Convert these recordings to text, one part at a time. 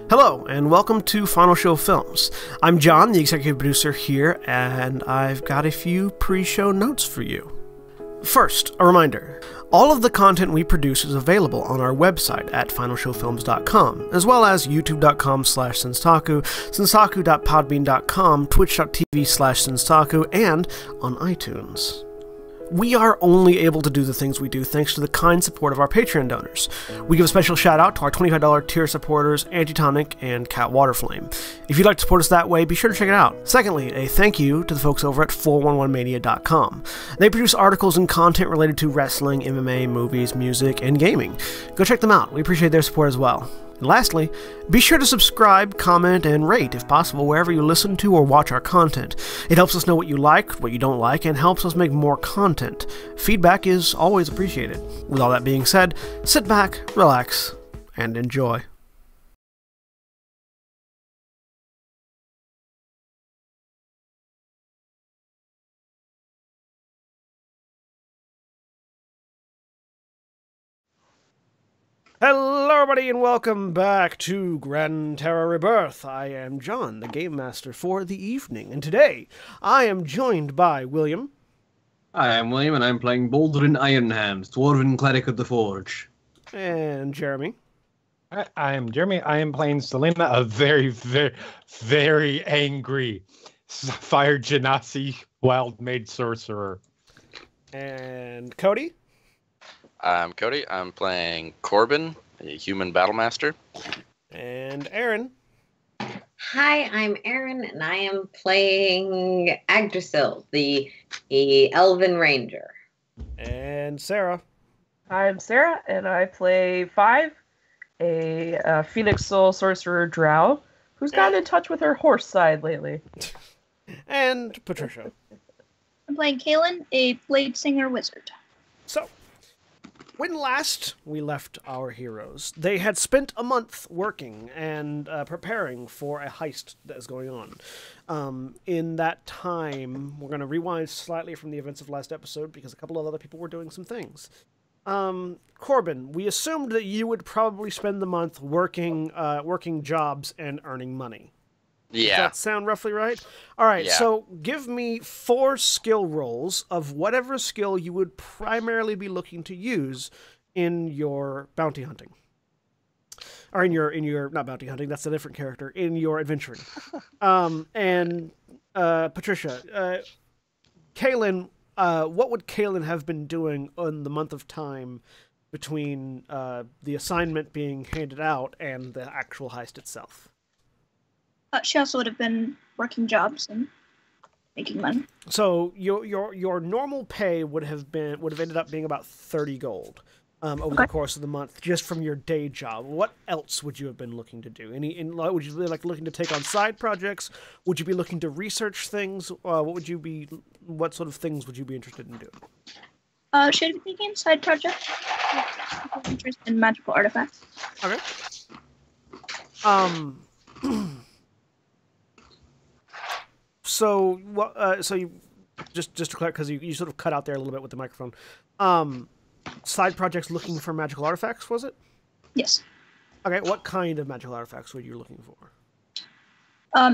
Hello, and welcome to Final Show Films. I'm John, the executive producer here, and I've got a few pre-show notes for you. First, a reminder. All of the content we produce is available on our website at finalshowfilms.com, as well as youtube.com/senstaku, senstaku.podbean.com, twitch.tv/senstaku, and on iTunes. We are only able to do the things we do thanks to the kind support of our Patreon donors. We give a special shout out to our $25 tier supporters, Antitonic and Cat Waterflame. If you'd like to support us that way, be sure to check it out. Secondly, a thank you to the folks over at 411mania.com. They produce articles and content related to wrestling, MMA, movies, music, and gaming. Go check them out. We appreciate their support as well. And lastly, be sure to subscribe, comment, and rate, if possible, wherever you listen to or watch our content. It helps us know what you like, what you don't like, and helps us make more content. Feedback is always appreciated. With all that being said, sit back, relax, and enjoy. Hello everybody and welcome back to Gran Terra Rebirth. I am John, the Game Master for the evening, and today I am joined by William. Hi, I'm William and I'm playing Baldrin Ironhands, Dwarven Cleric of the Forge. And Jeremy. Hi, I am Jeremy. I am playing Selena, a very angry Fire Genasi wild mage sorcerer. And Cody. I'm Cody. I'm playing Corbin, a human battle master. And Aaron. Hi, I'm Aaron, and I am playing Agdrasil, the Elven Ranger. And Sarah. I'm Sarah, and I play Five, a Phoenix Soul Sorcerer Drow, who's gotten in touch with her horse side lately. And Patricia. I'm playing Kaylin, a Blade Singer Wizard. So, when last we left our heroes, they had spent a month working and preparing for a heist that is going on. In that time, we're going to rewind slightly from the events of last episode because a couple of other people were doing some things. Corbin, we assumed that you would probably spend the month working jobs and earning money. Yeah. Does that sound roughly right? All right, Yeah. So give me 4 skill rolls of whatever skill you would primarily be looking to use in your bounty hunting. Or in your not bounty hunting, that's a different character, in your adventuring. And Patricia, Kaylin, what would Kaylin have been doing in the month of time between the assignment being handed out and the actual heist itself? She also would have been working jobs and making money. So your normal pay would have ended up being about 30 gold over the course of the month, just from your day job. What else would you have been looking to do? Would you be looking to take on side projects? Would you be looking to research things? What sort of things would you be interested in doing? Should be taking side projects. Interest in magical artifacts. Okay. So you just to clarify, because you sort of cut out there a little bit with the microphone. Side projects looking for magical artifacts, was it? Yes. Okay, what kind of magical artifacts were you looking for?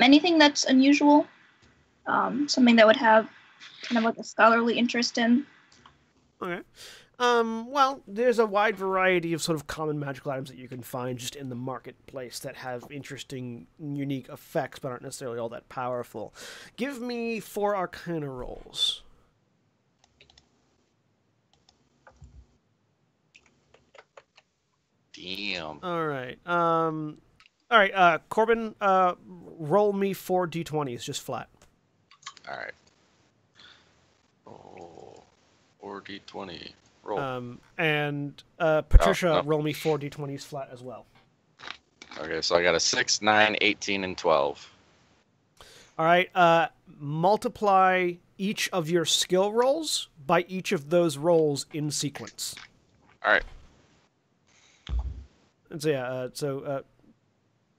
Anything that's unusual. Something that would have kind of like a scholarly interest in. Okay. Well, there's a wide variety of sort of common magical items that you can find just in the marketplace that have interesting, unique effects, but aren't necessarily all that powerful. Give me 4 Arcana rolls. Damn. All right. Corbin, roll me 4 d20s, just flat. All right. Oh, 4d20. Roll. And Patricia, no. roll me 4 d20s flat as well. Okay, so I got a 6, 9, 18, and 12. All right. Multiply each of your skill rolls by each of those rolls in sequence. All right. And so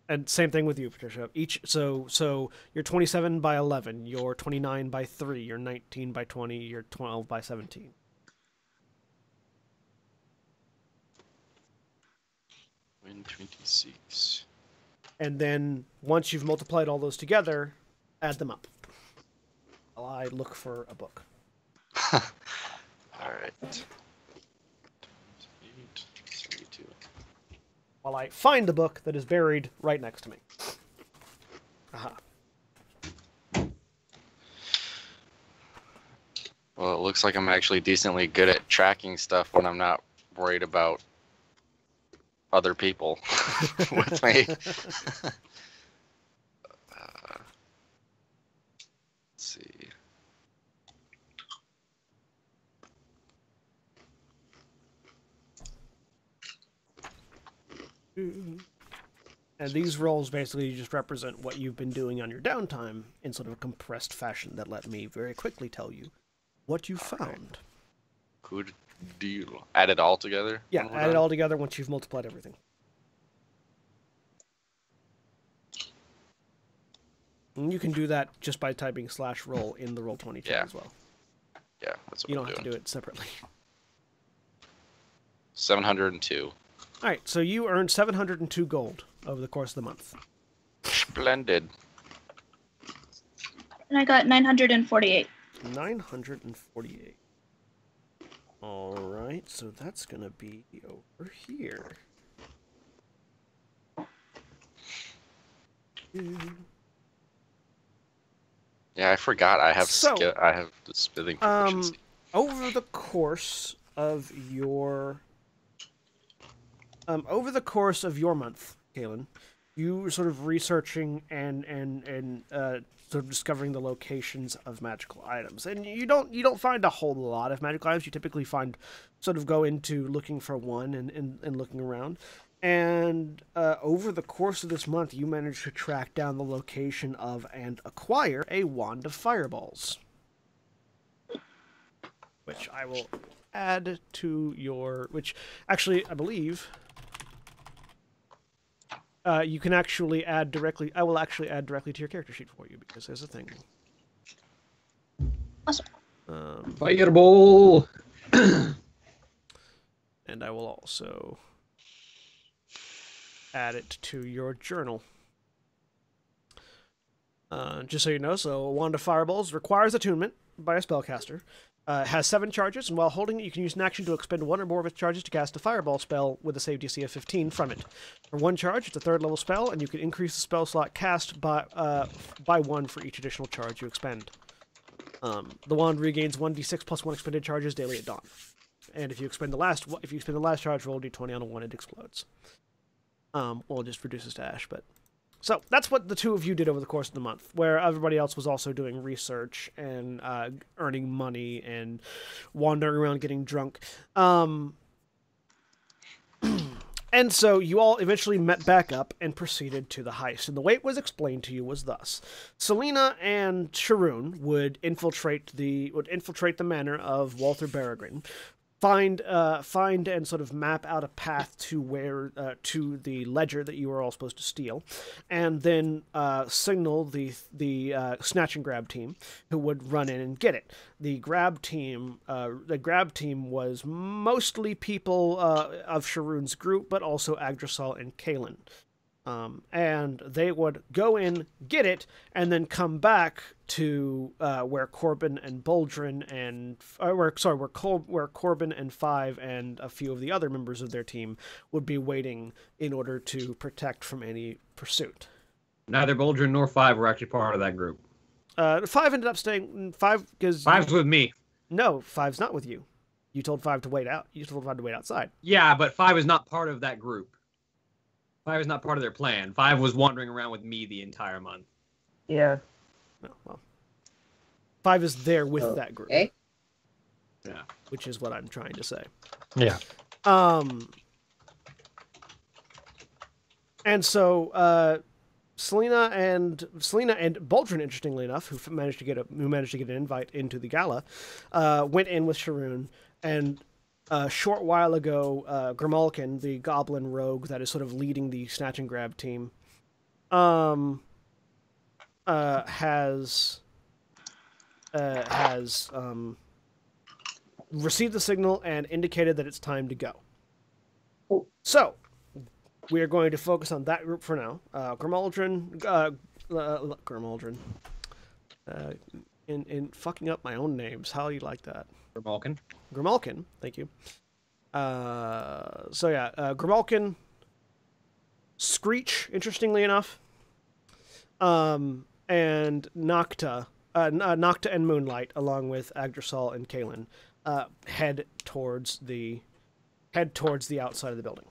and same thing with you, Patricia. So you're 27 by 11, you're 29 by 3, you're 19 by 20, you're 12 by 17. 26. and then once you've multiplied all those together, add them up. While I look for a book. All right. While I find the book that is buried right next to me. Aha. Well, it looks like I'm actually decently good at tracking stuff when I'm not worried about other people with me. Let's see. And these rolls basically just represent what you've been doing on your downtime in sort of a compressed fashion that let me very quickly tell you what you found. Good deal. Add it all together? Yeah, add it all together once you've multiplied everything. And you can do that just by typing /roll in the Roll20 chat as well. Yeah, that's what you I'm don't have doing. to do it separately. 702. All right, so you earned 702 gold over the course of the month. Splendid. And I got 948. 948. All right, so that's going to be over here. Yeah, I forgot. I have I have the spitting proficiency. Over the course of your month, Kaylin, you were sort of researching and sort of discovering the locations of magical items, and you don't find a whole lot of magical items. You typically go into looking for one and looking around. And over the course of this month, you managed to track down the location of and acquire a wand of fireballs, which I will add to your. Which actually, I believe. You can actually add directly. I will actually add directly to your character sheet for you because there's a thing. Awesome. Fireball. And I will also add it to your journal. Just so you know, so a wand of fireballs requires attunement by a spellcaster. It has 7 charges, and while holding it, you can use an action to expend 1 or more of its charges to cast a fireball spell with a save DC of 15 from it. For 1 charge, it's a 3rd level spell, and you can increase the spell slot cast by 1 for each additional charge you expend. The wand regains 1d6 plus 1 expended charges daily at dawn. And if you expend the last charge, roll d20 on a 1, it explodes. Well, it just reduces to ash, but... So, that's what the two of you did over the course of the month, where everybody else was also doing research and earning money and wandering around getting drunk. And so, you all eventually met back up and proceeded to the heist. And the way it was explained to you was thus. Selena and Sharoon would infiltrate the manor of Walter Berrigan, find and sort of map out a path to where to the ledger that you were all supposed to steal, and then signal the snatch and grab team who would run in and get it. The grab team was mostly people of Sharoon's group, but also Agdrasal and Kaelin. And they would go in, get it, and then come back to where Corbin and Boldrin and where Corbin and Five and a few of the other members of their team would be waiting in order to protect from any pursuit. Neither Boldrin nor Five were actually part of that group. Five ended up staying. Five's with me. No, Five's not with you. You told Five to wait out. You told Five to wait outside. Yeah, but Five is not part of that group. Five is not part of their plan. Five was wandering around with me the entire month. Yeah. No, well, Five is there with that group. Okay. Yeah. Which is what I'm trying to say. Yeah. And so Selena and Boldrin, interestingly enough, who managed to get an invite into the gala, went in with Sharoon, and a short while ago, Grimalkin, the goblin rogue that is sort of leading the snatch and grab team, has received the signal and indicated that it's time to go. Oh. So, we are going to focus on that group for now. Grimaldrin. In fucking up my own names. How do you like that? Grimalkin, thank you. Grimalkin, Screech, interestingly enough, and Nocta and Moonlight, along with Agdrasol and Kalen, head towards the outside of the building.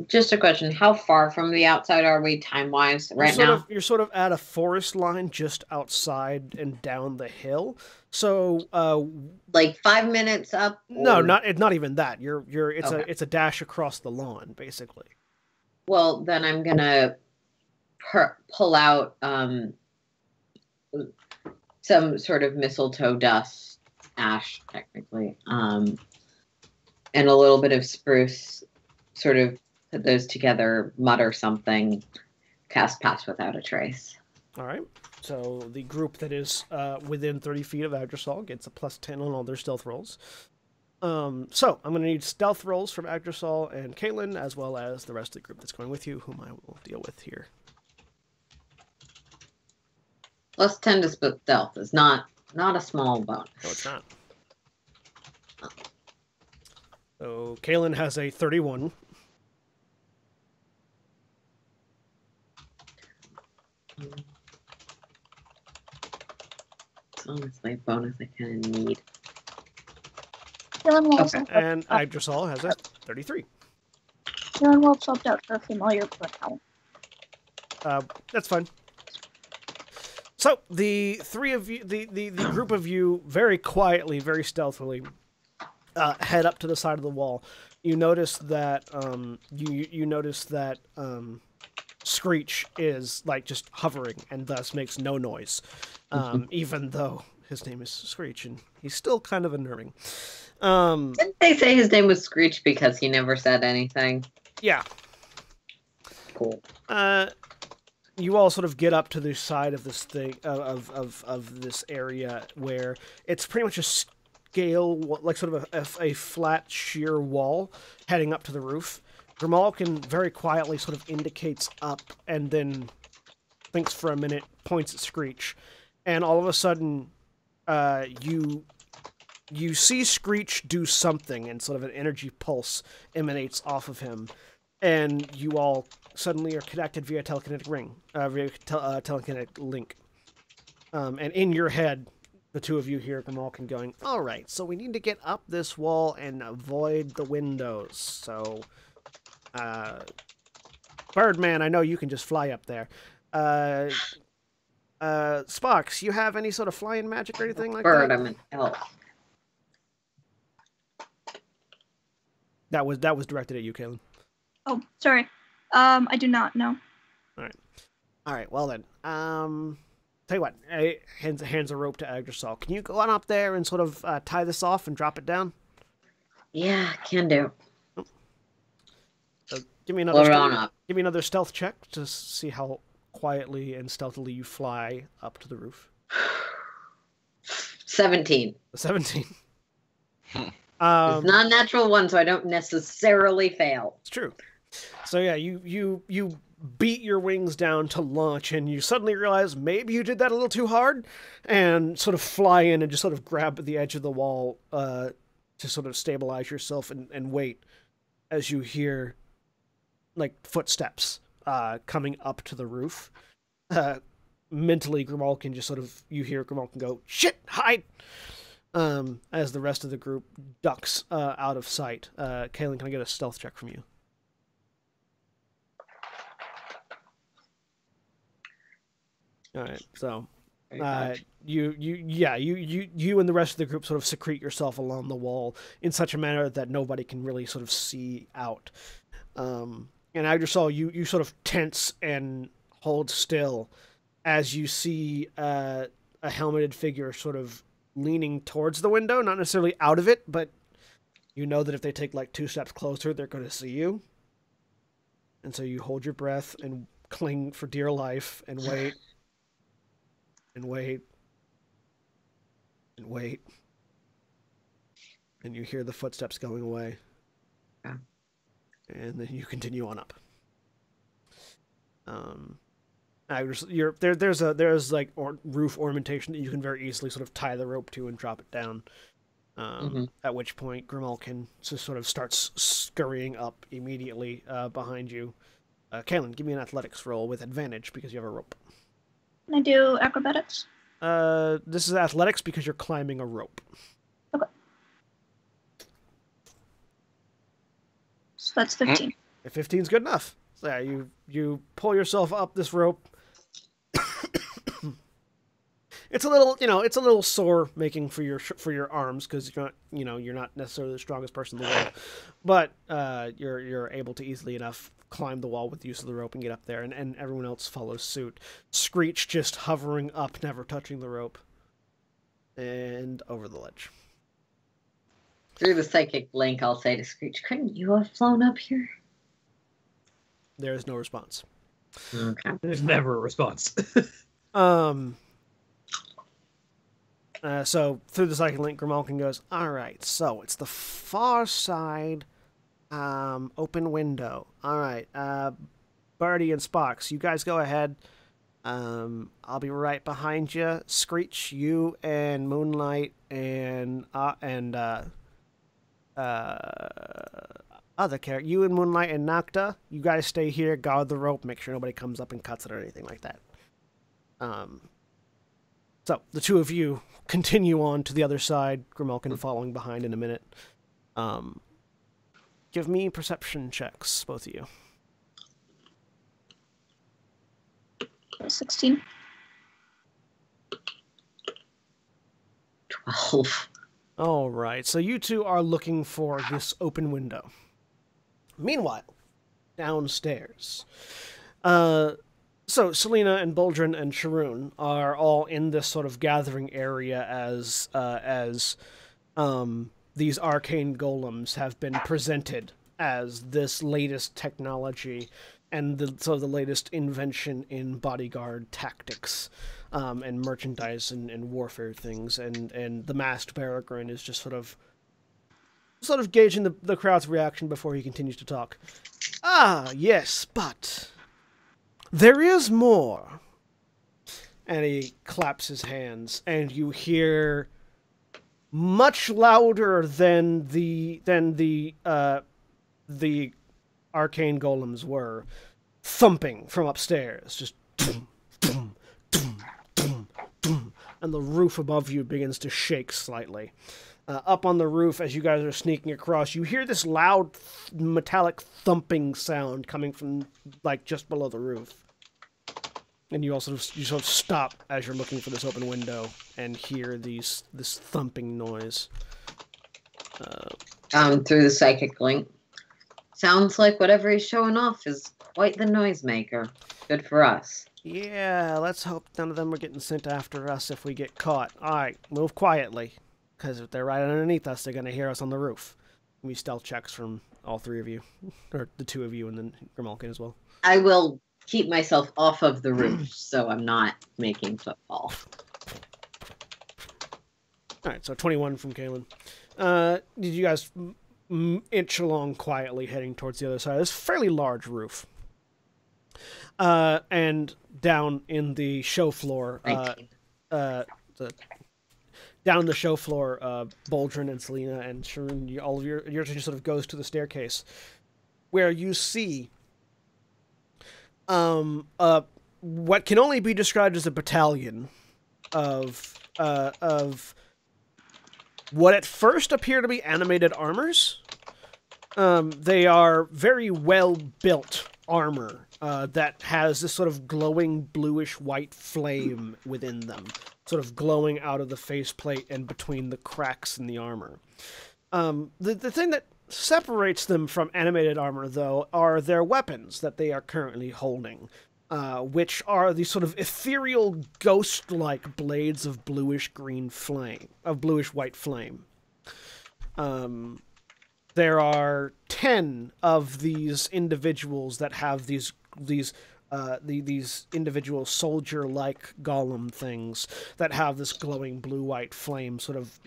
Just a question: how far from the outside are we time-wise now? You're sort of at a forest line just outside and down the hill. So, like 5 minutes up? No, not even that. It's a dash across the lawn, basically. Well, then I'm gonna pull out some sort of mistletoe dust, ash technically, and a little bit of spruce. Sort of put those together, mutter something, cast Pass Without a Trace. All right. So the group that is within 30 feet of Agdrasol gets a +10 on all their stealth rolls. So I'm going to need stealth rolls from Agdrasol and Caitlin, as well as the rest of the group that's going with you, whom I will deal with here. +10 to stealth is not a small bonus. No, it's not. So Caitlin has a 31. It's honestly a bonus I kind of need. And Agdrasol has a 33. Dylan will swapped out for a familiar pronoun. That's fine. So the three of you, the group of you, very quietly, very stealthily, head up to the side of the wall. You notice that you notice that Screech is like just hovering and thus makes no noise, even though his name is Screech and he's still kind of unnerving. Didn't they say his name was Screech because he never said anything? Yeah. Cool. You all sort of get up to the side of this thing of this area where it's pretty much a scale, like sort of a flat sheer wall heading up to the roof. Grimalkin very quietly sort of indicates up and then thinks for a minute, points at Screech, and all of a sudden you see Screech do something, and sort of an energy pulse emanates off of him, and you all suddenly are connected via telekinetic telekinetic link. And in your head, the two of you hear Grimalkin going, "All right, so we need to get up this wall and avoid the windows. So, Birdman, I know you can just fly up there. Sparks, you have any sort of flying magic or anything like Bird, that?" I'm an elf. That was directed at you, Kaylin. Oh, sorry. I do not know. All right. Well then, tell you what, hands a rope to Agdrasol. Can you go on up there and sort of tie this off and drop it down? Yeah, can do. So give me another stealth check to see how quietly and stealthily you fly up to the roof. 17. 17. It's not a natural one, so I don't necessarily fail. It's true. So yeah, you beat your wings down to launch, and you suddenly realize maybe you did that a little too hard, and sort of fly in and just sort of grab at the edge of the wall to sort of stabilize yourself and wait as you hear like footsteps coming up to the roof. Mentally, Grimalkin just sort of, you hear Grimalkin go, "Shit, hide!" As the rest of the group ducks out of sight. Kaylin, can I get a stealth check from you? All right, so you and the rest of the group sort of secrete yourself along the wall in such a manner that nobody can really sort of see out. And Agdrasol, you sort of tense and hold still as you see a helmeted figure sort of leaning towards the window, not necessarily out of it, but you know that if they take like 2 steps closer, they're going to see you. And so you hold your breath and cling for dear life and wait. And wait. And wait. And you hear the footsteps going away. Yeah. And then you continue on up. There's like roof ornamentation that you can very easily sort of tie the rope to and drop it down. At which point Grimalkin just sort of starts scurrying up immediately behind you. Kaylin, give me an athletics roll with advantage because you have a rope. Can I do acrobatics? This is athletics because you're climbing a rope. Okay. So that's 15. 15's good enough. So yeah, you pull yourself up this rope. It's a little sore making for your arms because you're not necessarily the strongest person in the world, but you're able to easily enough climb the wall with the use of the rope and get up there, and everyone else follows suit. Screech just hovering up, never touching the rope, and over the ledge. Through the psychic link, I'll say to Screech, "Couldn't you have flown up here?" There is no response. Okay. There's never a response. So through the psychic link, Grimalkin goes, "All right, so it's the far side, open window. All right, Birdie and Spox, you guys go ahead. I'll be right behind you. Screech, you and Moonlight and other character, you and Moonlight and Nocta, you guys stay here, guard the rope, make sure nobody comes up and cuts it or anything like that." So the two of you continue on to the other side, Grimalkin following behind in a minute. Give me perception checks, both of you. 16. 12. All right, so you two are looking for this open window. Meanwhile, downstairs, so Selena and Boldrin and Sharoon are all in this sort of gathering area as these arcane golems have been presented as this latest technology and the latest invention in bodyguard tactics and merchandise and warfare things, and the masked Peregrine is just sort of gauging the crowd's reaction before he continues to talk. "Ah, yes, but there is more." And he claps his hands, and you hear much louder than the arcane golems were, thumping from upstairs, just doom, doom, doom, doom, doom, and the roof above you begins to shake slightly. Up on the roof, as you guys are sneaking across, you hear this loud metallic thumping sound coming from like just below the roof. And you sort of stop as you're looking for this open window and hear this thumping noise. Through the psychic link. Sounds like whatever he's showing off is quite the noisemaker. Good for us. Yeah, let's hope none of them are getting sent after us if we get caught. Alright, move quietly. Because if they're right underneath us, they're going to hear us on the roof. Give me stealth checks from all three of you. Or the two of you and then Grimalkin as well. I will keep myself off of the roof so I'm not making footfall. Alright, so 21 from Kaylin. Did you guys inch along quietly heading towards the other side? It's a fairly large roof. And down in the show floor, down the show floor, Boldrin and Selena and Sharoon, all of your attention sort of goes to the staircase, where you see what can only be described as a battalion of what at first appear to be animated armors. They are very well-built armor that has this sort of glowing bluish-white flame within them, sort of glowing out of the faceplate and between the cracks in the armor. The thing that separates them from animated armor, though, are their weapons that they are currently holding, which are these sort of ethereal, ghost-like blades of bluish-white flame. There are 10 of these individuals that have these individual soldier-like golem things that have this glowing blue-white flame sort of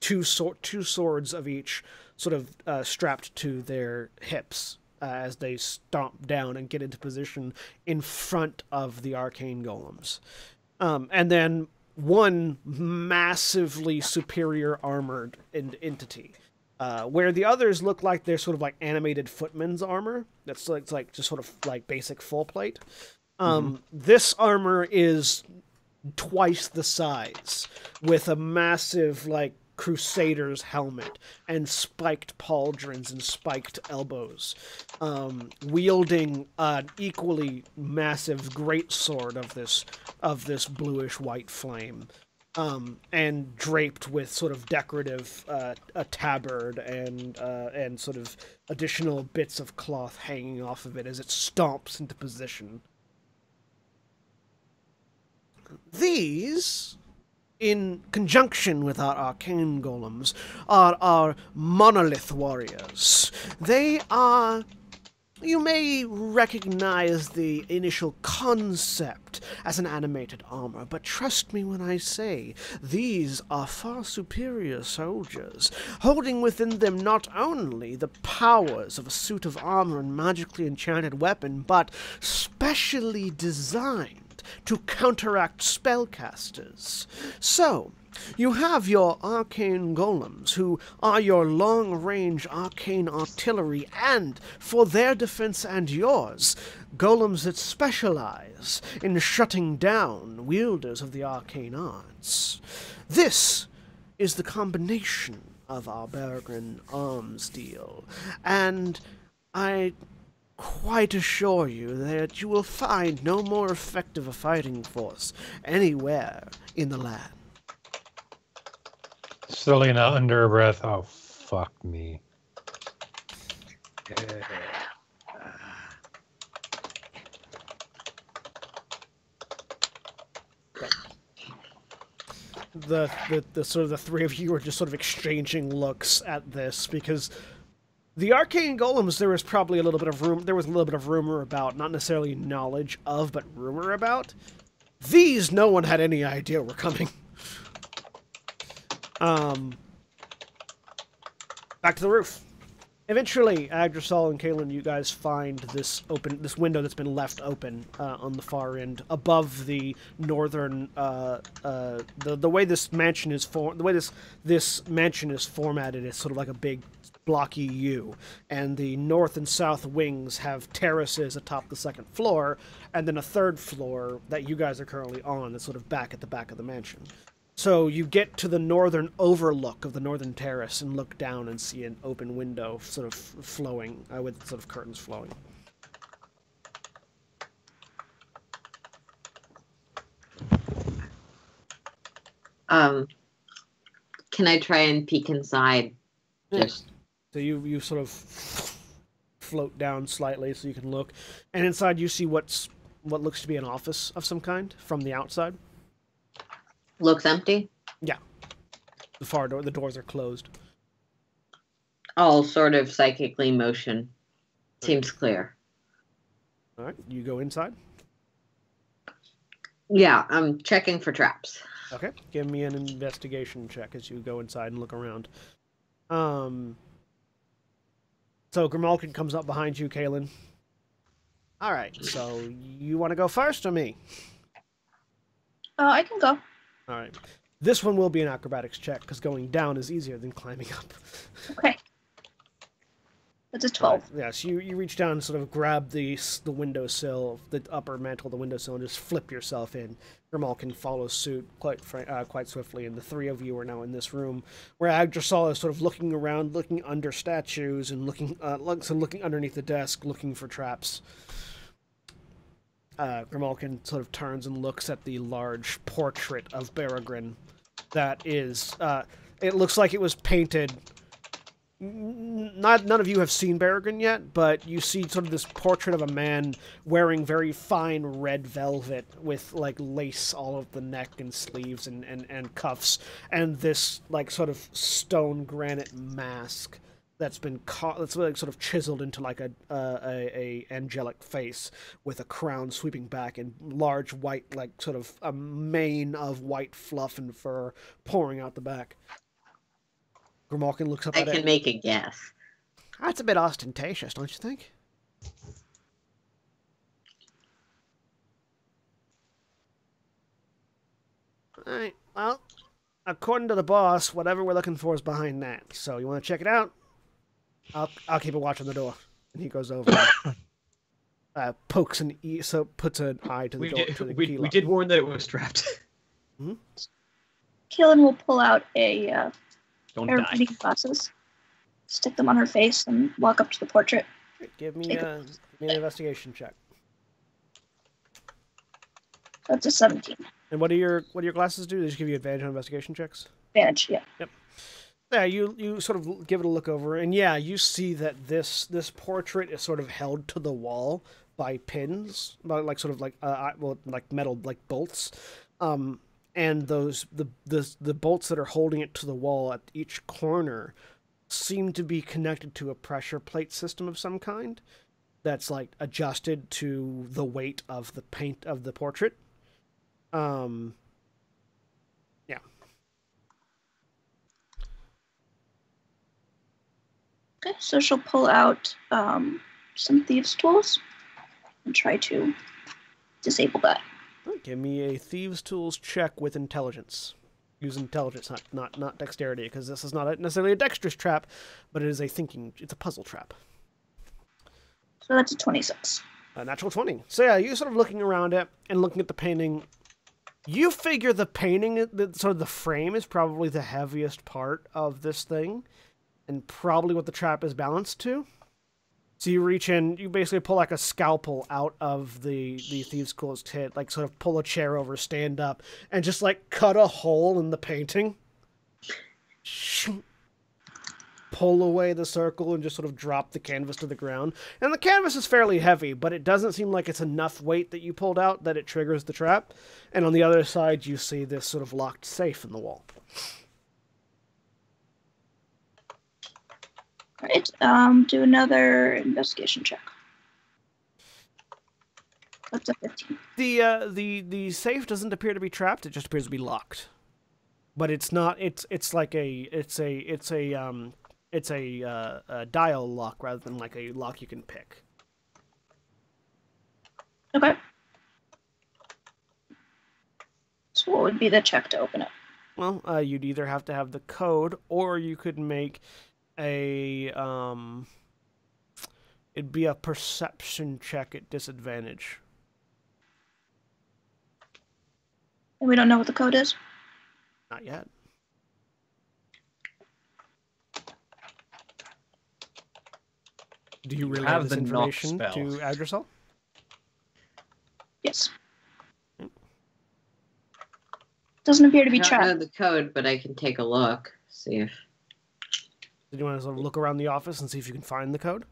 two swords of each, sort of strapped to their hips as they stomp down and get into position in front of the arcane golems. And then one massively superior armored entity, where the others look like they're sort of like animated footman's armor. That's like just sort of like basic full plate. This armor is twice the size, with a massive like crusader's helmet and spiked pauldrons and spiked elbows, wielding an equally massive greatsword of this bluish white flame, and draped with sort of decorative a tabard and sort of additional bits of cloth hanging off of it as it stomps into position. These, in conjunction with our arcane golems, are our monolith warriors. They are... You may recognize the initial concept as an animated armor, but trust me when I say these are far superior soldiers, holding within them not only the powers of a suit of armor and magically enchanted weapon, but specially designed to counteract spellcasters. So, you have your arcane golems, who are your long-range arcane artillery, and, for their defense and yours, golems that specialize in shutting down wielders of the arcane arts. This is the combination of our Bergren arms deal, and I quite assure you that you will find no more effective a fighting force anywhere in the land. Selena under her breath. Oh, fuck me. The sort of the three of you are just sort of exchanging looks at this, because the arcane golems, there was probably a little bit of rumor about, not necessarily knowledge of, but rumor about. These, no one had any idea were coming. Back to the roof. Eventually, Agdrasol and Kalen, you guys find this window that's been left open on the far end, above the northern. The way this mansion is this mansion is formatted is sort of like a big blocky U, and the north and south wings have terraces atop the second floor, and then a third floor that you guys are currently on that's sort of back at the back of the mansion. So you get to the northern overlook of the northern terrace and look down and see an open window sort of flowing, with sort of curtains flowing. Can I try and peek inside? Just so you sort of float down slightly so you can look, and inside you see what looks to be an office of some kind from the outside. Looks empty? Yeah. The doors are closed. I'll sort of psychically motion. Seems clear. All right, you go inside. Yeah, I'm checking for traps. Okay, give me an investigation check as you go inside and look around. So Grimalkin comes up behind you, Kalen. All right, so you want to go first or me? I can go. All right. This one will be an acrobatics check, because going down is easier than climbing up. Okay. That's a 12. Yeah, so you reach down and sort of grab the windowsill, the upper mantle of the windowsill, and just flip yourself in. Grimalkin follows suit quite swiftly, and the three of you are now in this room, where Agdrasol is sort of looking around, looking under statues, and looking underneath the desk, looking for traps. Grimalkin sort of turns and looks at the large portrait of Bergren that is, it looks like it was painted. None of you have seen Bergren yet, but you see sort of this portrait of a man wearing very fine red velvet with like lace all over the neck and sleeves and cuffs, and this like sort of stone granite mask that's been that's like sort of chiseled into like a angelic face with a crown sweeping back and large white, like sort of a mane of white fluff and fur pouring out the back. Grimalkin looks up I at it. can make a guess. That's a bit ostentatious, don't you think? Alright, well, according to the boss, whatever we're looking for is behind that. So you want to check it out? I'll keep a watch on the door. And he goes over and puts an eye to the door. To the key We lock. did warn that it was strapped. Kaelin will pull out a Don't pair of die. reading glasses, stick them on her face, and walk up to the portrait. Give me an investigation check. That's a 17. And what do your glasses do? They just give you advantage on investigation checks? Advantage, yeah. Yep. Yeah, you sort of give it a look over, and yeah, you see that this portrait is sort of held to the wall by pins, like sort of like like metal like bolts, and the bolts that are holding it to the wall at each corner seem to be connected to a pressure plate system of some kind that's like adjusted to the weight of the paint of the portrait. Yeah. Okay, so she'll pull out some thieves' tools and try to disable that. Give me a thieves' tools check with intelligence. Use intelligence, not dexterity, because this is not necessarily a dexterous trap, but it is it's a puzzle trap. So that's a 26. A natural 20. So yeah, you're sort of looking around it and looking at the painting. You figure the painting, sort of the frame, is probably the heaviest part of this thing, and probably what the trap is balanced to. So you reach in, you basically pull like a scalpel out of the thieves' tools kit, like sort of pull a chair over, stand up, and just like cut a hole in the painting. Pull away the circle and just sort of drop the canvas to the ground. And the canvas is fairly heavy, but it doesn't seem like it's enough weight that you pulled out that it triggers the trap. And on the other side, you see this sort of locked safe in the wall. All right, do another investigation check. That's a 15. The safe doesn't appear to be trapped. It just appears to be locked. But it's not. It's a dial lock rather than like a lock you can pick. Okay. So what would be the check to open it? Well, you'd either have to have the code, or you could make a it'd be a perception check at disadvantage. And we don't know what the code is? Not yet. Do you relay have this the knock information spell. to Agrisol? Yes. Doesn't appear to be I don't know trapped. the code, but I can take a look. See if Did you want to sort of look around the office and see if you can find the code?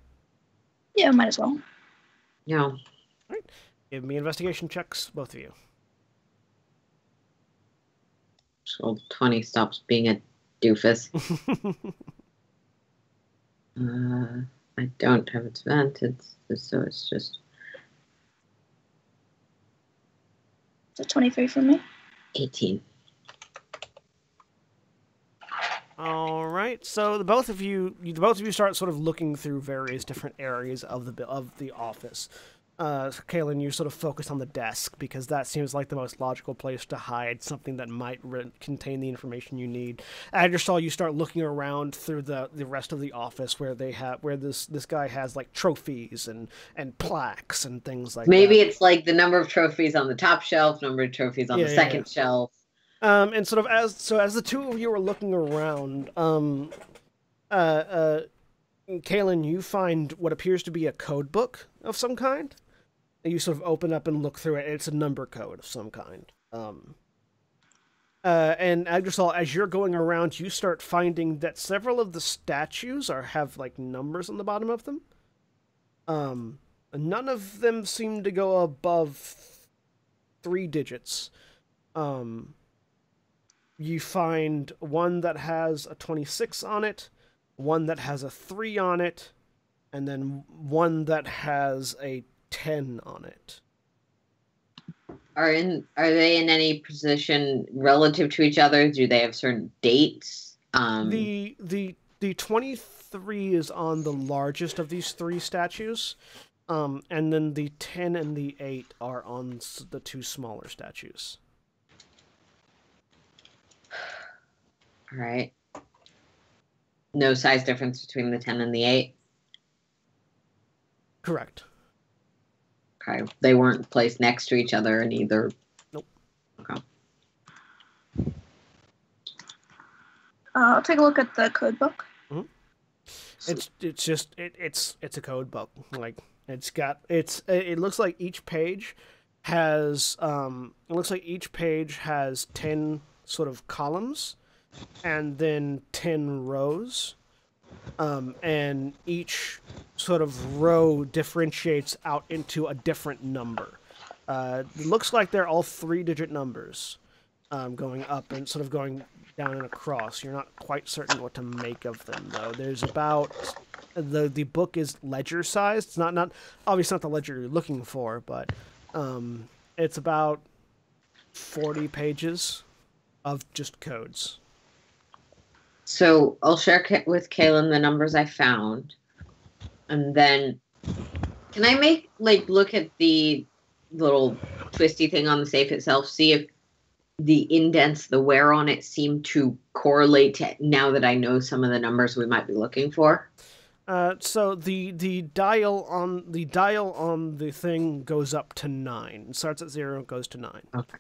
Yeah, might as well. no. Give me investigation checks, both of you. So 20 stops being a doofus. I don't have advantage, so it's just It's a 23 from me. 18. All right. So the both of you start sort of looking through various different areas of the office. Kaelin, you sort of focus on the desk because that seems like the most logical place to hide something that might contain the information you need. Agrisol, you start looking around through the rest of the office where this guy has like trophies and plaques and things like Maybe that. it's like the number of trophies on the top shelf, number of trophies on the second shelf. And sort of as the two of you are looking around, Kaelin, you find what appears to be a code book of some kind. You sort of open up and look through it, and it's a number code of some kind. And Agrisol, as you're going around, you start finding that several of the statues have like numbers on the bottom of them. None of them seem to go above 3 digits. You find one that has a 26 on it, one that has a 3 on it, and then one that has a 10 on it. Are they in any position relative to each other? Do they have certain dates? The 23 is on the largest of these three statues, and then the 10 and the 8 are on the two smaller statues. All right. No size difference between the 10 and the 8? Correct. Okay. They weren't placed next to each other in either. Nope. Okay. I'll take a look at the code book. Mm-hmm. It's a code book. Like it looks like each page has 10 sort of columns and then 10 rows. And each sort of row differentiates out into a different number. It looks like they're all 3-digit numbers, going up and sort of going down and across. You're not quite certain what to make of them, though. There's about the book is ledger sized. It's not obviously not the ledger you're looking for, but it's about 40 pages of just codes. So I'll share with Kaylin the numbers I found, and then can I look at the little twisty thing on the safe itself, see if the indents, the wear on it, seem to correlate to now that I know some of the numbers we might be looking for. So the dial on the thing goes up to 9. It starts at 0 and goes to 9. Okay.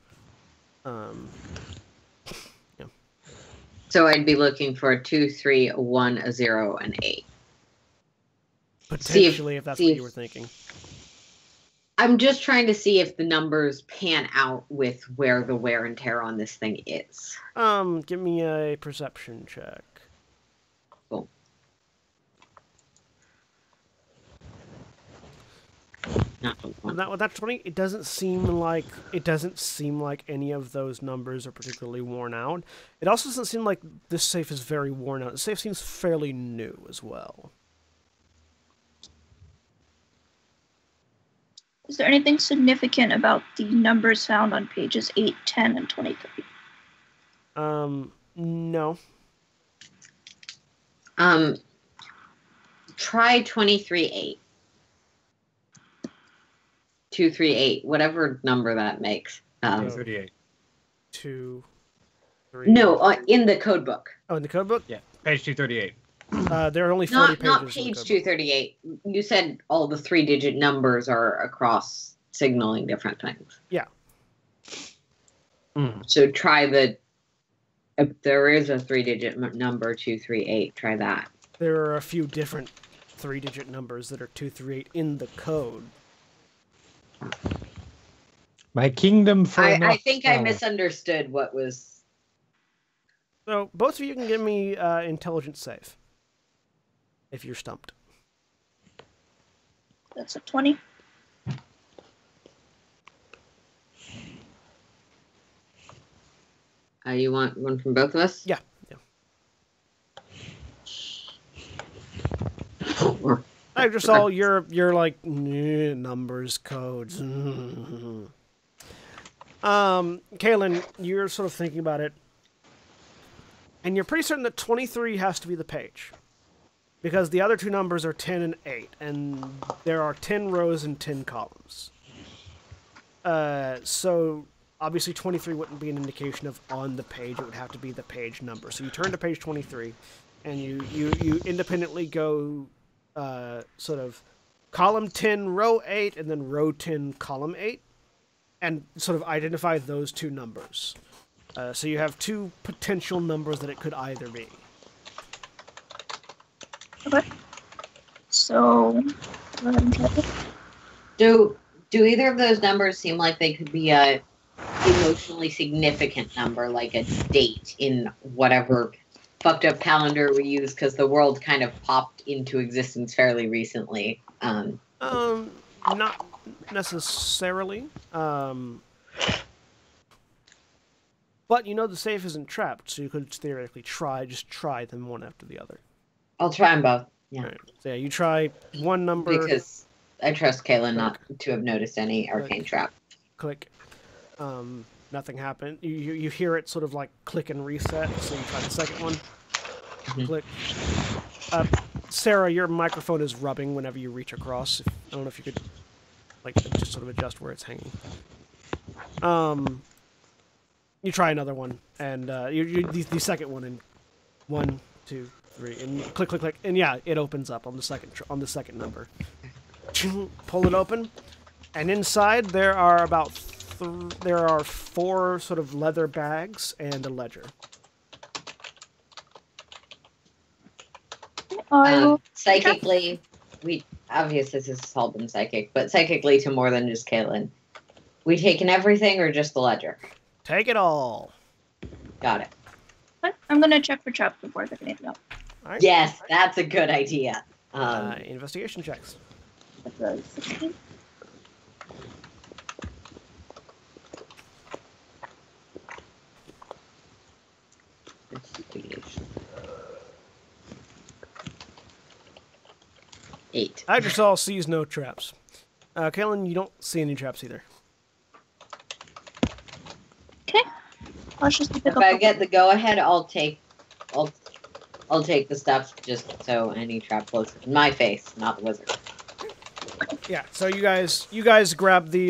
Yeah. So I'd be looking for a 2, 3, a 1, a 0, an 8. Potentially, if that's what you were thinking. I'm just trying to see if the numbers pan out with where the wear and tear on this thing is. Give me a perception check. Cool. With that 20, it doesn't seem like any of those numbers are particularly worn out. It also doesn't seem like this safe is very worn out. The safe seems fairly new as well. Is there anything significant about the numbers found on pages 8, 10, and 23? No. Try 23-8. 238, whatever number that makes. 38. 2, 3. No, in the code book. Oh, in the code book? Yeah, page 238. There are only 40 pages. Not page 238. You said all the 3-digit numbers are across signaling different things. Yeah. So try if there is a 3-digit number, 238, try that. There are a few different 3-digit numbers that are 238 in the code. My kingdom for I think I misunderstood what was. So both of you can give me intelligence save if you're stumped. That's a 20. You want one from both of us? Yeah. I just saw you're like numbers, codes. Kaylin, you're sort of thinking about it, and you're pretty certain that 23 has to be the page, because the other two numbers are 10 and 8, and there are 10 rows and 10 columns. So obviously 23 wouldn't be an indication of on the page; it would have to be the page number. So you turn to page 23, and you independently go. Sort of column 10, row 8, and then row 10, column 8, and sort of identify those two numbers. So you have two potential numbers that it could either be. Okay. So, go ahead and try it. Do either of those numbers seem like they could be a emotionally significant number, like a date in whatever fucked up calendar we use because the world kind of popped into existence fairly recently? Not necessarily. But you know the safe isn't trapped, so you could theoretically try them one after the other. I'll try them both. Yeah. Right. So yeah, you try one number. Because I trust Kaylin not to have noticed any arcane trap. Click. Nothing happened. You hear it sort of like click and reset, so you try the second one. Click. Sarah, your microphone is rubbing whenever you reach across. I don't know if you could, like, just sort of adjust where it's hanging. You try another one, and the second one, and 1, 2, 3, and click, click, click, and yeah, it opens up on the second number. Pull it open, and inside there are there are 4 sort of leather bags and a ledger. Psychically, obviously this has all been psychic, but psychically to more than just Kaylin. We taking everything or just the ledger? Take it all. Got it. I'm gonna check for traps before picking it up. Right. Yes, that's a good idea. Investigation checks. That's a 16. Investigation. 8. Hydrosol sees no traps. Kaylin, you don't see any traps either. Okay. I'll just pick If up. I get the go-ahead, I'll take the stuff just so any trap floats in my face, not the wizard. Yeah. So you guys grab the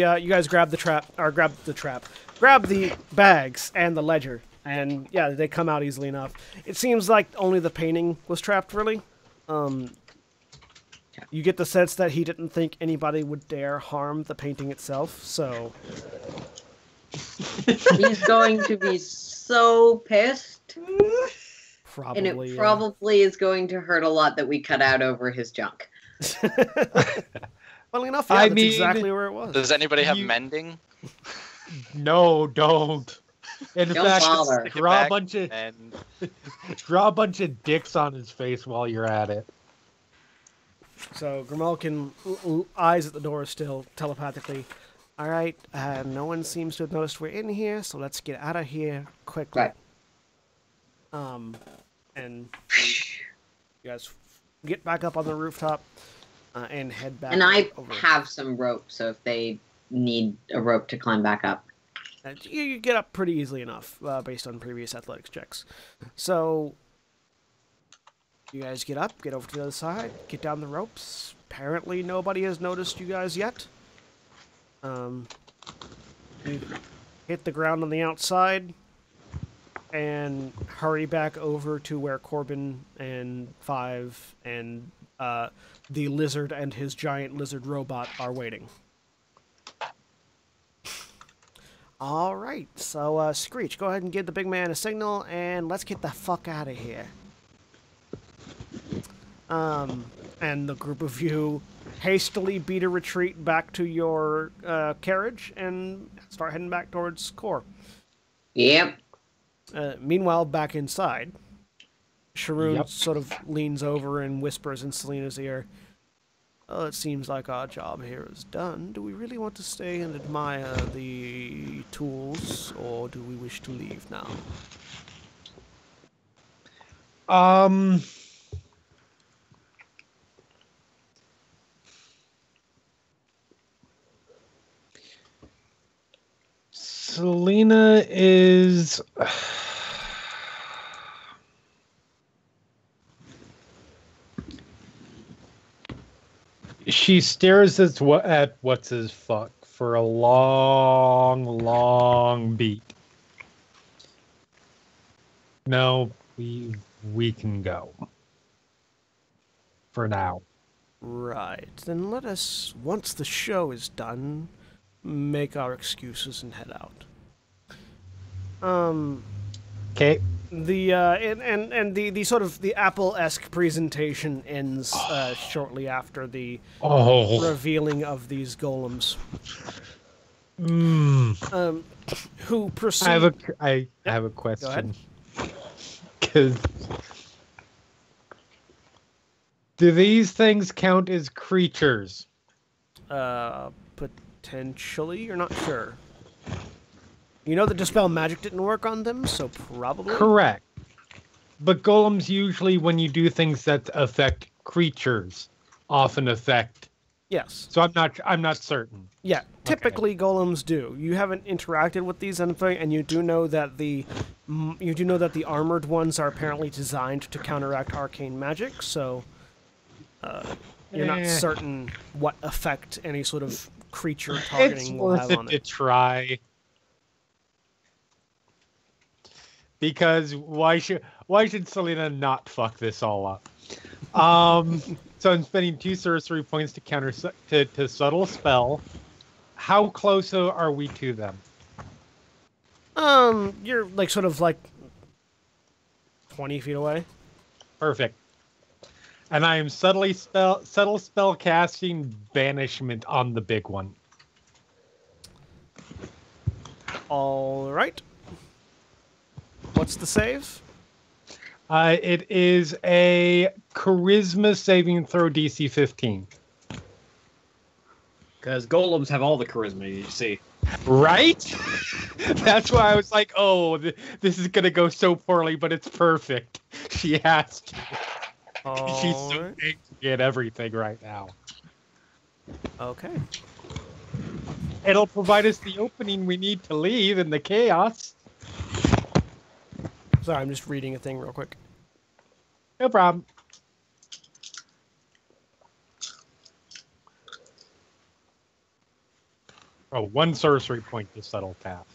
grab the bags and the ledger, and yeah, they come out easily enough. It seems like only the painting was trapped, really. You get the sense that he didn't think anybody would dare harm the painting itself, so... He's going to be so pissed. Probably. And it probably is going to hurt a lot that we cut out over his junk. Funnily enough, yeah, that's exactly where it was. Does anybody have mending? No, don't. In Don't fact, bother. draw a bunch of dicks on his face while you're at it. So Grimal can eyes at the door still telepathically. All right, no one seems to have noticed we're in here, so let's get out of here quickly. Right. And you guys get back up on the rooftop and head back. And I over. have some rope, so if they need a rope to climb back up. You get up pretty easily enough, based on previous athletics checks. So you guys get up, get over to the other side, get down the ropes. Apparently nobody has noticed you guys yet. You hit the ground on the outside and hurry back over to where Corbin and Five and the lizard and his giant lizard robot are waiting. All right, so Screech, go ahead and give the big man a signal, and let's get the fuck out of here. And the group of you hastily beat a retreat back to your carriage and start heading back towards Core. Yep. Meanwhile, back inside, Sharoon sort of leans over and whispers in Selena's ear, "Oh, it seems like our job here is done. Do we really want to stay and admire the tools, or do we wish to leave now?" Selena is... She stares at what's his fuck for a long beat. No, we can go. For now. Right. Then let us, once the show is done, make our excuses and head out. Okay. The sort of the Apple-esque presentation ends shortly after the revealing of these golems. Who proceed? I have a question. Go ahead. 'Cause do these things count as creatures? Potentially, you're not sure. You know that Dispel Magic didn't work on them, so probably? Correct. But golems usually, when you do things that affect creatures, often affect Yes. So I'm not certain. Yeah, typically golems do. You haven't interacted with these anything, and you do know that the armored ones are apparently designed to counteract arcane magic. So you're not certain what effect any sort of creature targeting will have on It's worth it it. to try. Because why should Selena not fuck this all up? So I'm spending 2 sorcery points to counter to subtle spell. How close are we to them? You're like sort of like 20 feet away. Perfect. And I am subtle spell casting banishment on the big one. All right. What's the save? It is a charisma saving throw DC 15. Because golems have all the charisma, you see. Right? That's why I was like, oh, this is going to go so poorly, but it's perfect. She has to. She's so angry at everything right now. Okay. It'll provide us the opening we need to leave in the chaos. Sorry, I'm just reading a thing real quick. No problem. Oh, 1 sorcery point to subtle path.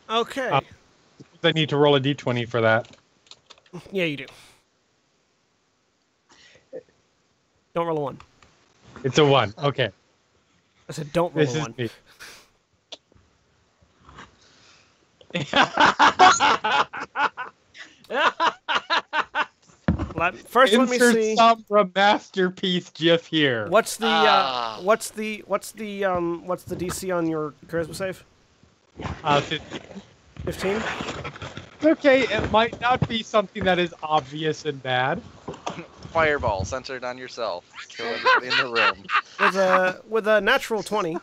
Okay. I need to roll a d20 for that. Yeah, you do. Don't roll a 1. It's a 1. Okay. I said don't roll This a is 1. me. First, let me Insert see. Sombra masterpiece GIF here. What's the DC on your charisma save? 15. 15. Okay, it might not be something that is obvious and bad. Fireball centered on yourself. Kill everybody in the room. With a natural 20,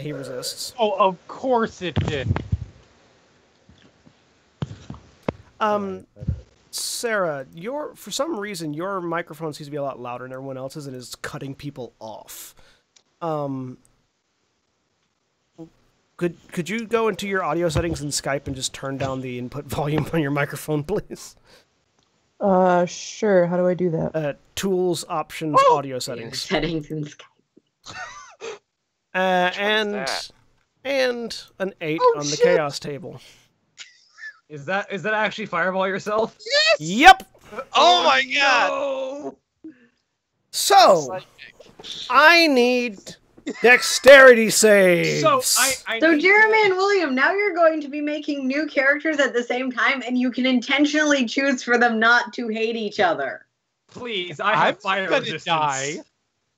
he resists. Oh, of course it did. Sarah, for some reason your microphone seems to be a lot louder than everyone else's and is cutting people off. Could you go into your audio settings in Skype and just turn down the input volume on your microphone, please? Sure. How do I do that? Tools, options, audio settings. Settings in Skype. And an 8 on the chaos table. Is that actually fireball yourself? Yes! Yep! Oh my god! No! So, I need dexterity saves. So, So Jeremy and William, now you're going to be making new characters at the same time, and you can intentionally choose for them not to hate each other. Please, I have fire resistance. Die.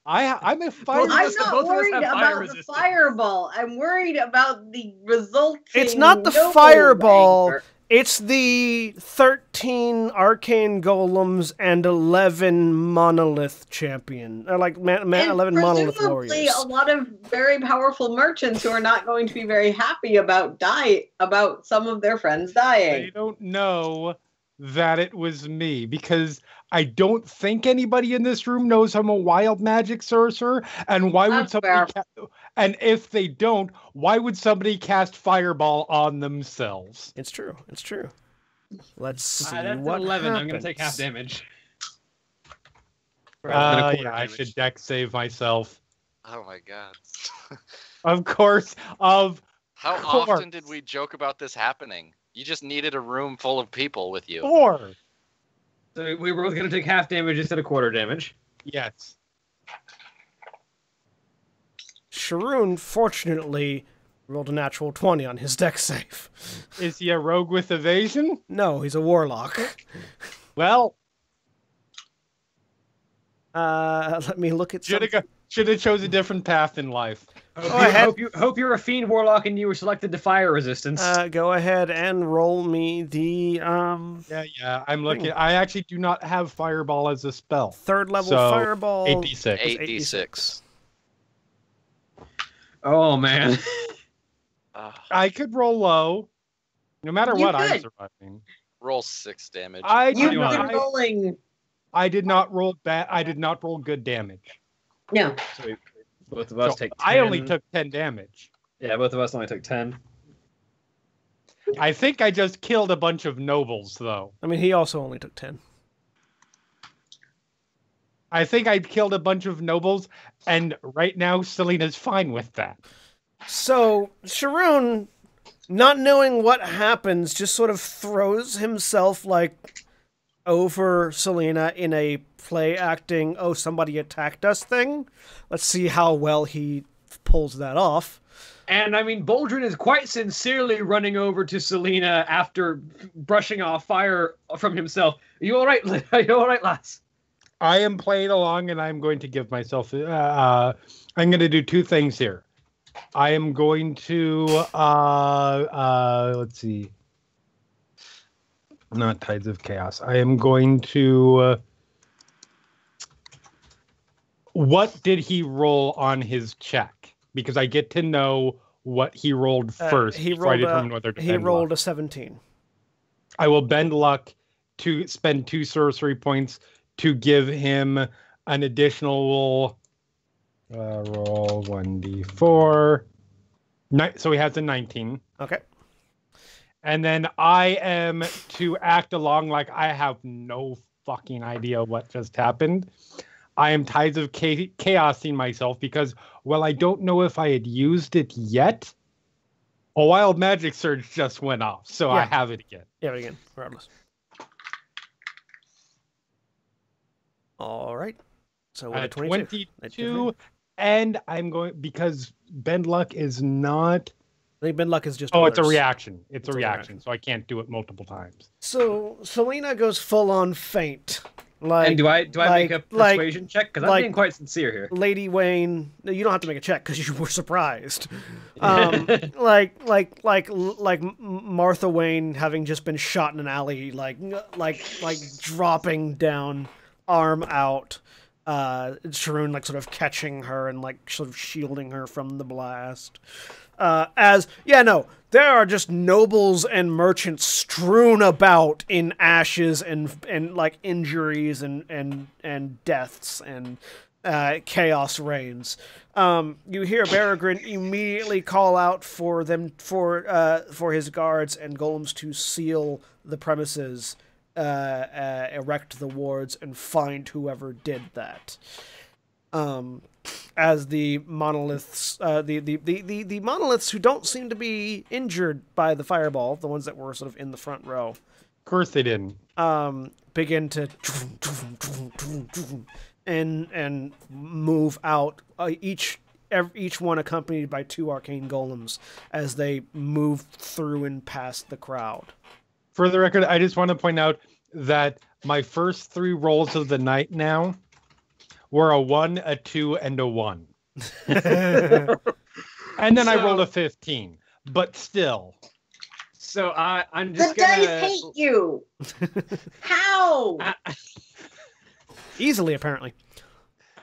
I'm a fire. I'm not worried about the fireball. I'm worried about the resulting. It's not the fireball. It's the 13 arcane golems and 11 monolith champion. Or like 11 monolith warriors. Presumably a lot of very powerful merchants who are not going to be very happy about some of their friends dying. They don't know that it was me because I don't think anybody in this room knows I'm a wild magic sorcerer. And why would somebody? And if they don't, why would somebody cast fireball on themselves? It's true. It's true. Let's see that's what 11. happens. I'm gonna take half damage. Yeah, I should dex save myself. Oh my god. Of course. How often did we joke about this happening? You just needed a room full of people with you. 4. So we were both gonna take half damage instead of quarter damage. Yes. Sharoon, fortunately, rolled a natural 20 on his dex save. Is he a rogue with evasion? No, he's a warlock. Well, let me look at should have chose a different path in life. Hope you're a fiend warlock and you were selected to fire resistance. Go ahead and roll me the Yeah, I'm looking. I actually do not have fireball as a spell. 3rd level So, fireball. 8d6. 8d6. Oh man. I could roll low. No matter You what, I'm could. surviving. Roll 6 damage. You've been rolling. I did not roll bad. I did not roll good damage. No. So both of us take 10. I only took 10 damage. Yeah, both of us only took 10. I think I just killed a bunch of nobles, though. I mean, he also only took 10. I think I killed a bunch of nobles, and right now Selena's fine with that. So, Sharoon, not knowing what happens, just sort of throws himself, like, over Selena in a play-acting, oh, somebody attacked us thing. Let's see how well he pulls that off. And, I mean, Boldrin is quite sincerely running over to Selena after brushing off fire from himself. Are you all right? Are you all right, lass? I am playing along, and I'm going to give myself... I'm going to do two things here. I am going to... let's see. Not Tides of Chaos. I am going to... what did he roll on his check? Because I get to know what he rolled first. He rolled a 17. I will bend luck to spend 2 sorcery points to give him an additional roll 1d4. So he has a 19. Okay. And then I am to act along like I have no fucking idea what just happened. I am Tides of Chaosing myself because, well, I don't know if I had used it yet. A wild magic surge just went off, so I have it again. Yeah, again, regardless. All right. So we're at 22, and I'm going, because Bend Luck is not... I think Bend Luck is just... Oh, it's a reaction. It's a reaction, so I can't do it multiple times. So Selena goes full-on faint. And do I make a persuasion check? Because I'm being quite sincere here. Lady Wayne, no, you don't have to make a check because you were surprised. Like Martha Wayne having just been shot in an alley, like dropping down, arm out. Sharoon like sort of catching her and like sort of shielding her from the blast. There are just nobles and merchants strewn about in ashes and like injuries and deaths and chaos reigns. You hear Baragrin immediately call out for his guards and golems to seal the premises, erect the wards, and find whoever did that. As the monoliths, the monoliths who don't seem to be injured by the fireball, the ones that were sort of in the front row, of course they didn't, begin to and move out. Each one accompanied by 2 arcane golems as they move through and past the crowd. For the record, I just want to point out that my first 3 rolls of the night now were a 1, a 2, and a 1. And then I rolled a 15. But still. So I'm just the dice hate you! How? Easily, apparently.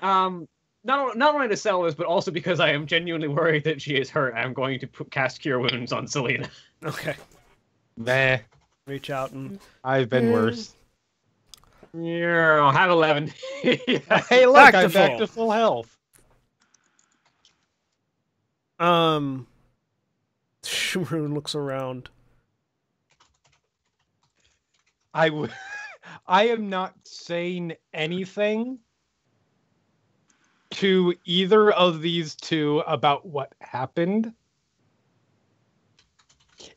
Not only to sell this, but also because I am genuinely worried that she is hurt, I'm going to cast Cure Wounds on Selena. Okay. Nah. Reach out and... I've been worse. Yeah, I'll have 11. Yeah. Hey, look, I'm back to full health. Sharoon looks around. I am not saying anything to either of these 2 about what happened.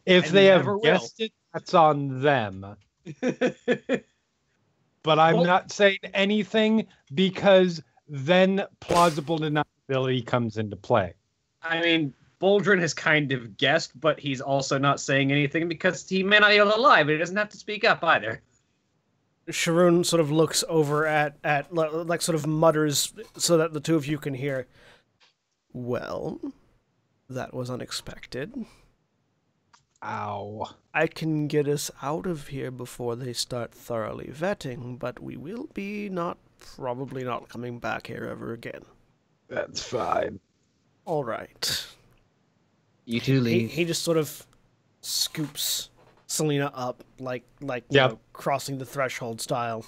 If they have guessed it, that's on them. But I'm not saying anything because then plausible deniability comes into play. I mean, Boldrin has kind of guessed, but he's also not saying anything because he may not be able to lie, but he doesn't have to speak up either. Sharoon sort of looks over at like sort of mutters so that the 2 of you can hear. Well, that was unexpected. Ow. I can get us out of here before they start thoroughly vetting, but we will be probably not coming back here ever again. That's fine. All right. You two leave. He just sort of scoops Selena up, like you Yep. know, crossing the threshold style,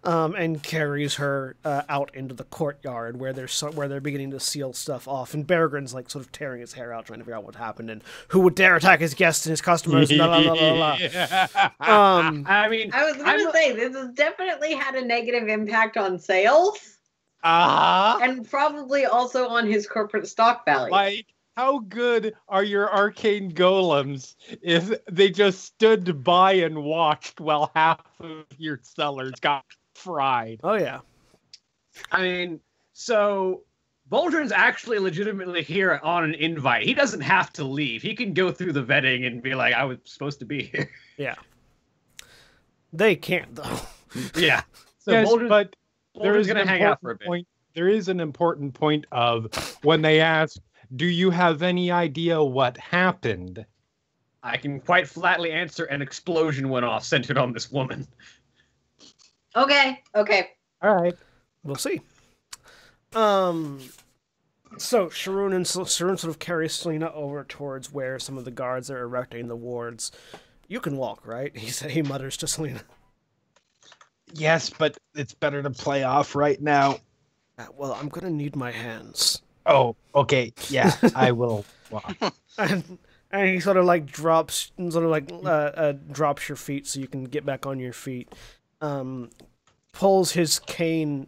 and carries her out into the courtyard where they're beginning to seal stuff off. And Beregrin's like sort of tearing his hair out, trying to figure out what happened and who would dare attack his guests and his customers. Blah, blah, blah, blah, blah. I mean, I was going to say, this has definitely had a negative impact on sales and probably also on his corporate stock value. Like, how good are your arcane golems if they just stood by and watched while half of your sellers got fried? Oh yeah. I mean, so Boldrin's actually legitimately here on an invite. He doesn't have to leave. He can go through the vetting and be like, I was supposed to be here. Yeah. They can't though. Yeah. So Yes, Boldrin's, but there Boldrin's is going to hang out for a bit. point. There is an important point of when they ask, do you have any idea what happened? I can quite flatly answer an explosion went off centered on this woman. Okay. All right. We'll see. So Sharoon sort of carries Selena over towards where some of the guards are erecting the wards. You can walk, right? He mutters to Selena. Yes, but it's better to play off right now. Well, I'm gonna need my hands. Oh, okay. Yeah, I will walk. And he sort of like drops your feet so you can get back on your feet. Pulls his cane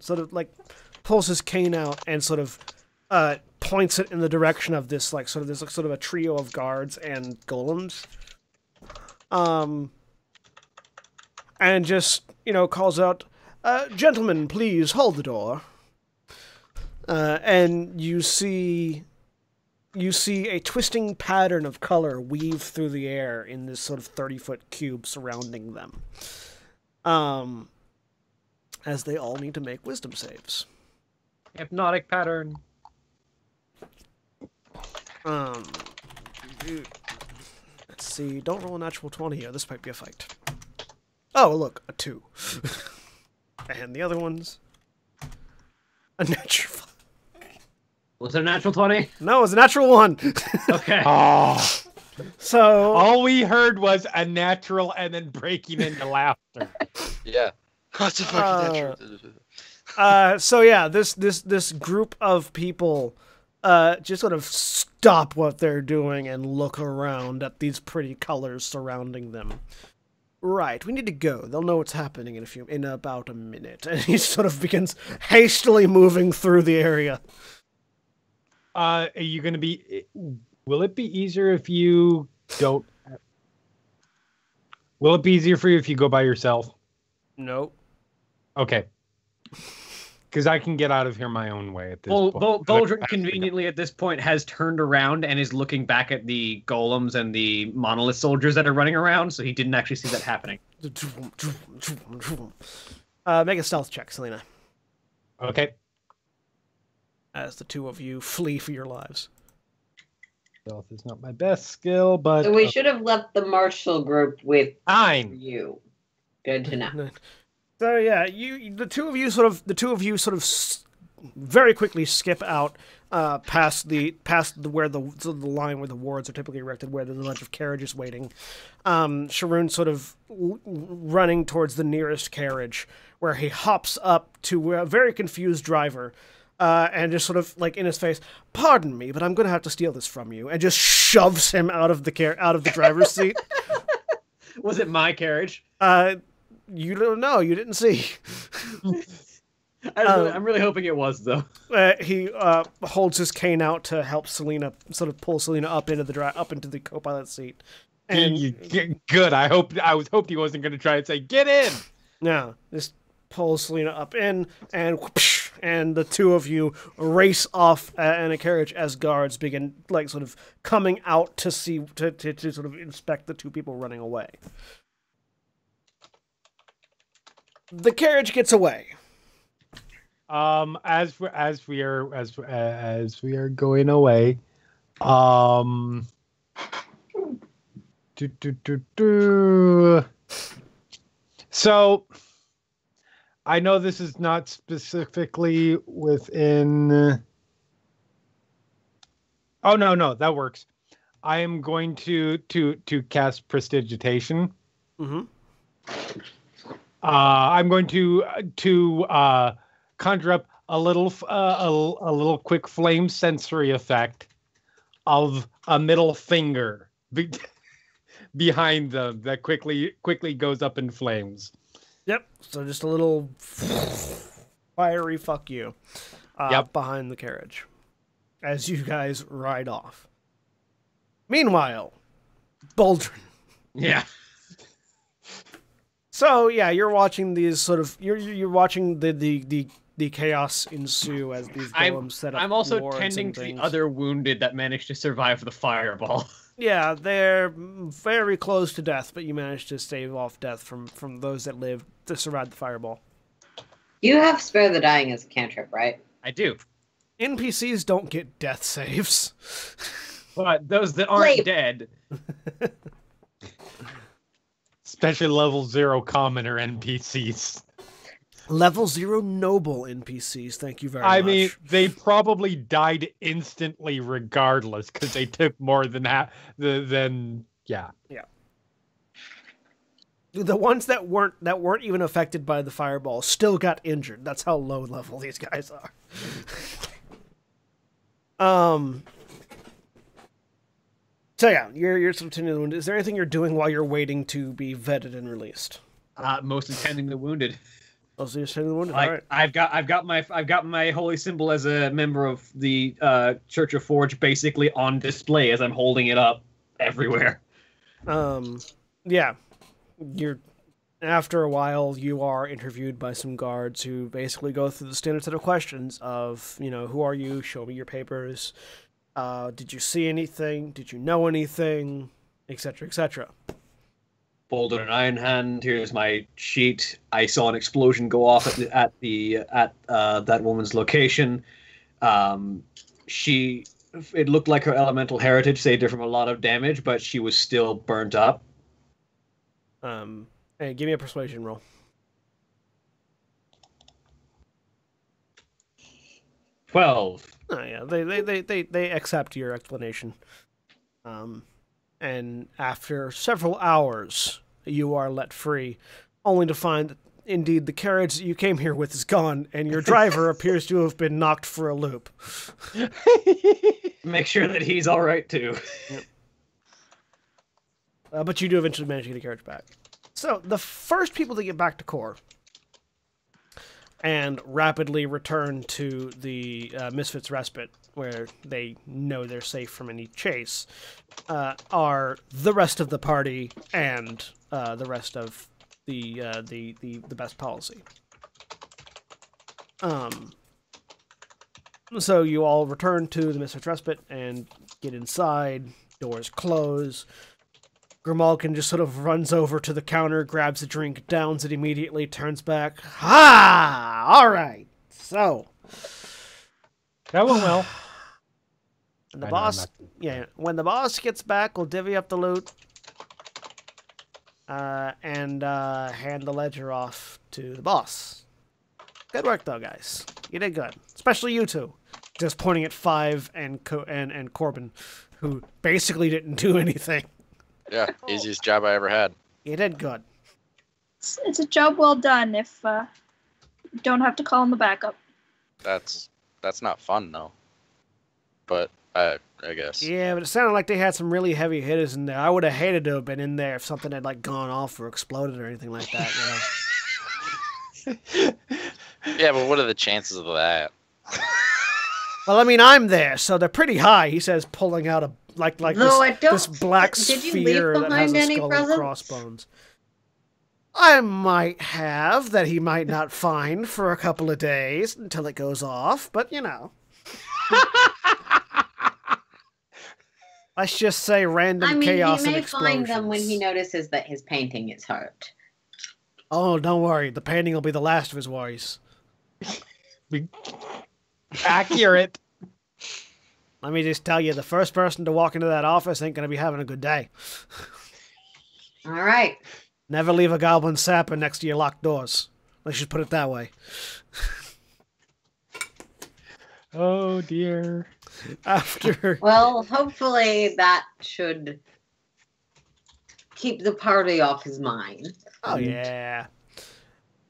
out and sort of points it in the direction of this sort of a trio of guards and golems. And just, you know, calls out, "Gentlemen, please hold the door." And you see a twisting pattern of color weave through the air in this sort of 30-foot cube surrounding them. As they all need to make wisdom saves. Hypnotic pattern. Let's see. Don't roll a natural 20 here. This might be a fight. Oh, look, a 2. And the other one's a natural. Was it a natural 20? No, it was a natural 1. Okay. Oh, So all we heard was a natural and then breaking into laughter. Yeah. What's the fucking so yeah, this group of people just sort of stop what they're doing and look around at these pretty colors surrounding them. Right, we need to go. They'll know what's happening in about a minute. And he sort of begins hastily moving through the area. Are you going to be... Will it be easier if you don't... Will it be easier for you if you go by yourself? Nope. Okay. Because I can get out of here my own way at this point. Boldrin conveniently at this point has turned around and is looking back at the golems and the monolith soldiers that are running around, so he didn't actually see that happening. Make a stealth check, Selena. Okay. As the two of you flee for your lives. Stealth is not my best skill, but... So we should have left the martial group with 9. you. Good to know. So yeah, the two of you sort of very quickly skip out past where the line where the wards are typically erected, where there's a bunch of carriages waiting. Sharoon sort of running towards the nearest carriage, where he hops up to a very confused driver. And just sort of like in his face, "Pardon me, but I'm going to have to steal this from you," and just shoves him out of the driver's seat. Was it my carriage? You don't know. You didn't see. I'm really hoping it was, though. He holds his cane out to help Selena, sort of pull Selena up into the co-pilot seat. And good. I hoped he wasn't going to try and say, "Get in." No, just pulls Selena up in, and whoosh, and the two of you race off in a carriage as guards begin like sort of coming out to see to sort of inspect the two people running away. The carriage gets away. As we are going away, So I know this is not specifically within. Oh no, that works. I am going to cast Prestidigitation. Mm-hmm. I'm going to conjure up a little quick flame sensory effect of a middle finger behind them that quickly goes up in flames. Yep. So just a little fiery fuck you behind the carriage as you guys ride off. Meanwhile, Boldrin. Yeah. So yeah, you're watching these sort of you're watching the chaos ensue as these golems set up. I'm also wards tending and to the things. other wounded that managed to survive the fireball. Yeah, they're very close to death, but you managed to stave off death from those that lived to survive the fireball. You have Spare the Dying as a cantrip, right? I do. NPCs don't get death saves. But those that aren't dead. Especially level 0 commoner NPCs. Level 0 noble NPCs, thank you very much. I mean, they probably died instantly regardless because they took more than yeah. The ones that weren't even affected by the fireball still got injured. That's how low level these guys are. So yeah, you're sort of tending the wounded. Is there anything you're doing while you're waiting to be vetted and released? Mostly tending the wounded. Oh, so you're tending the wounded. Like, all right. I've got my holy symbol as a member of the Church of Forge basically on display as I'm holding it up everywhere. Yeah. After a while, you are interviewed by some guards who basically go through the standard set of questions of, who are you? Show me your papers. Did you see anything? Did you know anything? Etc. etc. Boulder and Iron Hand. Here's my sheet. I saw an explosion go off at that woman's location. It looked like her elemental heritage saved her from a lot of damage, but she was still burnt up. Hey, give me a persuasion roll. 12. Oh yeah, they accept your explanation. And after several hours, you are let free, only to find that indeed the carriage that you came here with is gone, and your driver appears to have been knocked for a loop. Make sure that he's all right too. Yep. But you do eventually manage to get the carriage back. So the first people to get back to core and rapidly return to the Misfits Respite, where they know they're safe from any chase, are the rest of the party and the rest of the best policy. So you all return to the Misfits Respite and get inside. Doors close. Grimalkin just sort of runs over to the counter, grabs a drink, downs it immediately, turns back. Ha! All right. So that went well. And when the boss gets back, we'll divvy up the loot and hand the ledger off to the boss. Good work, though, guys. You did good, especially you two. Just pointing at Five and Corbin, who basically didn't do anything. Yeah, easiest job I ever had. You did good. It's a job well done if you don't have to call in the backup. That's not fun though. But I guess. Yeah, but it sounded like they had some really heavy hitters in there. I would have hated to have been in there if something had like gone off or exploded or anything like that. Yeah, but what are the chances of that? Well, I mean, I'm there, so they're pretty high. He says, pulling out this black sphere that has a skull and crossbones. I might have that he might not find for a couple of days until it goes off, but let's just say random chaos and explosions. He may find them when he notices that his painting is hurt. Oh, don't worry. The painting will be the last of his worries. Accurate. Let me just tell you, the first person to walk into that office ain't going to be having a good day. All right. Never leave a goblin sapper next to your locked doors. Let's just put it that way. Oh, dear. After Well, hopefully that should keep the party off his mind. Oh yeah.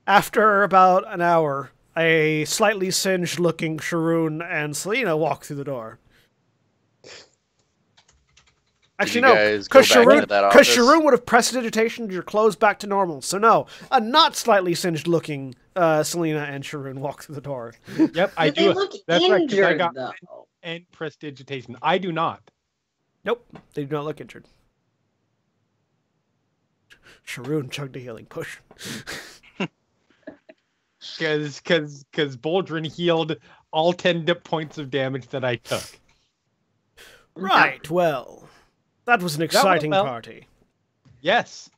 After about an hour, a slightly singed-looking Sharoon and Selena walk through the door. Actually, you no, guys go because back into that office? Sharoon would have prestidigitation your clothes back to normal. So no, a not slightly singed-looking Selena and Sharoon walk through the door. Yep, I But they do. look That's right, 'cause I injured, got though. and prestidigitation. I do not. Nope, they do not look injured. Sharoon chugged a healing potion. Because Boldrin healed all 10 points of damage that I took. Right, well, that was an exciting party. Yes.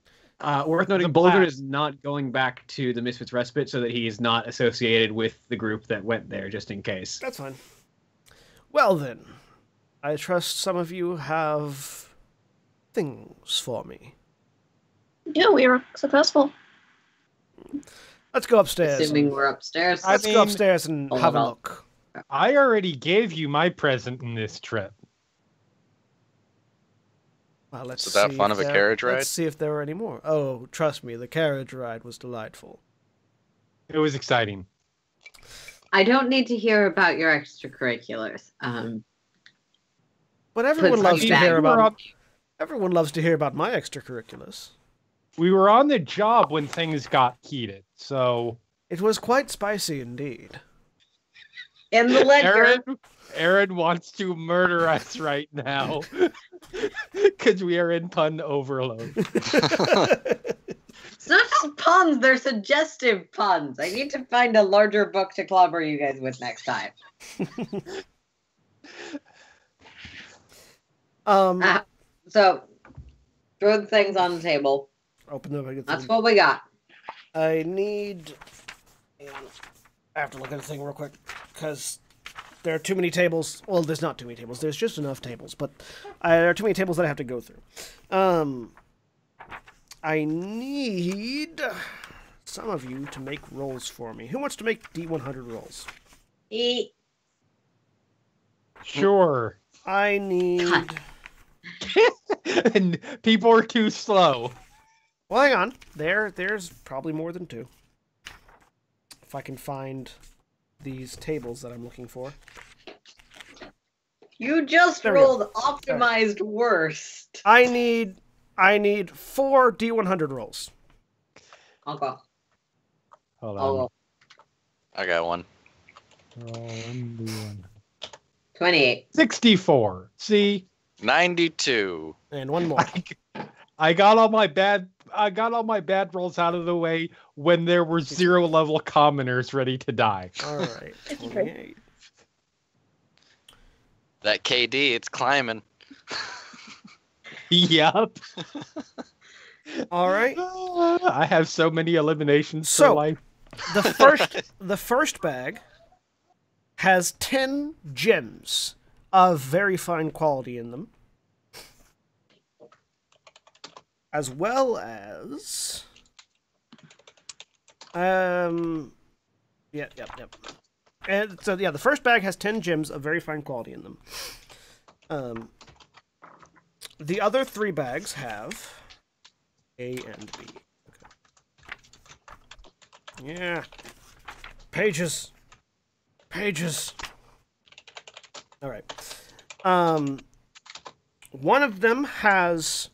Worth noting, The Boulder blast. is not going back to the Misfits Respite so that he is not associated with the group that went there, just in case. That's fine. Well then, I trust some of you have things for me. Yeah, we were successful. Let's go upstairs. Assuming we're upstairs. Let's go upstairs and Hold have a on. look. I already gave you my present in this trip. Well, let's Was that see fun if of a there- carriage ride? Let's see if there were any more. Oh, trust me, the carriage ride was delightful. It was exciting. I don't need to hear about your extracurriculars. But everyone Put loves some to hear back. about. Everyone loves to hear about my extracurriculars. We were on the job when things got heated, so It was quite spicy indeed. In the ledger. Aaron wants to murder us right now because we are in pun overload. It's not just puns, they're suggestive puns. I need to find a larger book to clobber you guys with next time. So, throw the things on the table. Open the. That's what we got. I need. Hang on. I have to look at the thing real quick because there are too many tables. Well, there's not too many tables. There's just enough tables, but there are too many tables that I have to go through. I need some of you to make rolls for me. Who wants to make D100 rolls? Eat. Sure. I need. And people are too slow. Well, hang on. There's probably more than two. If I can find these tables that I'm looking for. You just There we go. rolled optimized worst. I need 4 D100 rolls. I'll go. Hold I'll on. go. I got one. 28. 64. See, 92. And one more. I got all my bad rolls out of the way when there were 0 level commoners ready to die. All right. 28. That KD, it's climbing. Yep. All right. I have so many eliminations So- for life. The first bag has 10 gems of very fine quality in them. As well as Yep. And so yeah, the first bag has 10 gems of very fine quality in them. The other 3 bags have A and B. Okay. Yeah. Pages. All right. One of them has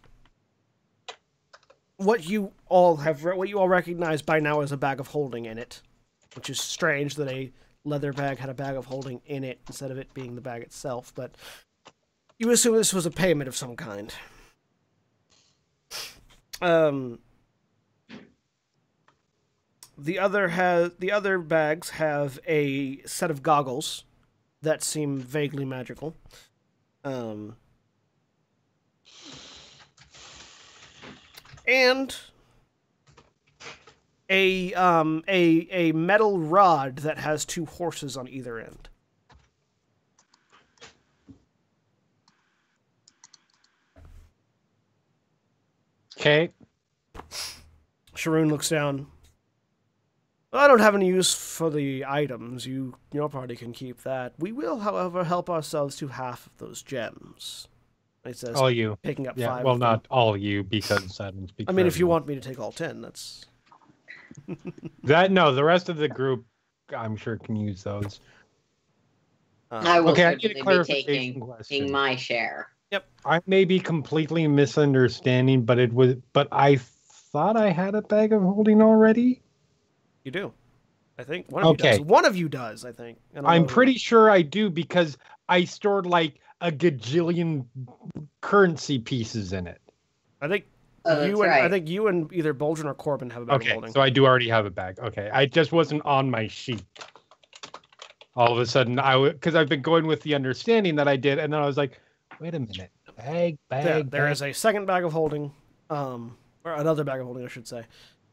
what you all recognize by now as a bag of holding in it, which is strange that a leather bag had a bag of holding in it instead of it being the bag itself, but you assume this was a payment of some kind. The other bags have a set of goggles that seem vaguely magical. And a metal rod that has 2 horses on either end. Okay. Sharoon looks down. Well, I don't have any use for the items. Your party can keep that. We will, however, help ourselves to half of those gems. It says All you. picking up Yeah, 5. well, of them. not all you, because I don't speak I mean, for if you everyone. want me to take all 10, that's... No, the rest of the group, I'm sure, can use those. I will Okay, I need a certainly be clarification question. taking my share. I may be completely misunderstanding, but I thought I had a bag of holding already. You do. I think one of you does. One of you does, I think. I'm pretty sure I do, because I stored like a gajillion currency pieces in it. I think right. I think you and either Boldrin or Corbin have a bag of Okay, holding. so I do already have a bag. Okay, I just wasn't on my sheet. All of a sudden, because I've been going with the understanding that I did, and then I was like, wait a minute, There is a second bag of holding, or another bag of holding, I should say,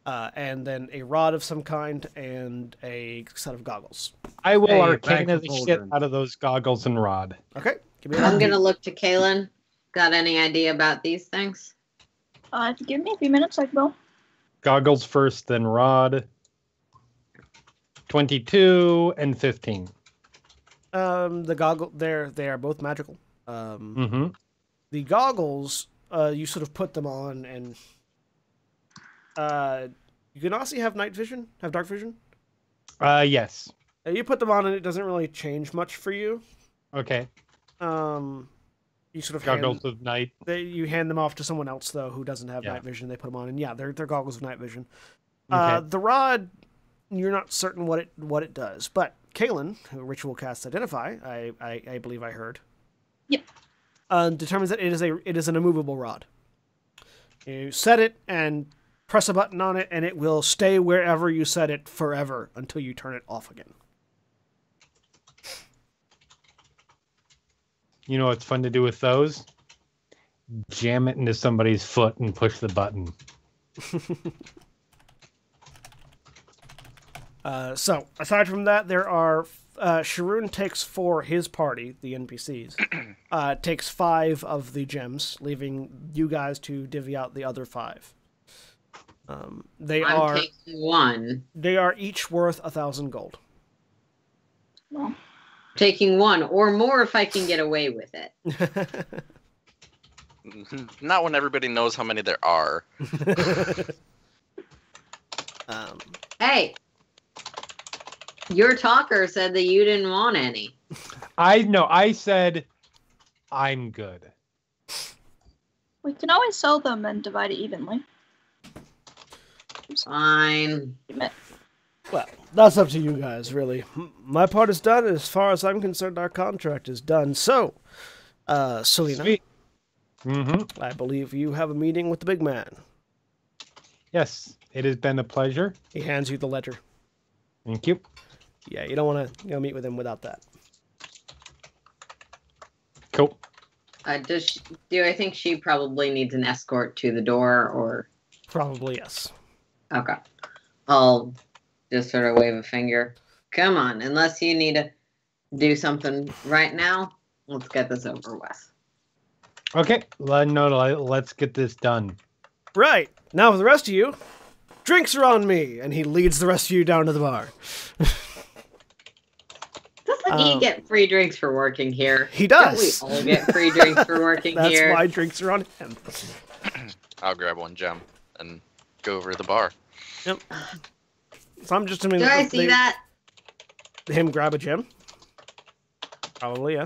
and then a rod of some kind and a set of goggles. I will Hey, arcana bag of the shit holding. out of those goggles and rod. Okay, give me I'm going to look to Kaylin. Got any idea about these things? If you give me a few minutes, I will. Goggles first, then rod. 22 and 15. The goggle. They are both magical. Mm-hmm. The goggles, you sort of put them on, and you can also have night vision, have dark vision. Yes. You put them on, and it doesn't really change much for you. Okay. You sort of Goggles of night. you hand them off to someone else though who doesn't have Yeah. night vision. They put them on, and yeah, they're goggles of night vision. Okay. The rod, you're not certain what it does, but Kaylin, who ritual casts Identify, I believe I heard. Yep. Determines that it is an immovable rod. You set it and press a button on it, and it will stay wherever you set it forever until you turn it off again. You know what's fun to do with those? Jam it into somebody's foot and push the button. So, aside from that, there are... Sharoon takes 4, his party, the NPCs, takes 5 of the gems, leaving you guys to divvy out the other 5. I'm taking 1. They are each worth 1,000 gold. Well, Taking 1 or more if I can get away with it. Not when everybody knows how many there are. Hey, your talker said that you didn't want any. I said I'm good. we can always sell them and divide it evenly. Fine. Well, that's up to you guys, really. My part is done. As far as I'm concerned, our contract is done. So, Selena, Sweet. Mm-hmm. I believe you have a meeting with the big man. Yes, it has been a pleasure. He hands you the ledger. Thank you. Yeah, you don't want to meet with him without that. Cool. Do I think she probably needs an escort to the door, or? Probably yes. Okay. I'll just sort of wave a finger. Come on, unless you need to do something right now, let's get this over with. Okay, let's get this done. Right. Now for the rest of you, drinks are on me, and he leads the rest of you down to the bar. Doesn't he get free drinks for working here? He does. Don't we all get free drinks for working That's here? why drinks are on him. I'll grab 1 gem and go over to the bar. Yep. So I'm just assuming Do I see that? Him grab a gem? Probably, yeah.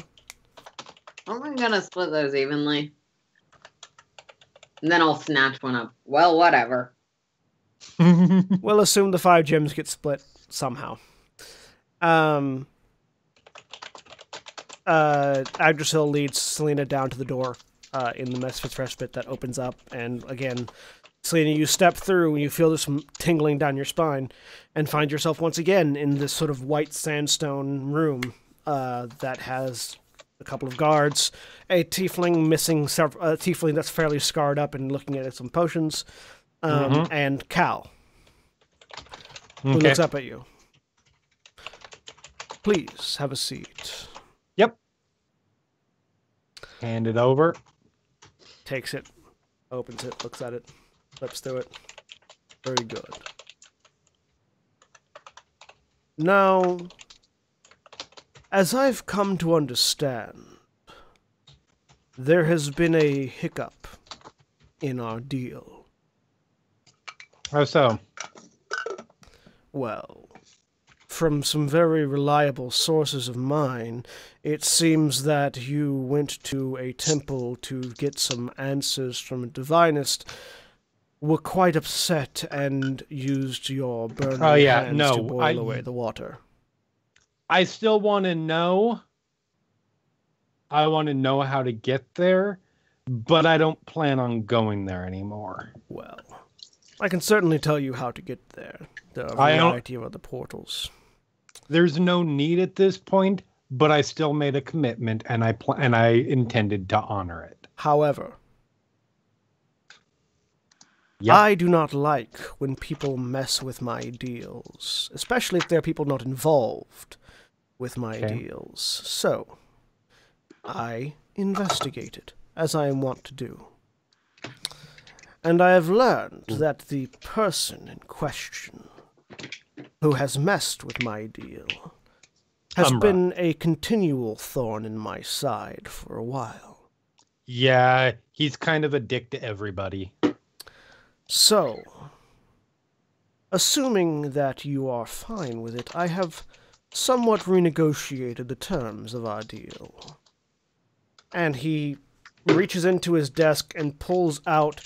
I'm gonna split those evenly. And then I'll snatch one up. Well, whatever. We'll assume the 5 gems get split somehow. Yggdrasil leads Selena down to the door in the Misfits Respite that opens up, and again, Selena, you step through and you feel this tingling down your spine and find yourself once again in this sort of white sandstone room that has a couple of guards, a tiefling missing a tiefling that's fairly scarred up and looking at some potions, and Cal, who looks up at you. Please have a seat. Yep. Hand it over. Takes it, opens it, looks at it, flips through it. Very good. Now, as I've come to understand, there has been a hiccup in our deal. How so? Well, from some very reliable sources of mine, it seems that you went to a temple to get some answers from a divinist, were quite upset, and used your burning hands to boil away the water. I still want to know. I want to know how to get there, but I don't plan on going there anymore. Well, I can certainly tell you how to get there. There are a variety of other portals. There's no need at this point, but I still made a commitment, and I intended to honor it. However, Yep. I do not like when people mess with my deals, especially if they're people not involved with my deals. So, I investigated, as I am wont to do. And I have learned that the person in question who has messed with my deal has been a continual thorn in my side for a while. Yeah, he's kind of a dick to everybody. So, assuming that you are fine with it, I have somewhat renegotiated the terms of our deal. And he reaches into his desk and pulls out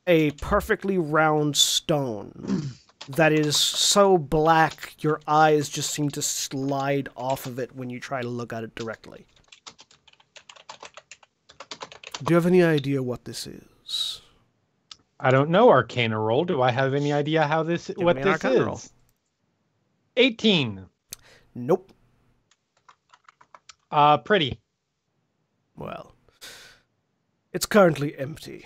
a perfectly round stone that is so black your eyes just seem to slide off of it when you try to look at it directly. Do you have any idea what this is? I don't know, Arcana roll. Do I have any idea how what this is? Roll. 18. Nope. Pretty. Well, it's currently empty.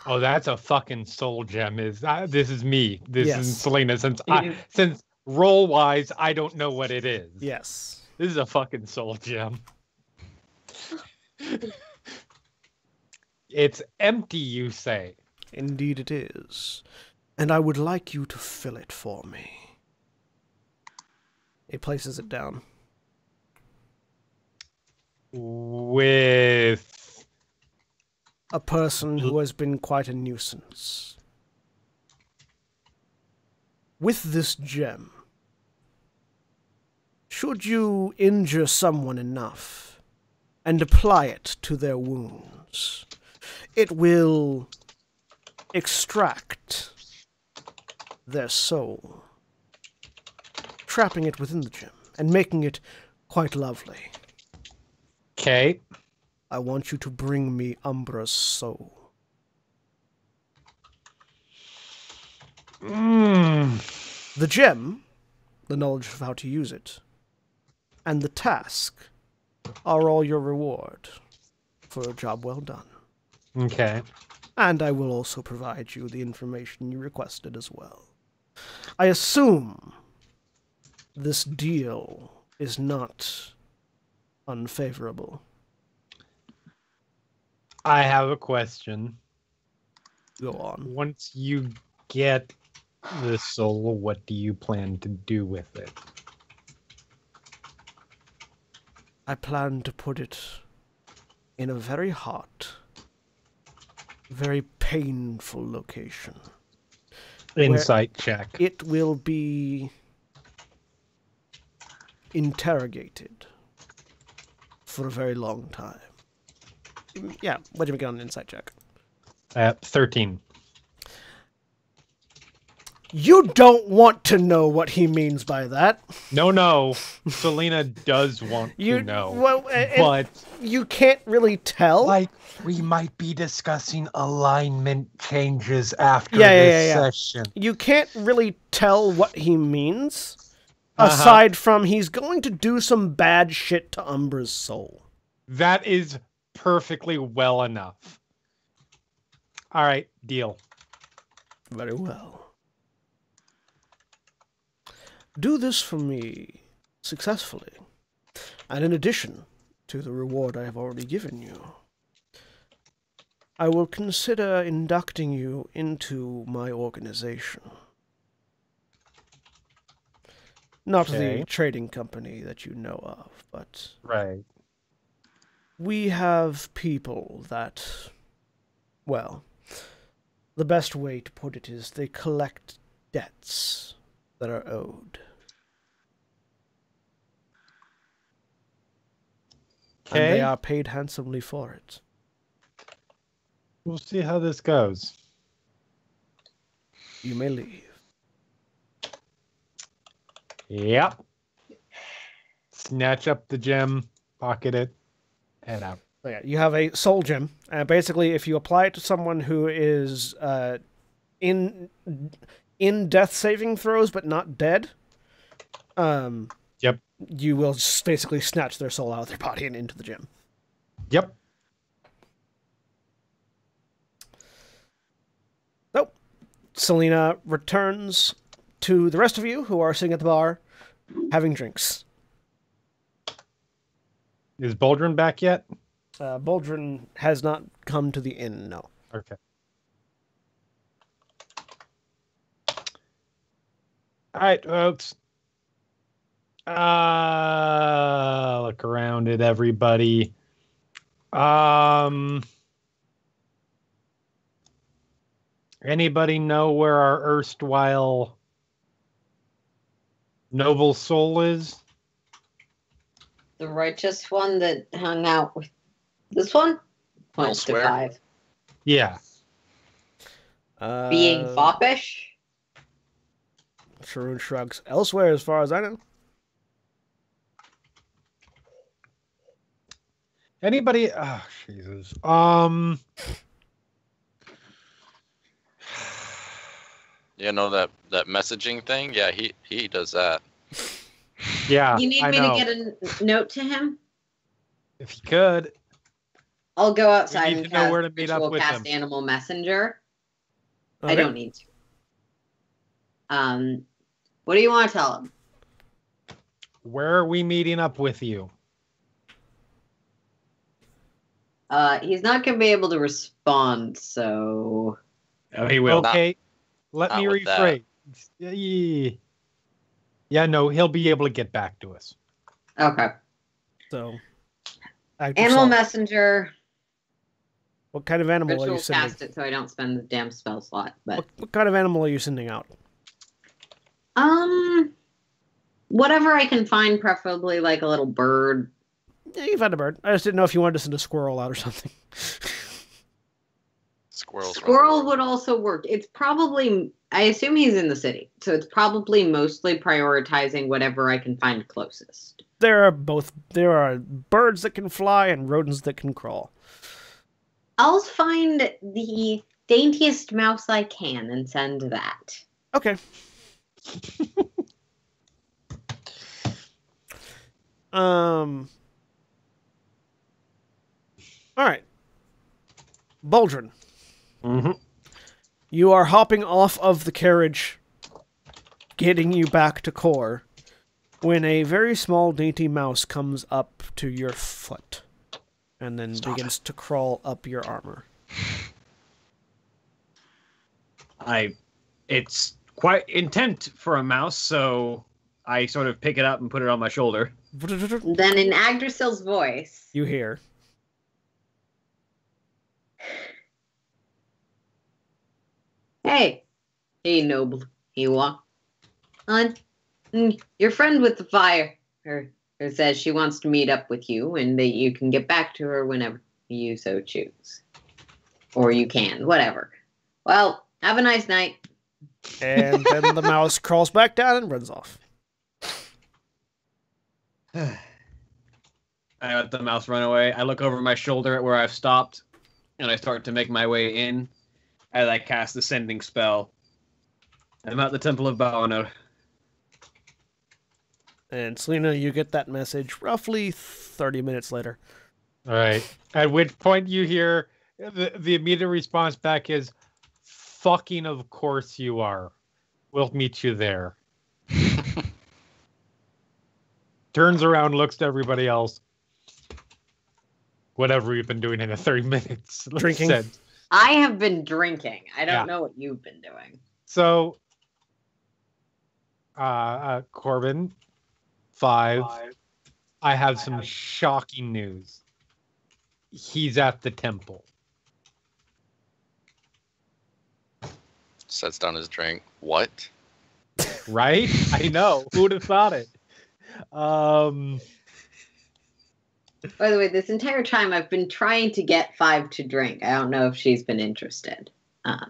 Oh, that's a fucking soul gem. This is me. This is Selena. Since roll wise, I don't know what it is. Yes. This is a fucking soul gem. It's empty, you say? Indeed it is. And I would like you to fill it for me. He places it down. With a person who has been quite a nuisance. With this gem, should you injure someone enough and apply it to their wounds, it will extract their soul, trapping it within the gem and making it quite lovely. Okay. I want you to bring me Umbra's soul. The gem, the knowledge of how to use it, and the task are all your reward for a job well done. Okay. And I will also provide you the information you requested as well. I assume this deal is not unfavorable. I have a question. Go on. Once you get the soul, what do you plan to do with it? I plan to put it in a very hot, very painful location. Insight check. It will be interrogated for a very long time. Yeah, what did you make on an insight check? 13. You don't want to know what he means by that. No. Selena does want to know. Well, but you can't really tell. Like, we might be discussing alignment changes after this session. You can't really tell what he means, aside from he's going to do some bad shit to Umbra's soul. That is perfectly well enough. All right, deal. Very well. Do this for me successfully, and in addition to the reward I have already given you, I will consider inducting you into my organization. Not Okay. the trading company that you know of, but Right. we have people that, well, the best way to put it is they collect debts that are owed. And they Okay. are paid handsomely for it. We'll see how this goes. You may leave. Yep. Snatch up the gem, pocket it, head out. So yeah, you have a soul gem. Basically, if you apply it to someone who is in death saving throws but not dead, Yep. you will just basically snatch their soul out of their body and into the gem. Yep. So, Selena returns to the rest of you who are sitting at the bar having drinks. Is Boldrin back yet? Boldrin has not come to the inn, no. Okay. All right, folks. Look around at everybody. Anybody know where our erstwhile noble soul is? The righteous one that hung out with this one? Points to Elsewhere? 5. Yeah. Being foppish? Sharoon shrugs. Elsewhere, as far as I know. Anybody? Oh, Jesus. You know that messaging thing? Yeah, he does that. Yeah. You need I me know. to get a note to him? If you could. I'll go outside need and to know cast, where to meet up ritual with cast him. Animal Messenger. I Okay. don't need to. What do you want to tell him? Where are we meeting up with you? He's not going to be able to respond, so... Oh, he will. Okay. Let not me with that. rephrase. Yeah, no, he'll be able to get back to us. Okay. So, act Animal yourself. Messenger. What kind of animal are Ritual you sending? cast it so I don't spend the damn spell slot. But What kind of animal are you sending out? whatever I can find, preferably like a little bird. Yeah, you found a bird. I just didn't know if you wanted to send a squirrel out or something. Squirrels. Squirrel would also work. It's probably, I assume he's in the city, so it's probably mostly prioritizing whatever I can find closest. There are birds that can fly and rodents that can crawl. I'll find the daintiest mouse I can and send that. Okay. All right. Boldrin, Mm-hmm. you are hopping off of the carriage, getting you back to core, when a very small, dainty mouse comes up to your foot and then begins to crawl up your armor. It's quite intent for a mouse, so I sort of pick it up and put it on my shoulder. Then in Agdrasil's voice, You hear. hey, noble, he walked on. Your friend with the fire, her says she wants to meet up with you and that you can get back to her whenever you so choose. Or you can, whatever. Well, have a nice night. And then the mouse crawls back down and runs off. I let the mouse run away. I look over my shoulder at where I've stopped, and I start to make my way in as I cast the sending spell. I'm at the Temple of Baonar. And Selena, you get that message roughly 30 minutes later. All right. At which point you hear the immediate response back is, fucking of course you are. We'll meet you there. Turns around, looks to everybody else. Whatever we've been doing in the 30 minutes. Drinking. Said. I have been drinking. I don't Yeah. know what you've been doing. So Corbin, 5. I have some shocking news. He's at the temple. Sets down his drink. What? Right? I know. Who would have thought it? By the way, this entire time I've been trying to get 5 to drink. I don't know if she's been interested. I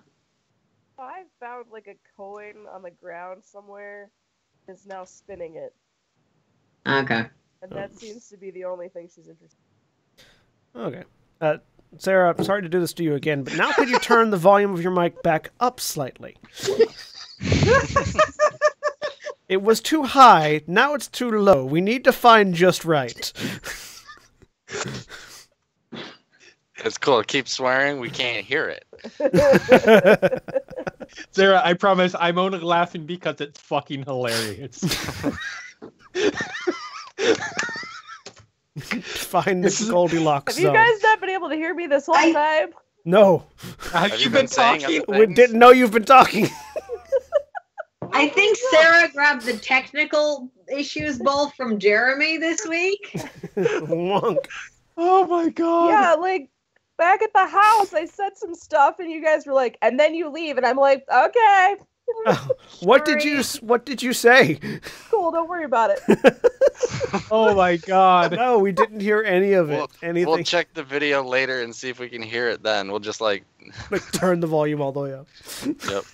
found like a coin on the ground somewhere. Is now spinning it. Okay. And that seems to be the only thing she's interested in. Okay. Sarah, I'm sorry to do this to you again, but now could you turn the volume of your mic back up slightly? It was too high, now it's too low. We need to find just right. It's cool. Keep swearing. We can't hear it. Sarah, I promise I'm only laughing because it's fucking hilarious. Find the Goldilocks Have you zone. guys not been able to hear me this whole time? No. Have you been saying talking? other We things? didn't know you've been talking. I think Sarah grabbed the technical issues bowl from Jeremy this week. Wonk. Oh my god. Yeah, like back at the house, I said some stuff, and you guys were like, "And then you leave," and I'm like, "Okay, What did you say? cool, don't worry about it." Oh my god. No, we didn't hear any of it. We'll Anything. check the video later and see if we can hear it then. We'll just like, Like, turn the volume all the way up. yep.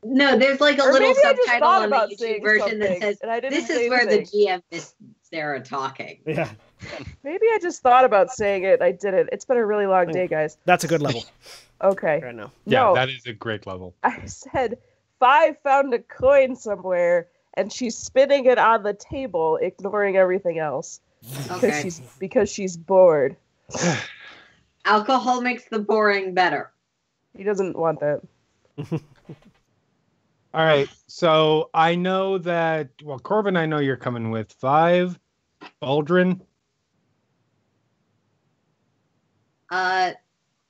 No, there's like a Or little maybe I just subtitle thought on the about YouTube saying version that something, says, and I didn't "This say is where the anything. GM missed Sarah talking." Yeah, Maybe I just thought about saying it. I didn't. It's been a really long day, guys. that's a good level Okay. right now. Yeah, No, that is a great level. I said 5 found a coin somewhere, and she's spinning it on the table, ignoring everything else Okay. because she's bored. Alcohol makes the boring better. He doesn't want that. All right. So I know that, well, Corbin, I know you're coming with 5. Aldrin.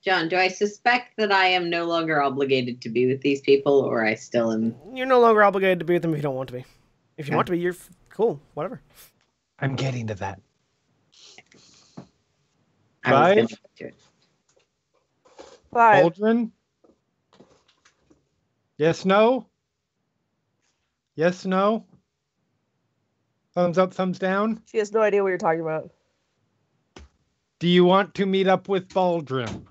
John, do I suspect that I am no longer obligated to be with these people, or I still am? You're no longer obligated to be with them if you don't want to be. If you Okay. want to be, you're cool. Whatever. I'm getting to that. I was gonna 5? get to it. 5. Aldrin. Yes, no? Yes, no? Thumbs up, thumbs down? She has no idea what you're talking about. Do you want to meet up with Baldrin?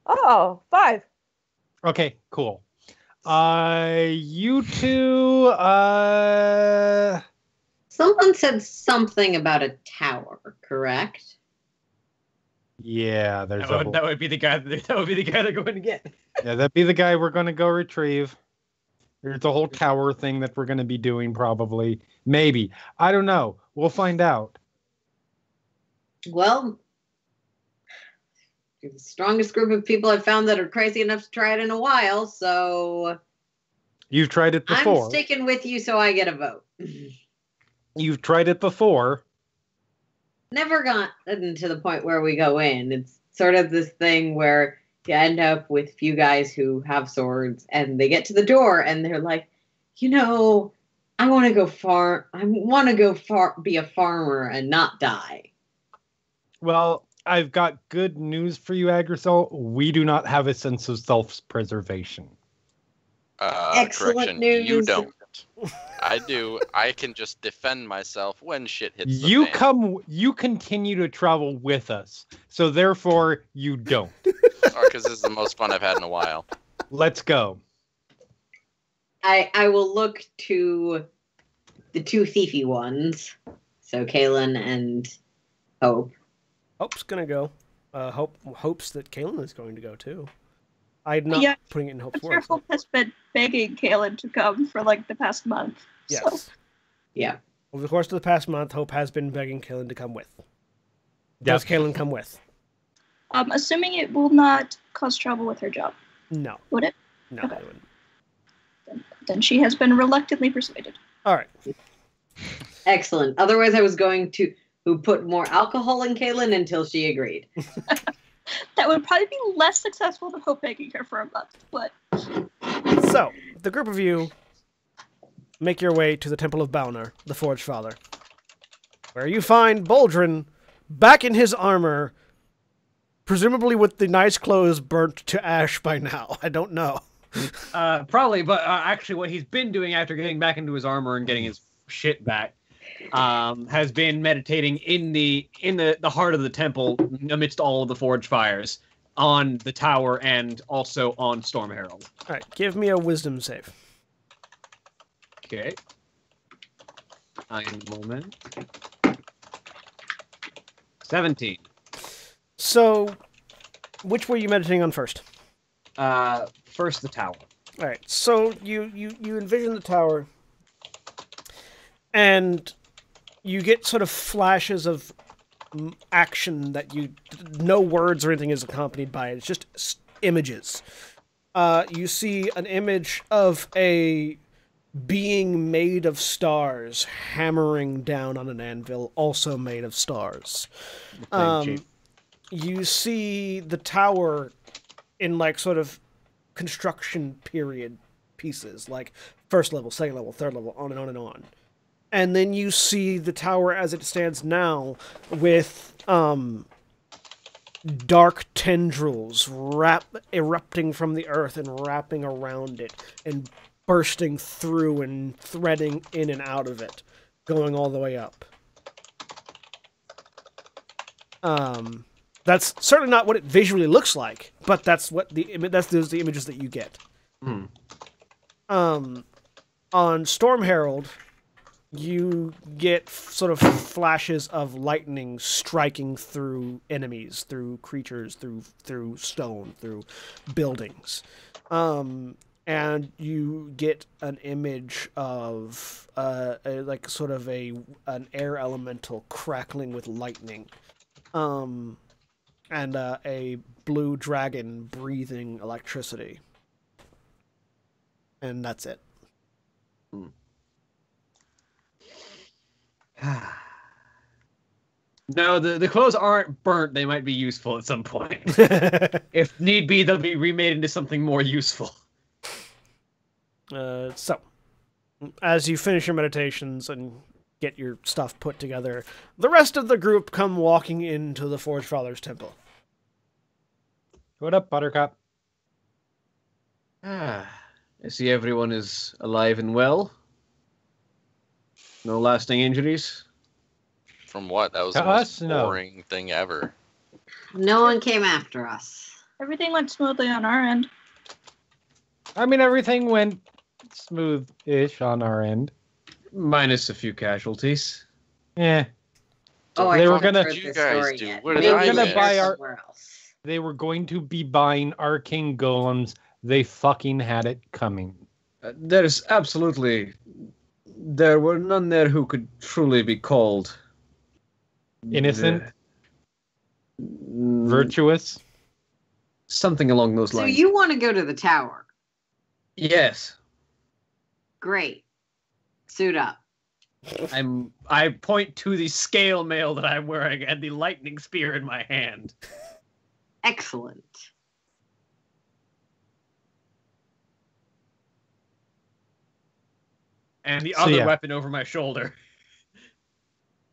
Oh, 5. Okay, cool. You two, Someone said something about a tower, correct? yeah, there's a whole, That would be the guy. That would be the guy they're going to get. yeah, that'd be the guy we're going to go retrieve. There's a whole tower thing that we're going to be doing probably. Maybe. I don't know. We'll find out. Well, you're the strongest group of people I've found that are crazy enough to try it in a while, so You've tried it before. I'm sticking with you so I get a vote. You've tried it before. Never gotten to the point where we go in. It's sort of this thing where you end up with a few guys who have swords, and they get to the door, and they're like, I want to go far. I want to go far, be a farmer, and not die. Well, I've got good news for you, Agrisol. We do not have a sense of self-preservation. Excellent Correction, news. you don't. I do. I can just defend myself when shit hits the You fan. you continue to travel with us, so therefore you don't. Because this is the most fun I've had in a while. Let's go. I will look to the 2 thiefy ones, so Kaylin and Hope. Hope's gonna go. Hopes that Kaylin is going to go too. I'm not Yeah. putting it in Hope's Sir words. Hope has been begging Kaylin to come for like the past month. Yes. So, Yeah. Over the course of the past month, Hope has been begging Kaylin to come with. Does Kaylin come with? assuming it will not cause trouble with her job, No. would it? No, Okay. I wouldn't. Then she has been reluctantly persuaded. All right. Excellent. Otherwise, I was going to put more alcohol in Kaylin until she agreed. That would probably be less successful than Hope begging her for a month, but So, the group of you make your way to the Temple of Balner, the Forge Father, where you find Boldrin back in his armor, presumably with the nice clothes burnt to ash by now. I don't know. Probably, but actually what he's been doing after getting back into his armor and getting his shit back has been meditating in the heart of the temple amidst all of the forge fires on the tower and also on Storm Herald. All right, give me a wisdom save. Okay. Ein moment. 17. So, which were you meditating on first? First the tower. All right, so you envision the tower, and you get sort of flashes of action that no words or anything is accompanied by it. It's just images. You see an image of a being made of stars hammering down on an anvil, also made of stars. You see the tower in like sort of construction period pieces, like first level, second level, third level, on and on and on. And then you see the tower as it stands now with dark tendrils erupting from the earth and wrapping around it and bursting through and threading in and out of it, going all the way up. That's certainly not what it visually looks like, but that's what those the images that you get. On Storm Herald, you get sort of flashes of lightning striking through enemies, through creatures, through stone, through buildings. And you get an image of an air elemental crackling with lightning. And a blue dragon breathing electricity. And that's it. No, the clothes aren't burnt. They might be useful at some point. If need be, they'll be remade into something more useful. So, as you finish your meditations and get your stuff put together, the rest of the group come walking into the Forge Father's temple. What up, Buttercup? I see everyone is alive and well. No lasting injuries. From what? That was To the most us, no. boring thing ever. No one came after us. Everything went smoothly on our end. I mean, everything went smooth-ish on our end. Minus a few casualties. Yeah. Oh, They I were haven't gonna- heard What did you this guys story do? yet. What did Maybe I they're miss? buy our- somewhere else. They were going to be buying arcane golems. They fucking had it coming. There's absolutely... There were none there who could truly be called... Innocent? Mm, Virtuous? Something along those So lines. you want to go to the tower? Yes. Great. Suit up. I point to the scale mail that I'm wearing and the lightning spear in my hand. Excellent. And the So, other yeah. weapon over my shoulder.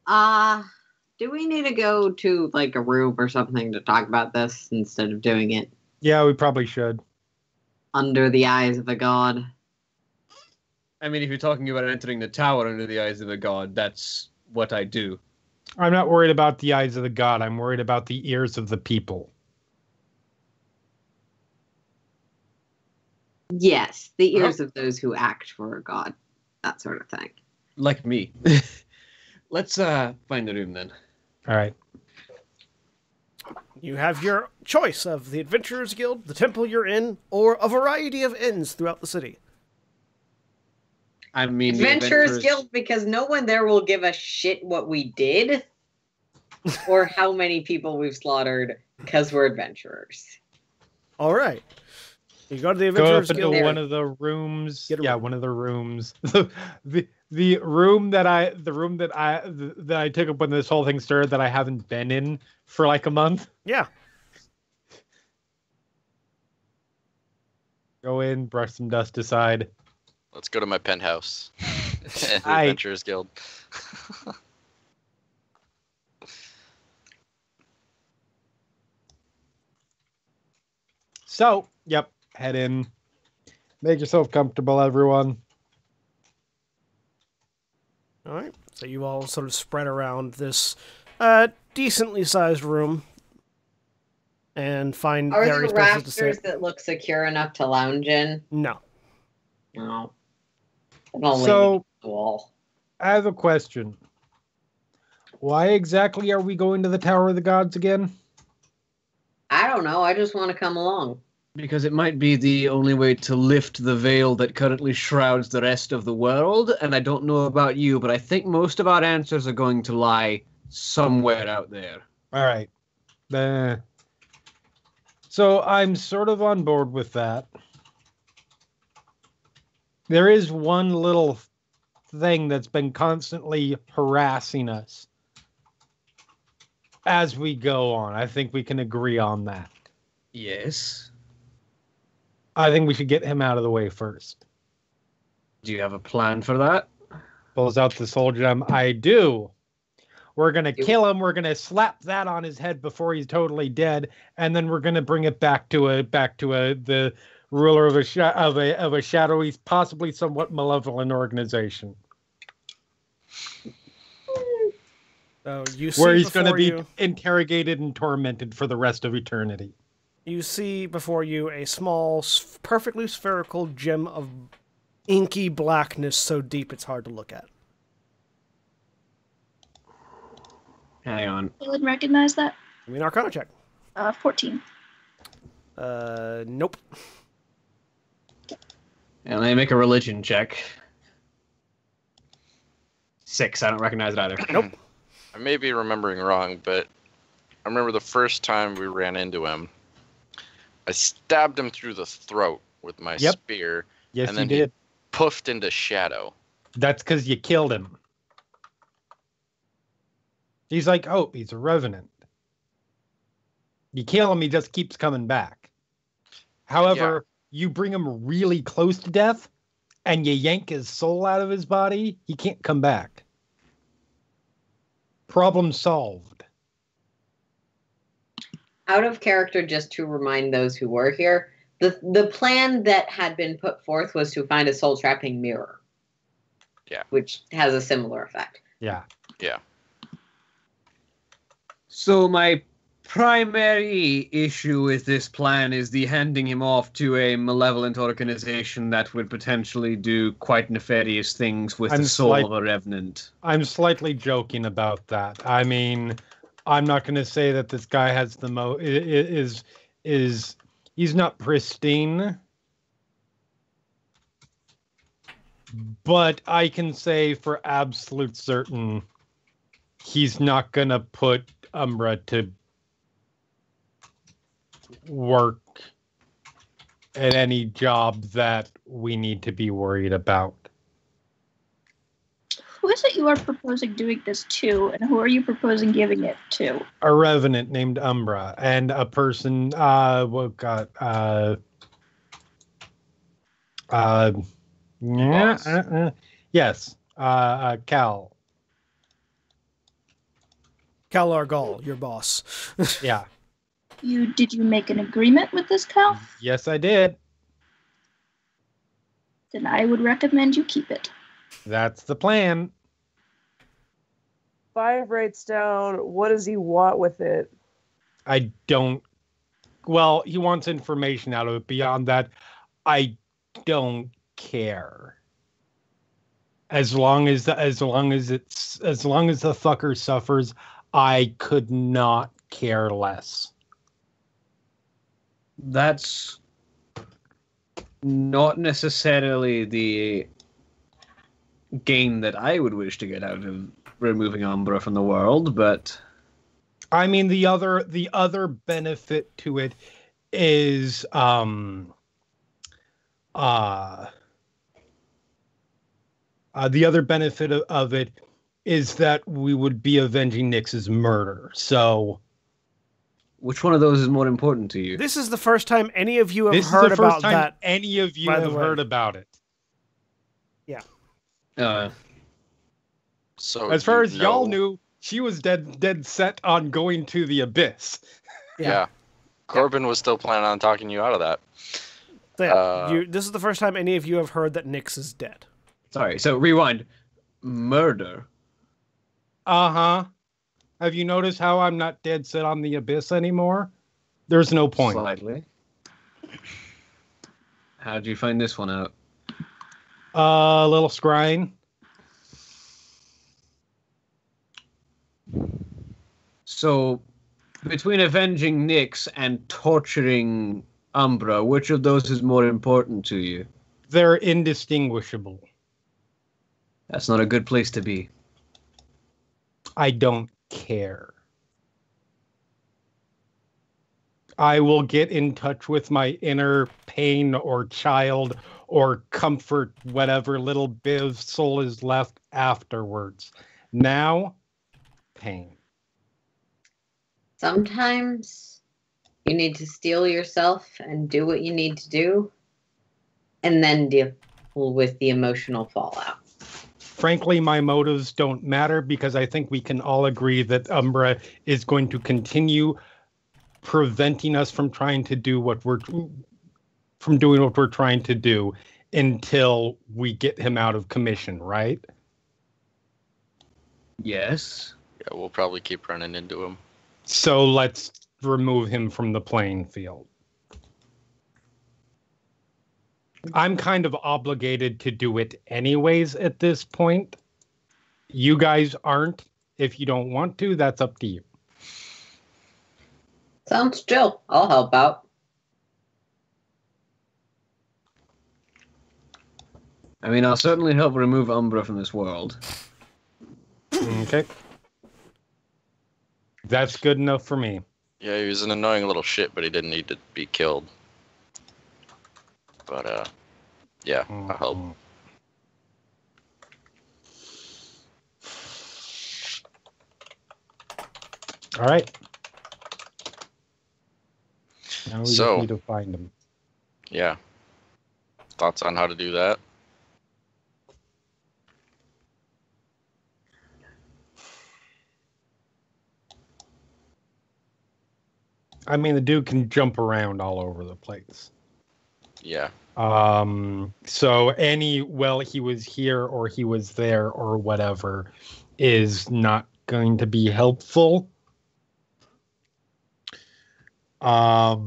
Do we need to go to like a room or something to talk about this instead of doing it Yeah, we probably should. under the eyes of a god? I mean, if you're talking about entering the tower under the eyes of a god, that's what I do. I'm not worried about the eyes of the god. I'm worried about the ears of the people. Yes, the ears of those who act for a god. That sort of thing. Like me. Let's find the room then. All right. You have your choice of the Adventurers Guild, the temple you're in, or a variety of inns throughout the city. I mean, the Adventurers Guild, because no one there will give a shit what we did or how many people we've slaughtered because we're adventurers. All right. You go to the Go up Adventurers into Guild. one of the rooms. Get a Yeah, room. one of the rooms. the room that I took up when this whole thing started that I haven't been in for like a month. Yeah. Go in, brush some dust aside. Let's go to my penthouse. The Adventurers Guild. So, yep, head in. Make yourself comfortable, everyone. All right. So you all sort of spread around this decently sized room and find Are various there places to rafters sit. that look secure enough to lounge in? No. No. Only So, the wall. I have a question. Why exactly are we going to the Tower of the Gods again? I don't know. I just want to come along. Because it might be the only way to lift the veil that currently shrouds the rest of the world. And I don't know about you, but I think most of our answers are going to lie somewhere out there. All right. So I'm sort of on board with that. There is one little thing that's been constantly harassing us as we go on. I think we can agree on that. Yes. I think we should get him out of the way first. Do you have a plan for that? Pulls out the soul gem. I do. We're going to kill him. We're going to slap that on his head before he's totally dead. And then we're going to bring it back to the ruler of a shadowy, possibly somewhat malevolent organization. So you see where he's going to before be you, interrogated and tormented for the rest of eternity. you see before you a small, perfectly spherical gem of inky blackness so deep it's hard to look at. Hang on. I would recognize that. Give me an Arcana check. 14. Nope. And let me make a religion check. 6. I don't recognize it either. Nope. I may be remembering wrong, but I remember the first time we ran into him, I stabbed him through the throat with my spear. Yes, and then you did. He poofed into shadow. That's because you killed him. He's like, oh, he's a revenant. You kill him, he just keeps coming back. However, you bring him really close to death, and you yank his soul out of his body, he can't come back. Problem solved. Out of character, just to remind those who were here, the plan that had been put forth was to find a soul trapping mirror. Yeah. Which has a similar effect. Yeah. Yeah. So my primary issue with this plan is the handing him off to a malevolent organization that would potentially do quite nefarious things with the soul of a revenant. I'm slightly joking about that. I mean, I'm not going to say that this guy has the he's not pristine, but I can say for absolute certain he's not going to put Umbra to work at any job that we need to be worried about. Who is it you are proposing doing this to, and who are you proposing giving it to? A revenant named Umbra, and a person, yes, Cal. Cal Argal, your boss. Yeah. Did you make an agreement with this Cal? Yes, I did. Then I would recommend you keep it. That's the plan. 5 writes down, what does he want with it? I don't. Well, he wants information out of it. Beyond that, I don't care. As long as the fucker suffers, I could not care less. That's not necessarily the gain that I would wish to get out of removing Umbra from the world, but I mean the other benefit to it is the other benefit of it is that we would be avenging Nyx's murder. So which one of those is more important to you? This is the first time any of you have heard about that. Any of you have heard about it. Yeah. So As far you as y'all know- knew, she was dead set on going to the abyss. Yeah. Corbin was still planning on talking you out of that. So yeah, this is the first time any of you have heard that Nyx is dead. Sorry, so rewind. Murder. Uh-huh. Have you noticed how I'm not dead set on the abyss anymore? There's no point. Slightly. How'd you find this one out? Little scrying. So, between avenging Nyx and torturing Umbra, which of those is more important to you? They're indistinguishable. That's not a good place to be. I don't care. I will get in touch with my inner pain or child or comfort, whatever little bit of soul is left afterwards. Now, pain. Sometimes you need to steel yourself and do what you need to do, and then deal with the emotional fallout. Frankly, my motives don't matter because I think we can all agree that Umbra is going to continue preventing us from trying to do what we're trying to do until we get him out of commission, right? Yes. Yeah, we'll probably keep running into him. So let's remove him from the playing field. I'm kind of obligated to do it anyways at this point. You guys aren't. If you don't want to, that's up to you. Sounds chill. I'll help out. I mean, I'll certainly help remove Umbra from this world. Okay. That's good enough for me. Yeah, he was an annoying little shit, but he didn't need to be killed. But, yeah, I'll help. All right. Now we So- just need to find him. Yeah. Thoughts on how to do that? I mean, the dude can jump around all over the place. Yeah. So he was here or he was there or whatever is not going to be helpful. What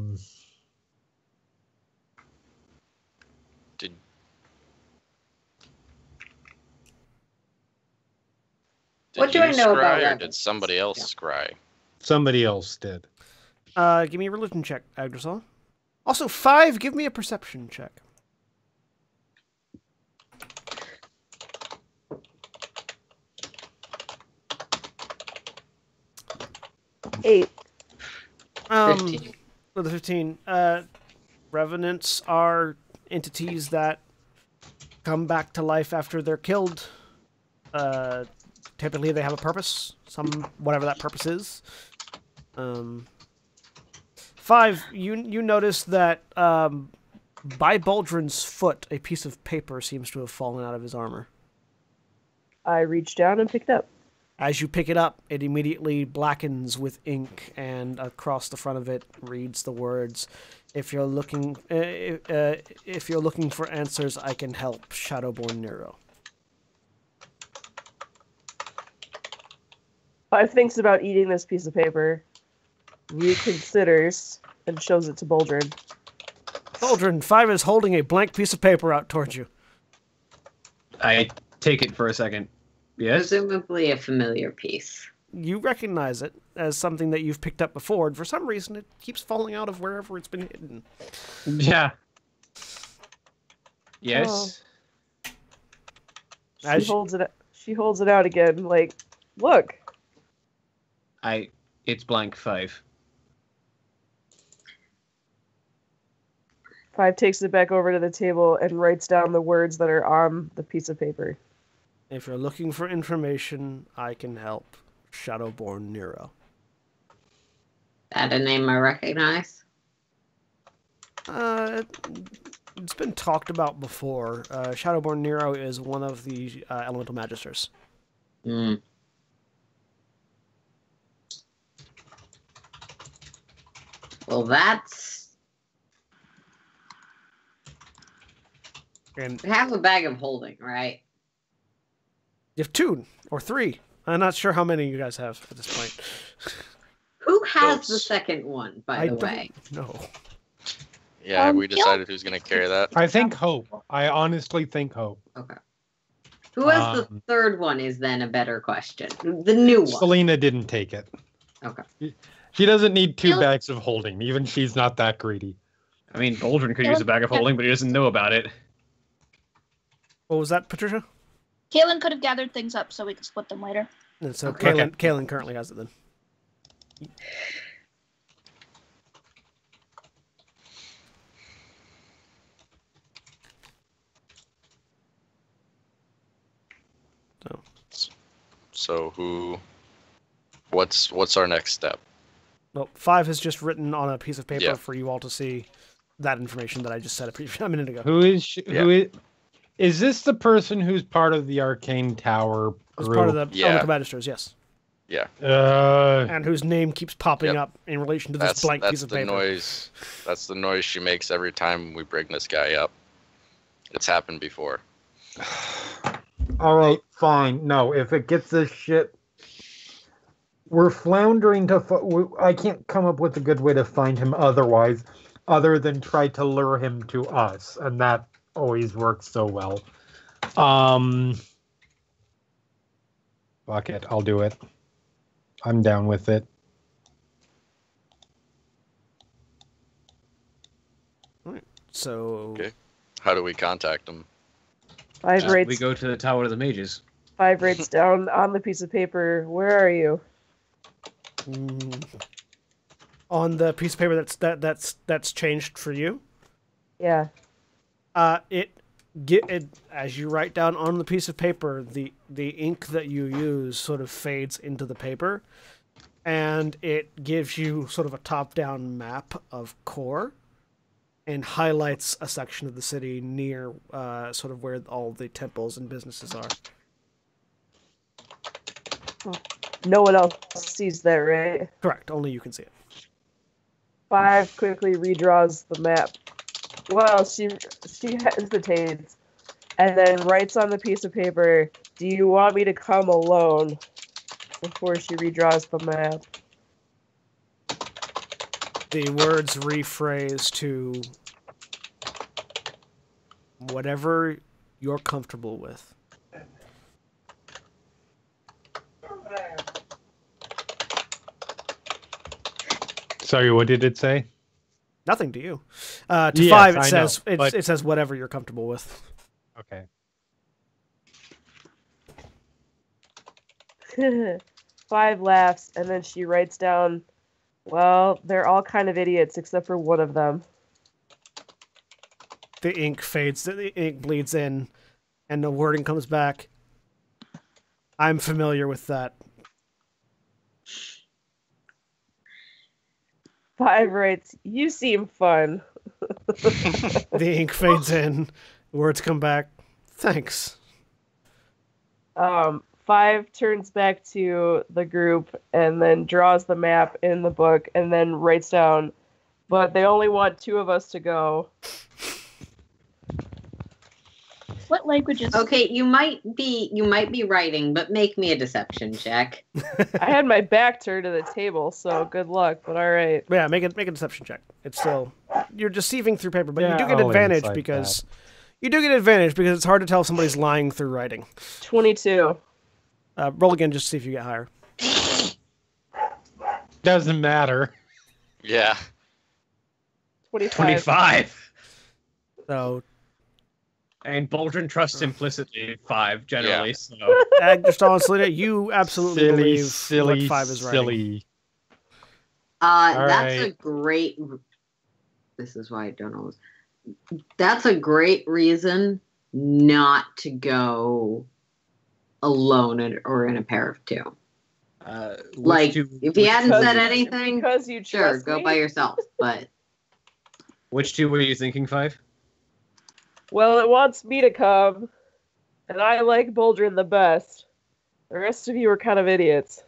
do I know about scry, or rabbits? did somebody else scry? Somebody else did. Give me a religion check, Agdasol. Also, 5, give me a perception check. Eight. 15. With the 15, revenants are entities that come back to life after they're killed. Typically, they have a purpose, whatever that purpose is. 5, you notice that by Baldrin's foot, a piece of paper seems to have fallen out of his armor. I reached down and picked it up. As you pick it up, it immediately blackens with ink, and across the front of it reads the words, if you're looking for answers, I can help, Shadowborn Nero. 5 thinks about eating this piece of paper, reconsiders, and shows it to Baldrin. Baldrin, 5 is holding a blank piece of paper out towards you. I take it for a second. Yes? Presumably a familiar piece. You recognize it as something that you've picked up before, and for some reason it keeps falling out of wherever it's been hidden. Yeah. Yes? She holds it out again, like, look. It's blank 5. 5 takes it back over to the table and writes down the words that are on the piece of paper. If you're looking for information, I can help. Shadowborn Nero. That a name I recognize? it's been talked about before. Shadowborn Nero is one of the elemental magisters. Mm. Well, that's... And half a bag of holding, right? you have 2 or 3. I'm not sure how many you guys have at this point. Who has Goats. the second one, by I the way? don't know. Yeah, have we decided who's going to carry that? I think Hope. I honestly think Hope. Okay. Who has the third one is then a better question. The new one. Selena didn't take it. Okay. She doesn't need 2 bags of holding. Even she's not that greedy. I mean, Boldrin could use a bag of holding, but he doesn't know about it. What was that, Patricia? Kaylin could have gathered things up so we could split them later. And so Okay. Kaylin currently has it then. So what's our next step? Well, 5 has just written on a piece of paper Yeah. for you all to see that information that I just said a minute ago. Who is this the person who's part of the Arcane Tower As group? part of the Yeah. elemental magisters, yes. Yeah, And whose name keeps popping Yep. up in relation to this blank piece of paper. noise. That's the noise she makes every time we bring this guy up. It's happened before. All right, fine. No, if it gets this shit, we're floundering to. I can't come up with a good way to find him other than try to lure him to us, and that always works so well. Fuck it, I'll do it. I'm down with it. So Okay. How do we contact him? 5 We rates. go to the Tower of the Mages. 5 rates down on the piece of paper. Where are you? on the piece of paper that's changed for you, Yeah. it as you write down on the piece of paper, the ink that you use sort of fades into the paper, and it gives you sort of a top-down map of Core, and highlights a section of the city near sort of where all the temples and businesses are. No one else sees that, right? Correct. Only you can see it. 5 quickly redraws the map. Well, she hesitates and then writes on the piece of paper, "Do you want me to come alone?" before she redraws the map. The words rephrase to whatever you're comfortable with. Sorry, what did it say? Nothing to you. To Yes, 5, it I says know, but- it says whatever you're comfortable with. Okay. 5 laughs, and then she writes down, "Well, they're all kind of idiots except for one of them." The ink fades, the ink bleeds in, and the wording comes back. I'm familiar with that. 5 writes, "You seem fun." The ink fades in, words come back. Thanks. 5 turns back to the group and then draws the map in the book and then writes down, "But they only want 2 of us to go." What languages? Okay, you might be writing, but make me a deception check. I had my back turned to the table, so good luck, but all right. Yeah, make a deception check. It's still, you're deceiving through paper, but Yeah, you do get I'll advantage insight because it's hard to tell if somebody's lying through writing. 22. Roll again just to see if you get higher. Doesn't matter. Yeah. 25. 25. So And Boldrin trusts implicitly 5 generally. Yeah. So just honestly, you absolutely believe what 5 is writing. silly. That's a right. great. This is why I don't know. That's a great reason not to go alone or in a pair of 2. Like, if you hadn't said anything, Because you sure, trust go me? by yourself. But which 2 were you thinking, 5? Well, it wants me to come, and I like Boldrin the best. The rest of you are kind of idiots.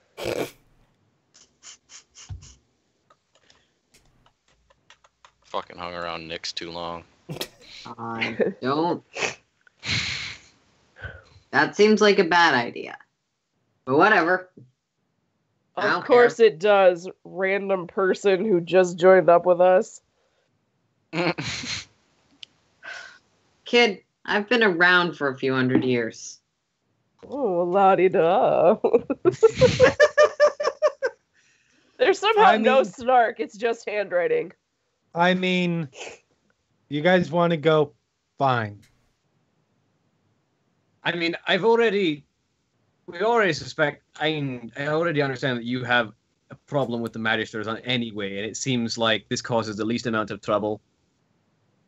Fucking hung around Nyx too long. Don't. That seems like a bad idea. But whatever. Of course it does, random person who just joined up with us. Kid, I've been around for a few hundred years. Oh, la-di-da. There's somehow no snark, it's just handwriting. I mean, you guys want to go? Fine. I mean, we already suspect. I already understand that you have a problem with the Magisters anyway, and it seems like this causes the least amount of trouble,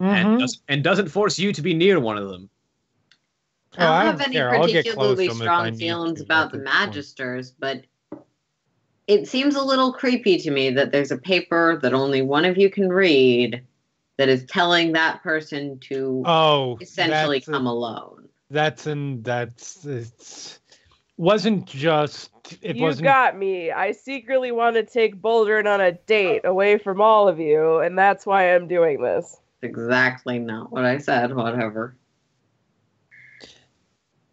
and doesn't force you to be near one of them. I don't have any particularly strong feelings about the Magisters, but it seems a little creepy to me that there's a paper that only one of you can read that is telling that person to essentially come alone. Wasn't just. You got me. I secretly want to take Boldrin on a date away from all of you, and that's why I'm doing this. Exactly not what I said. Whatever.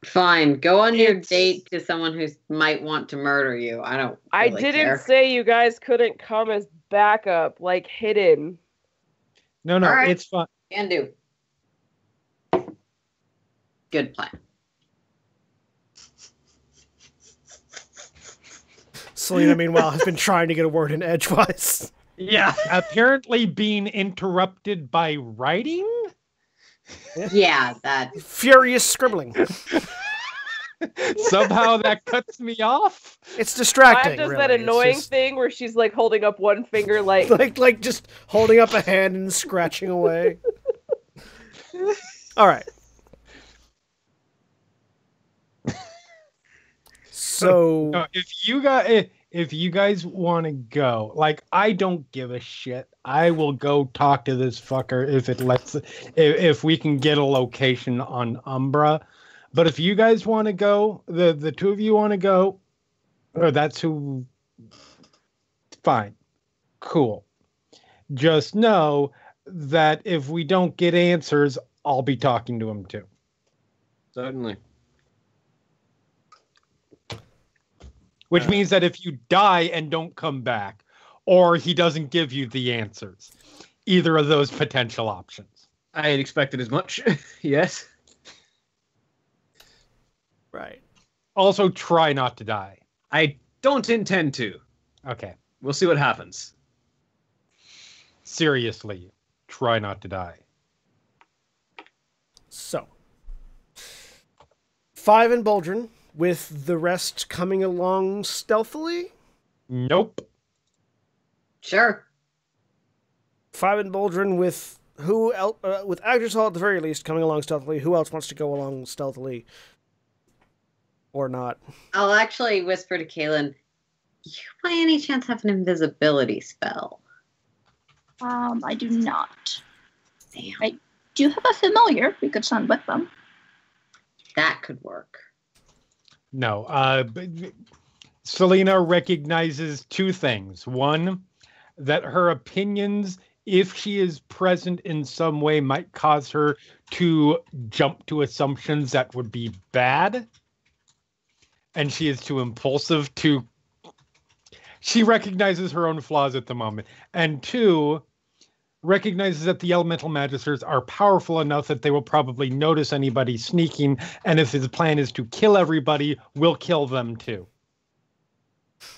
Fine, go on your date to someone who might want to murder you. I don't. I didn't say you guys couldn't come as backup, like hidden. No, right. It's fine. Can do. Good plan. Selena, meanwhile, has been trying to get a word in edgewise. Yeah. Apparently being interrupted by writing? Yeah, that. Furious scribbling. Somehow that cuts me off. It's distracting. Does really. that annoying thing where she's like holding up one finger, like just holding up a hand and scratching away. All right. So if you guys want to go, like, I don't give a shit. I will go talk to this fucker if we can get a location on Umbra. But if you guys want to go, the two of you want to go, or that's who. Fine, cool. Just know that if we don't get answers, I'll be talking to him too. Certainly. Which means that if you die and don't come back, or he doesn't give you the answers, either of those potential options. I had expected as much. Yes. Right. Also, try not to die. I don't intend to. Okay. We'll see what happens. Seriously, try not to die. So, 5 in Boldrin, with the rest coming along stealthily? Nope. Sure. 5 in Boldrin with who else? With Agdrisol at the very least coming along stealthily. Who else wants to go along stealthily? Or not? I'll actually whisper to Kaylin, you by any chance have an invisibility spell? I do not. Damn. I do have a familiar. We could send with them. That could work. No. Selena recognizes 2 things. One, that her opinions, if she is present in some way, might cause her to jump to assumptions that would be bad. And she is too impulsive to... She recognizes her own flaws at the moment. And 2, recognizes that the elemental magisters are powerful enough that they will probably notice anybody sneaking, and if his plan is to kill everybody, we'll kill them too.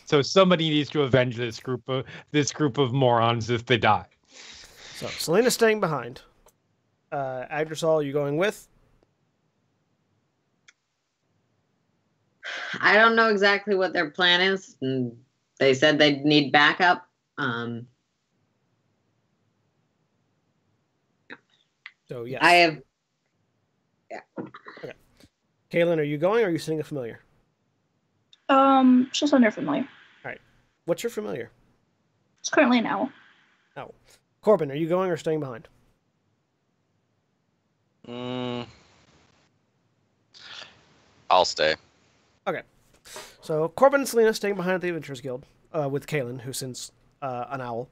So somebody needs to avenge this group of morons if they die. So Selena's staying behind. Agdrisol, you going with? I don't know exactly what their plan is. And they said they'd need backup. So, yes. I have... Yeah. Okay. Kaylin, are you going or are you sending a familiar? She'll send her familiar. All right. What's your familiar? It's currently an owl. Owl. Corbin, are you going or staying behind? I'll stay. Okay. So Corbin and Selena staying behind at the Adventurers Guild with Kaylin, who sends an owl.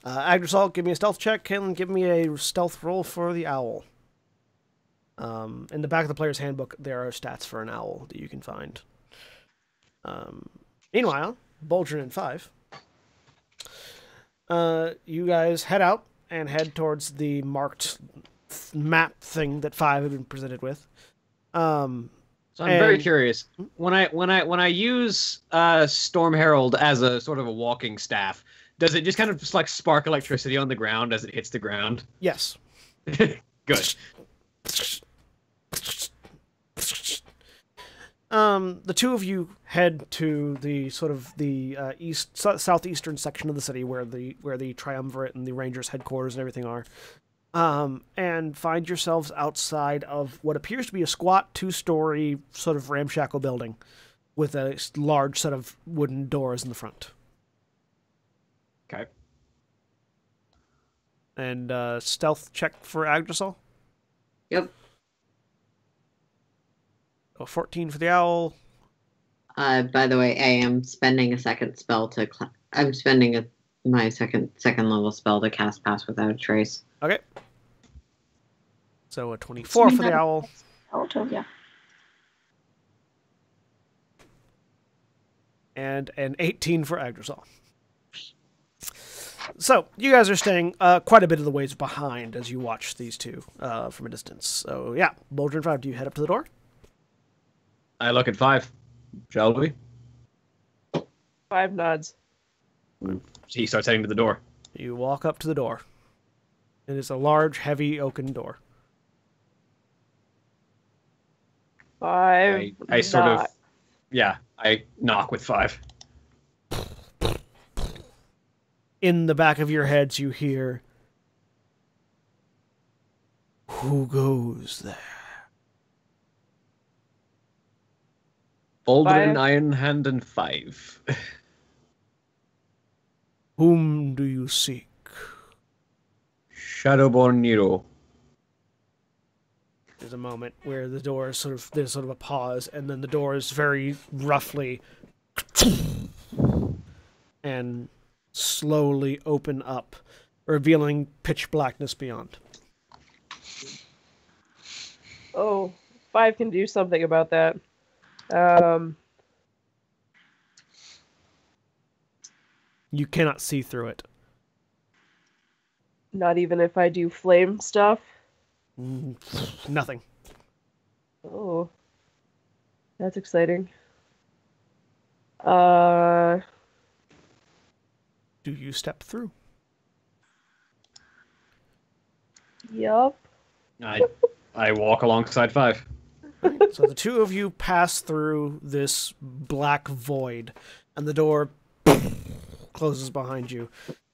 Agdasol, give me a stealth check. Kaylin, give me a stealth roll for the owl. In the back of the player's handbook, there are stats for an owl that you can find. Meanwhile, Boldrin and 5. You guys head out and head towards the marked map thing that 5 had been presented with. So I'm very curious. When I use Storm Herald as a sort of a walking staff, does it just kind of just like spark electricity on the ground as it hits the ground? Yes. Good. The two of you head to the sort of the southeastern section of the city where the Triumvirate and the Rangers headquarters and everything are. And find yourselves outside of what appears to be a squat 2-story sort of ramshackle building with a large set of wooden doors in the front. Okay. And stealth check for Agdasol? Yep. 14 for the owl. By the way, I am spending a second spell to... I'm spending my second level spell to cast Pass Without a Trace. Okay. So a 24 for the owl. Yeah. And an 18 for Agdasol. So, you guys are staying quite a bit of the ways behind as you watch these two from a distance. So, yeah. Boldrin 5, do you head up to the door? I look at 5. Shall we? 5 nods. He starts heading to the door. You walk up to the door. It is a large, heavy oaken door. 5. I sort of... Yeah, I knock with 5. In the back of your heads, you hear... Who goes there? Boldrin, Iron Hand, and 5. Whom do you seek? Shadowborn Nero. There's a moment where the door is there's sort of a pause, and then the door is very roughly and slowly open up, revealing pitch blackness beyond. Oh, 5 can do something about that. You cannot see through it. Not even if I do flame stuff? Nothing. Oh. That's exciting. Do you step through? Yup. I walk alongside 5. So the two of you pass through this black void, and the door closes behind you.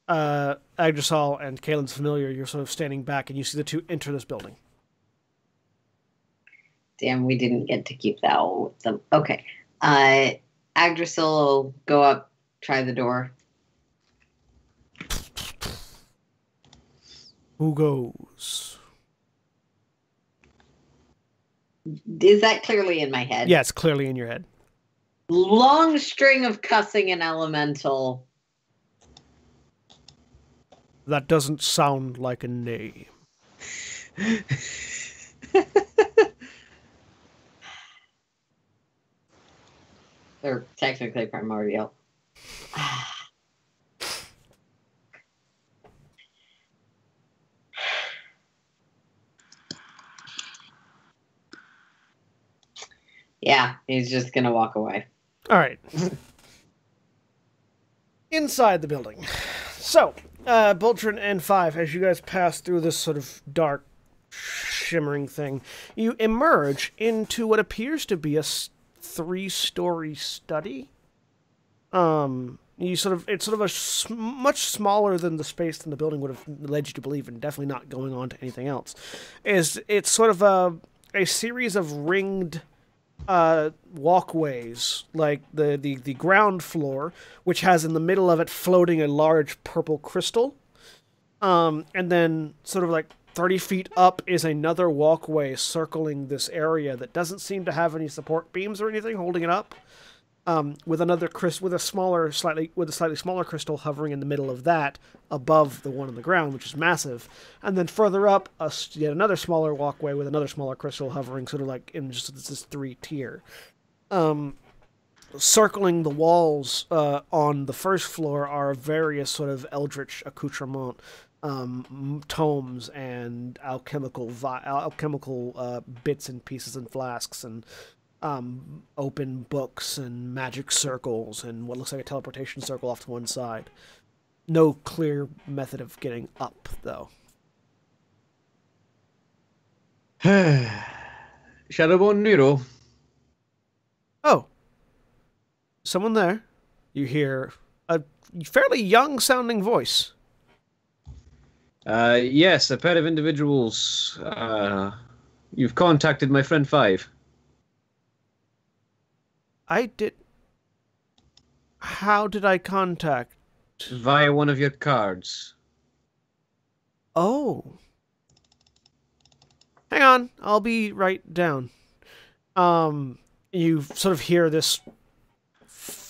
Agdasol and Kaylin's familiar, you're sort of standing back, and you see the two enter this building. Damn, we didn't get to keep the owl with them. Okay. Agdasol will go up, try the door. Who goes? Is that clearly in my head? Yeah, it's clearly in your head. Long string of cussing and elemental. That doesn't sound like a name. They're technically primordial. Yeah, he's just gonna walk away. All right. Inside the building. So, Boldrin and 5, as you guys pass through this sort of dark, shimmering thing, you emerge into what appears to be a 3-story study. It's sort of a much smaller than the space than the building would have led you to believe, and definitely not going on to anything else. It's sort of a series of ringed walkways, like the ground floor, which has in the middle of it floating a large purple crystal, and then sort of like 30 feet up is another walkway circling this area that doesn't seem to have any support beams or anything holding it up. With a slightly smaller crystal hovering in the middle of that, above the one on the ground, which is massive, and then further up, yet another smaller walkway with another smaller crystal hovering, sort of like in just this 3-tier. Circling the walls on the first floor are various sort of eldritch accoutrements, tomes and alchemical bits and pieces and flasks and open books and magic circles and what looks like a teleportation circle off to one side. No clear method of getting up, though. Shadowbone Nero. Oh. Someone there. You hear a fairly young-sounding voice. Yes, a pair of individuals. You've contacted my friend 5. I did... How did I contact? Via one of your cards. Oh. Hang on, I'll be right down. You sort of hear this...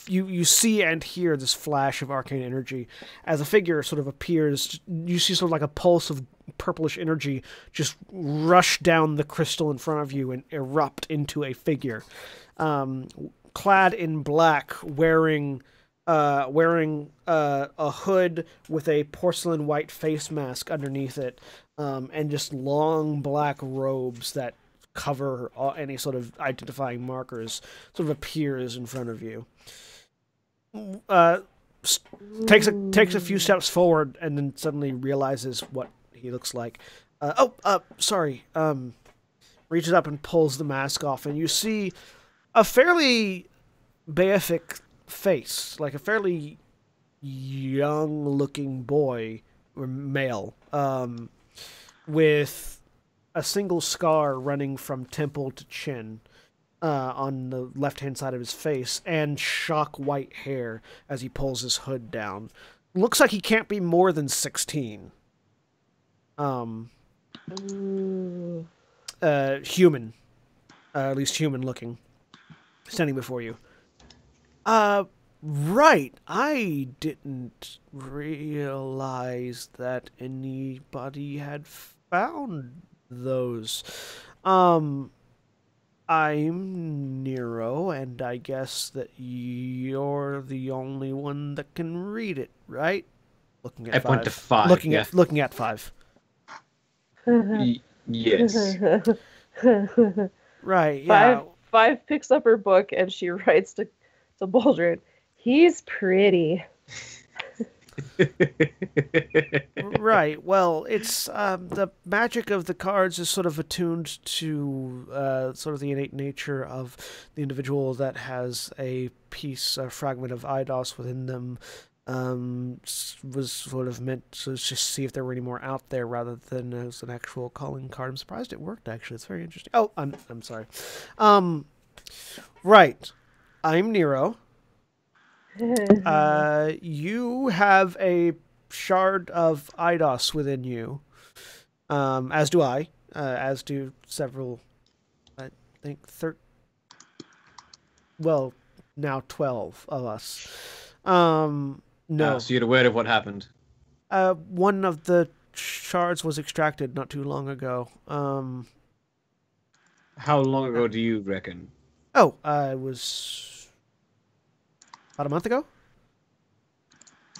You see and hear this flash of arcane energy as a figure sort of appears. You see sort of like a pulse of purplish energy just rush down the crystal in front of you and erupt into a figure. Clad in black, wearing a hood with a porcelain white face mask underneath it, and just long black robes that cover any sort of identifying markers, sort of appears in front of you. Takes a few steps forward and then suddenly realizes what he looks like. Sorry. Reaches up and pulls the mask off, and you see a fairly beatific face, like a fairly young-looking boy or male, with a single scar running from temple to chin. On the left-hand side of his face, and shock white hair as he pulls his hood down. Looks like he can't be more than 16. Human. At least human-looking. Standing before you. Right. I didn't realize that anybody had found those. I'm Nero, and I guess that you're the only one that can read it, right? Looking at I 5. point to 5. Looking at 5. Yes. Right. Yeah. 5 picks up her book and she writes to Baldrin, "He's pretty." Right. Well, it's the magic of the cards is sort of attuned to sort of the innate nature of the individual that has a fragment of Eidos within them. Was sort of meant to just see if there were any more out there rather than as an actual calling card. I'm surprised it worked, actually. It's very interesting. Oh, I'm sorry. Right. I'm Nero. You have a shard of Eidos within you, as do I, as do several, I think, now 12 of us. No. So you're aware of what happened? One of the shards was extracted not too long ago. How long ago do you reckon? Oh, it was about a month ago?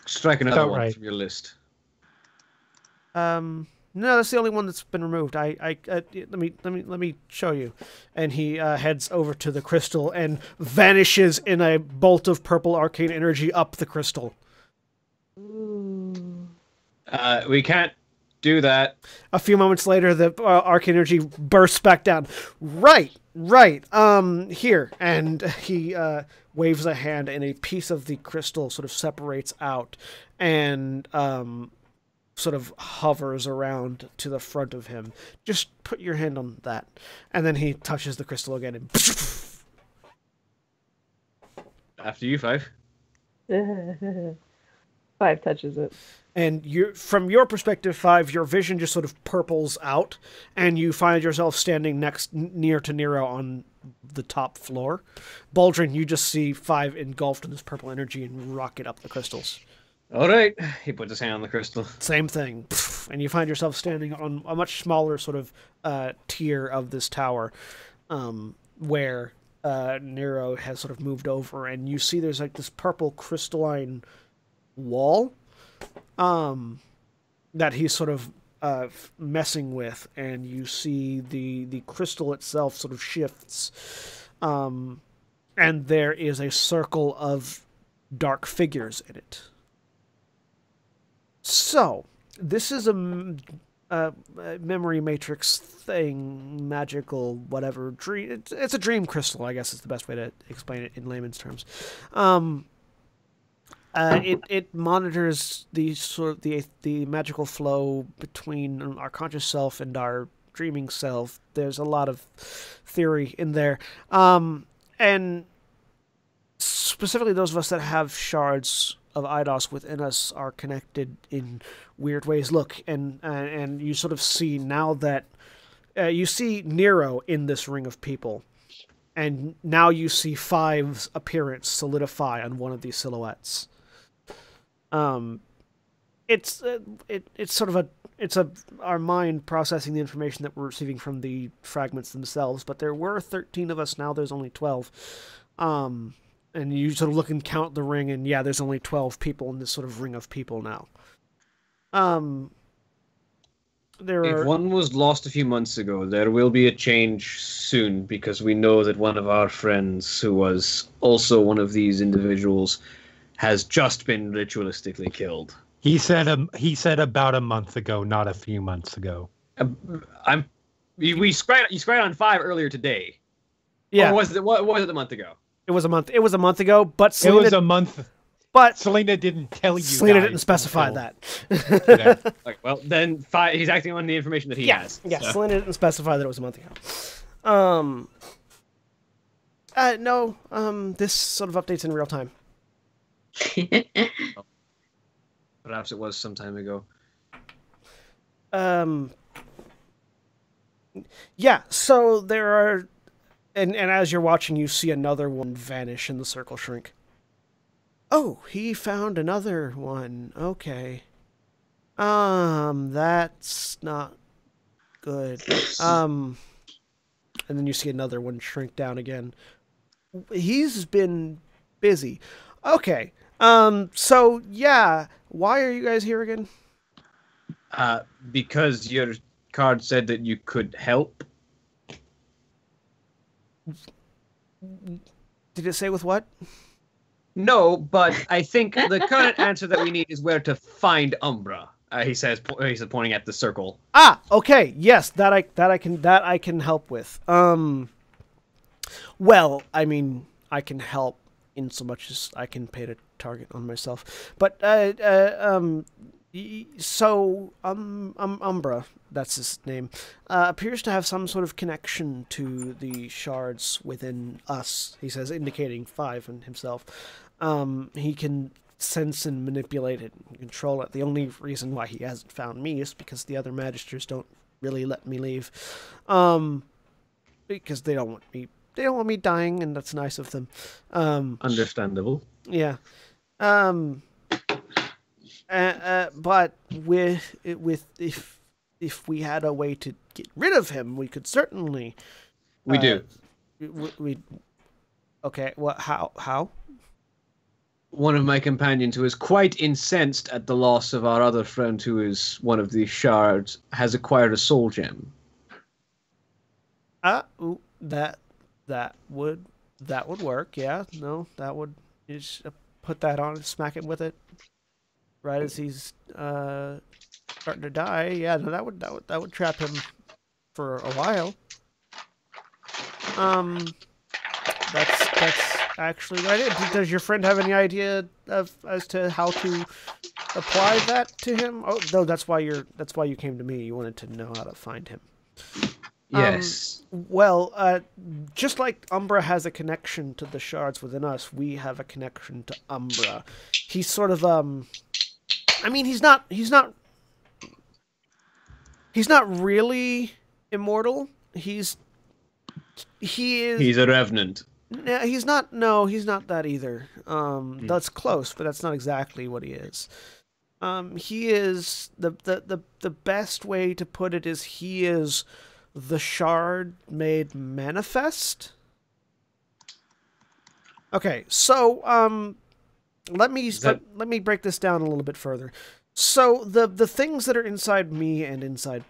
Strike another one from your list. No, that's the only one that's been removed. Let me show you. And he heads over to the crystal and vanishes in a bolt of purple arcane energy up the crystal. We can't do that. A few moments later, the arcane energy bursts back down. Right. Here. And he waves a hand, and a piece of the crystal sort of separates out and sort of hovers around to the front of him. Just put your hand on that. And then he touches the crystal again, and after you, 5. 5 touches it. And from your perspective, 5, your vision just sort of purples out, and you find yourself standing near to Nero on the top floor. Baldrin, you just see 5 engulfed in this purple energy and rocket up the crystals. All right. He puts his hand on the crystal. Same thing. And you find yourself standing on a much smaller sort of tier of this tower, where Nero has sort of moved over, and you see there's like this purple crystalline wall that he's sort of messing with, and you see the crystal itself sort of shifts, and there is a circle of dark figures in it. So, this is a memory matrix thing, magical, whatever. Dream. It's a dream crystal, I guess is the best way to explain it in layman's terms. It monitors the magical flow between our conscious self and our dreaming self. There's a lot of theory in there, and specifically those of us that have shards of Eidos within us are connected in weird ways. Look, and you sort of see now that you see Nero in this ring of people, and now you see 5's appearance solidify on one of these silhouettes. It's sort of our mind processing the information that we're receiving from the fragments themselves. But there were 13 of us. Now there's only 12. And you sort of look and count the ring, and yeah, there's only 12 people in this sort of ring of people now. If one was lost a few months ago, there will be a change soon, because we know that one of our friends, who was also one of these individuals, has just been ritualistically killed. He said about a month ago, not a few months ago. You scratched on 5 earlier today. Yeah. Or was it a month ago? It was a month. It was a month ago, but Selena, it was a month. But Selena didn't tell you. Selena didn't specify that. Yeah. Okay, well, then 5. He's acting on the information that he has. Yeah, so. Selena didn't specify that it was a month ago. No. This sort of updates in real time. Perhaps it was some time ago. Yeah. So there are. And as you're watching, you see another one vanish and the circle shrink. Oh, he found another one. Okay. That's not good. And then you see another one shrink down again. He's been busy. Okay. So yeah, why are you guys here again? Because your card said that you could help. Did it say with what? No, but I think the current answer that we need is where to find Umbra. He says, pointing at the circle. Ah, okay, yes, that I can help with. Well, I mean, I can help in so much as I can paint a target on myself. But so Umbra, that's his name, appears to have some sort of connection to the shards within us, he says, indicating 5 and himself. He can sense and manipulate it and control it. The only reason why he hasn't found me is because the other magisters don't really let me leave. Because they don't want me dying, and that's nice of them. Understandable. Yeah. But if we had a way to get rid of him, we could certainly. We do. We. Okay. What? How? One of my companions, who is quite incensed at the loss of our other friend, who is one of these shards, has acquired a soul gem. That would work. Yeah. No, that would. You just put that on and smack him with it. Right as he's starting to die, yeah, no, that would trap him for a while. That's actually right. Does your friend have any idea as to how to apply that to him? Oh, no, that's why you came to me. You wanted to know how to find him. Yes. Well, just like Umbra has a connection to the shards within us, we have a connection to Umbra. He's sort of I mean, he's not really immortal. He is. He's a revenant. No, he's not. No, he's not that either. That's close, but that's not exactly what he is. He is the best way to put it is he is the shard made manifest. Okay, so let me break this down a little bit further. So the things that are inside me and inside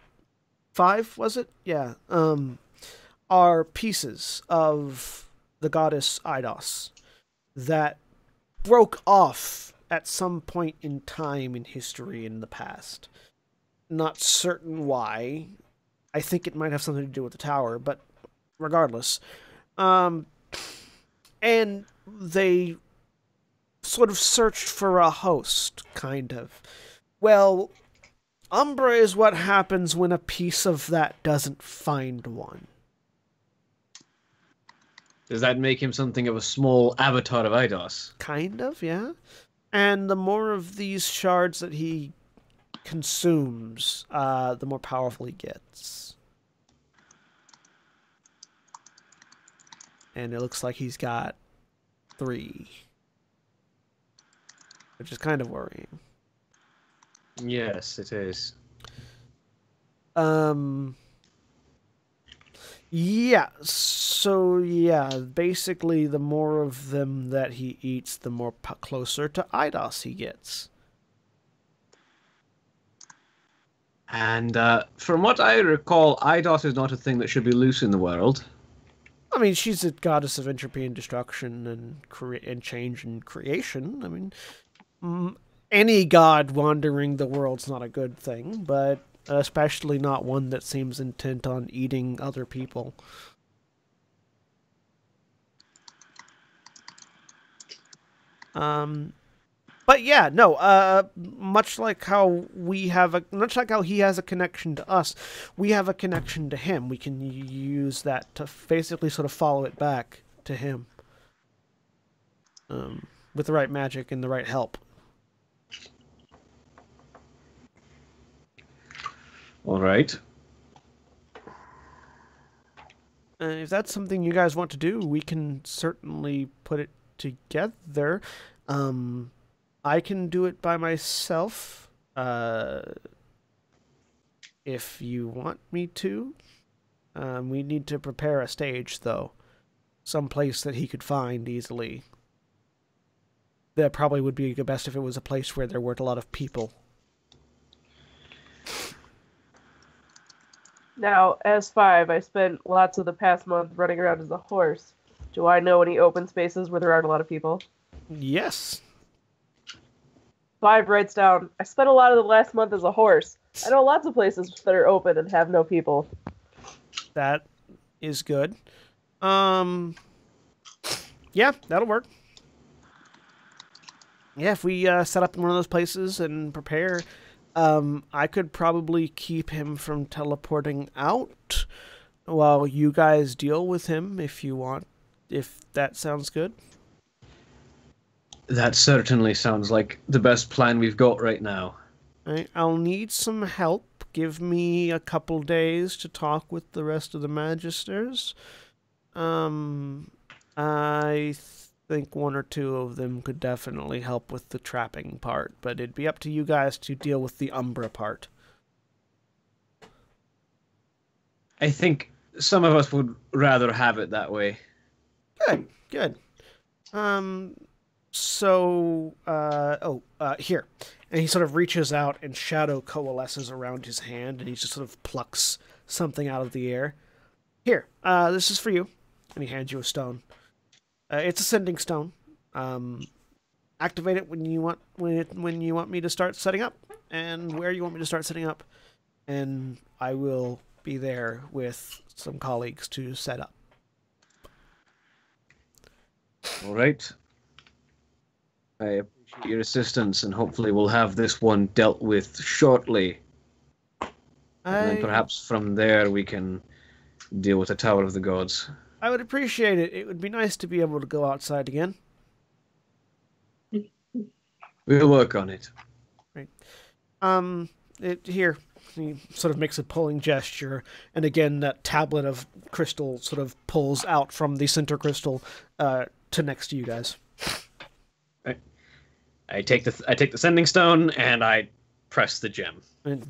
5, was it? Yeah. Are pieces of the goddess Eidos that broke off at some point in time in history in the past. Not certain why. I think it might have something to do with the tower, but regardless. And they sort of searched for a host, kind of. Well, Umbra is what happens when a piece of that doesn't find one. Does that make him something of a small avatar of Eidos? Kind of, yeah. And the more of these shards that he consumes, the more powerful he gets. And it looks like he's got 3. Which is kind of worrying. Yes, it is. Yeah, so yeah, basically the more of them that he eats, the more closer to Eidos he gets. And from what I recall, Eidos is not a thing that should be loose in the world. I mean, she's a goddess of entropy and destruction and change and creation. I mean, any god wandering the world's not a good thing, but especially not one that seems intent on eating other people. But yeah, no, much like how he has a connection to us, we have a connection to him. We can use that to basically sort of follow it back to him. With the right magic and the right help. All right. If that's something you guys want to do, we can certainly put it together. I can do it by myself, if you want me to. We need to prepare a stage, though. Some place that he could find easily. That probably would be best if it was a place where there weren't a lot of people. Now, as 5, I spent lots of the past month running around as a horse. Do I know any open spaces where there aren't a lot of people? Yes. 5 writes down, I spent a lot of the last month as a horse. I know lots of places that are open and have no people. That is good. Yeah, that'll work. Yeah, if we set up in one of those places and prepare, I could probably keep him from teleporting out while you guys deal with him if you want, if that sounds good. That certainly sounds like the best plan we've got right now. Right, I'll need some help. Give me a couple days to talk with the rest of the Magisters. I think 1 or 2 of them could definitely help with the trapping part, but it'd be up to you guys to deal with the Umbra part. I think some of us would rather have it that way. Good, good. Here. And he sort of reaches out and shadow coalesces around his hand, and he just sort of plucks something out of the air. Here, this is for you. And he hands you a stone. It's a sending stone. Activate it when you want me to start setting up, and where you want me to start setting up, and I will be there with some colleagues to set up. All right. I appreciate your assistance, and hopefully we'll have this one dealt with shortly. And then perhaps from there we can deal with the Tower of the Gods. I would appreciate it. It would be nice to be able to go outside again. We'll work on it. Right. Here. He sort of makes a pulling gesture, and again that tablet of crystal sort of pulls out from the center crystal to next to you guys. Right. I take the sending stone and I press the gem. And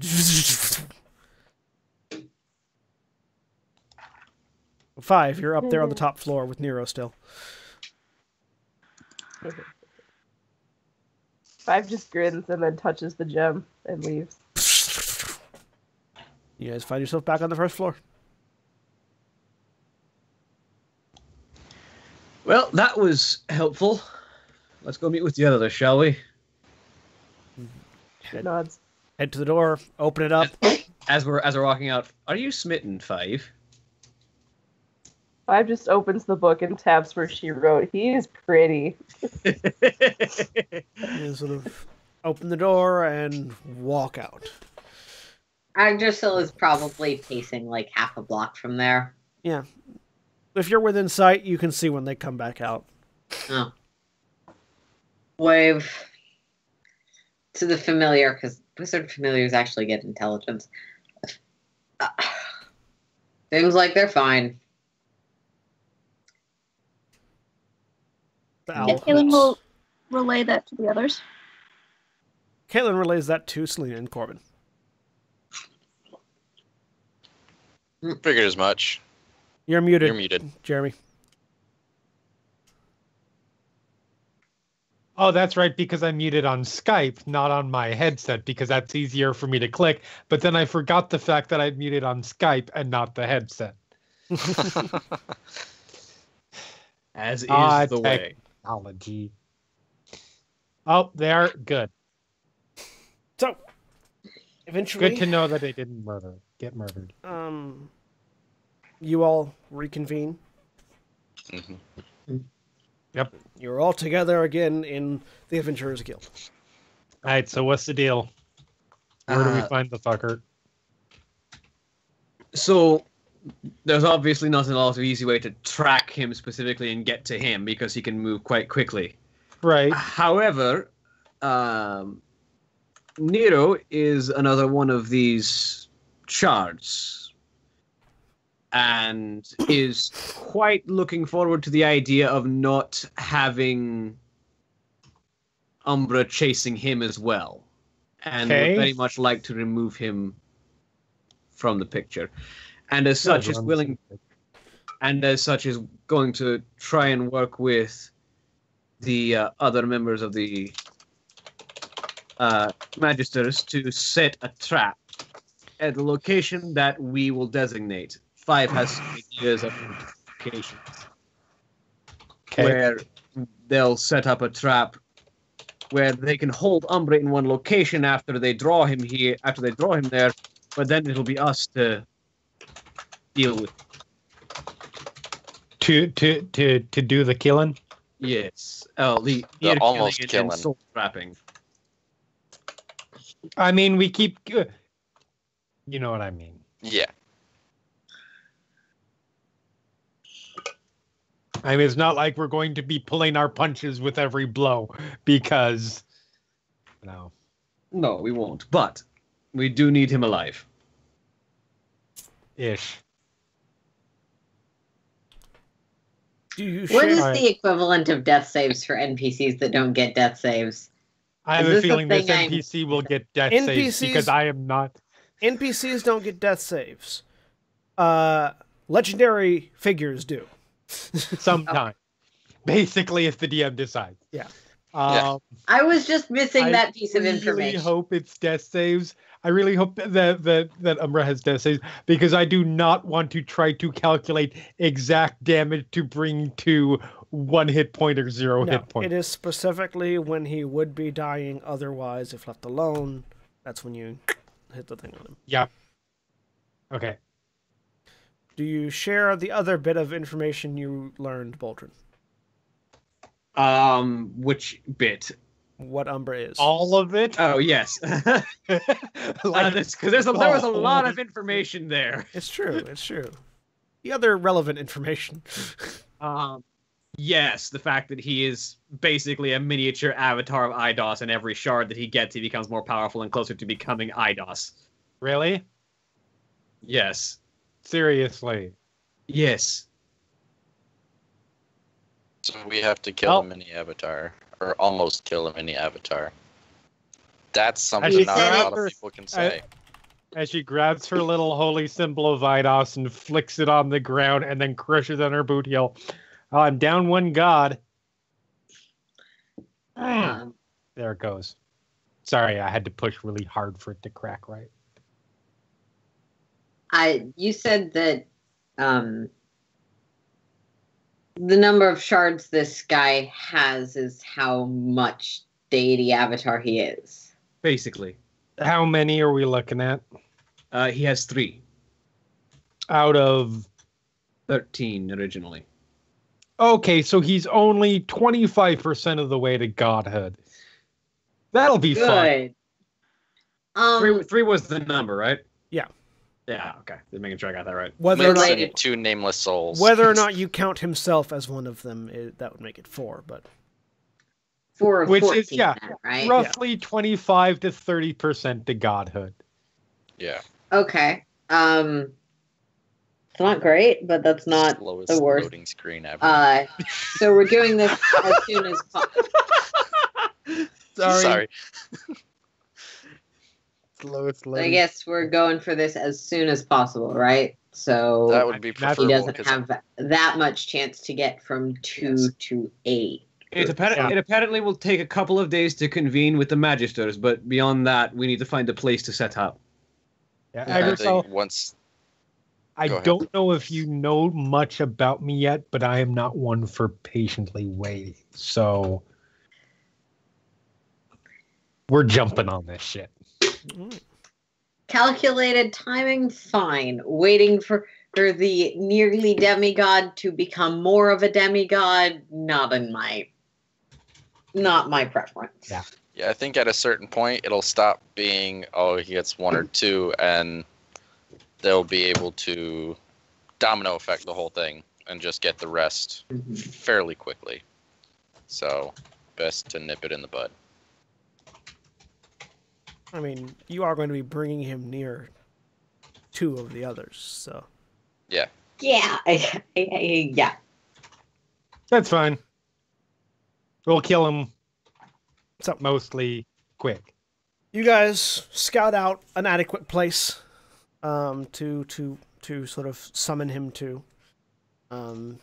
5, you're up there on the top floor with Nero still. 5 just grins and then touches the gem and leaves. You guys find yourself back on the first floor. Well, that was helpful. Let's go meet with the others, shall we? Nods. Head to the door, open it up. As we're walking out, are you smitten, 5? 5 just opens the book and taps where she wrote. He is pretty. You sort of open the door and walk out. Yggdrasil is probably pacing like half a block from there. Yeah. If you're within sight, you can see when they come back out. Oh. Wave to the familiar, because wizard familiars actually get intelligence. Seems like they're fine. Caitlin will relay that to the others. Caitlin relays that to Selena and Corbin. Figured as much. You're muted. You're muted. Jeremy. Oh, that's right, because I'm muted on Skype, not on my headset, because that's easier for me to click. But then I forgot the fact that I'm muted on Skype and not the headset. As is the way. Technology. Oh, they're good. So, eventually... Good to know that they didn't get murdered. You all reconvene. Mm-hmm. Yep. You're all together again in the Adventurers Guild. All right, so what's the deal? Where do we find the fucker? So, there's obviously not a lot of easy way to track him specifically and get to him because he can move quite quickly. Right. However, Nero is another one of these shards and is quite looking forward to the idea of not having Umbra chasing him as well. And would very much like to remove him from the picture. And as such is willing, and as such is going to try and work with the other members of the Magisters to set a trap at the location that we will designate. 5 has some ideas of locations where they'll set up a trap where they can hold Umbra in one location after they draw him there, but then it'll be us to deal with. To do the killing? Yes. Oh, the almost killing and soul trapping. I mean, we keep... You know what I mean. Yeah. I mean, it's not like we're going to be pulling our punches with every blow, because... No. No, we won't. But we do need him alive. Ish. What is the equivalent of death saves for NPCs that don't get death saves? I have a feeling this NPC will get death saves because I am not... NPCs don't get death saves. Legendary figures do. Sometime. Basically, if the DM decides. Yeah. I was just missing that piece of information. I really hope it's death saves. I really hope that Umbra has death saves, because I do not want to try to calculate exact damage to bring to 1 hit point or 0 hit point. It is specifically when he would be dying otherwise if left alone. That's when you hit the thing on him. Yeah. Okay. Do you share the other bit of information you learned, Boltron? Which bit? What Umbra is. All of it? Oh, yes. Because there was a lot of information there. It's true. It's true. The other relevant information. Yes, the fact that he is basically a miniature avatar of Eidos, and every shard that he gets, he becomes more powerful and closer to becoming Eidos. Really? Yes. Seriously? Yes. So we have to kill a mini avatar, or almost kill a mini avatar. That's something not a lot of people can say. As she grabs her little holy symbol of Eidos and flicks it on the ground and then crushes on her boot heel. Oh, I'm down one god. There it goes. Sorry, I had to push really hard for it to crack right. You said that the number of shards this guy has is how much deity avatar he is. Basically. How many are we looking at? He has 3. Out of 13 originally. Okay, so he's only 25% of the way to godhood. That'll be fun. Three was the number, right? Yeah. Yeah, okay. Just making sure I got that right. Whether or not 2 nameless souls. Whether or not you count himself as one of them, that would make it 4, but 4 of which 14, is right? roughly 25 to 30% to godhood. Yeah. Okay. It's not great, but that's not Slowest the worst. loading screen ever. So we're doing this as soon as possible. Sorry. Slowest I loading. guess we're going for this as soon as possible, right? So That would be preferable. he doesn't have that much chance to get from 2 to 8. It apparently will take a couple of days to convene with the Magisters, but beyond that, we need to find a place to set up. Yeah, I think once... I don't know if you know much about me yet, but I am not one for patiently waiting. So we're jumping on this shit. Calculated timing, fine. Waiting for the nearly demigod to become more of a demigod, not my preference. Yeah. Yeah, I think at a certain point it'll stop being, oh, he gets 1 or 2, and they'll be able to domino effect the whole thing and just get the rest fairly quickly. So, best to nip it in the bud. I mean, you are going to be bringing him near 2 of the others, so. Yeah. Yeah. Yeah. That's fine. We'll kill him mostly quick. You guys scout out an adequate place to sort of summon him to, and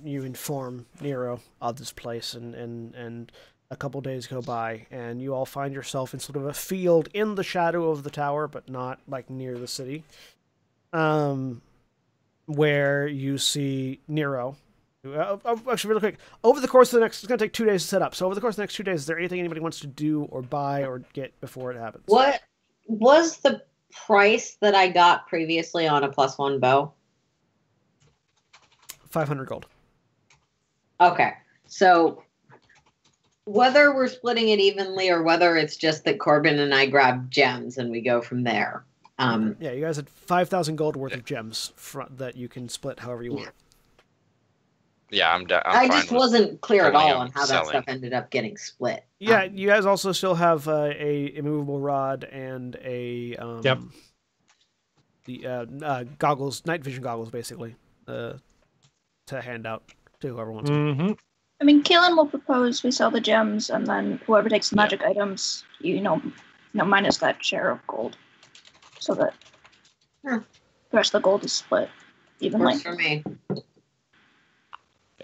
you inform Nero of this place, and a couple days go by, and you all find yourself in sort of a field in the shadow of the tower, but not like near the city, where you see Nero. Actually, really quick, over the course of the next, it's going to take 2 days to set up, so over the course of the next 2 days, is there anything anybody wants to do or buy or get before it happens? What was the price that I got previously on a +1 bow? 500 gold. Okay, so whether we're splitting it evenly or whether it's just that Corbin and I grab gems and we go from there. Yeah, you guys had 5,000 gold worth of gems that you can split however you want. Yeah, I just wasn't clear at all on on how selling. that stuff ended up getting split. Yeah, you guys also still have a immovable rod and a the goggles, night vision goggles, basically, to hand out to whoever wants them. I mean, Kaelin will propose we sell the gems, and then whoever takes the magic items, minus that share of gold, so that the rest of the gold is split evenly. Works for me.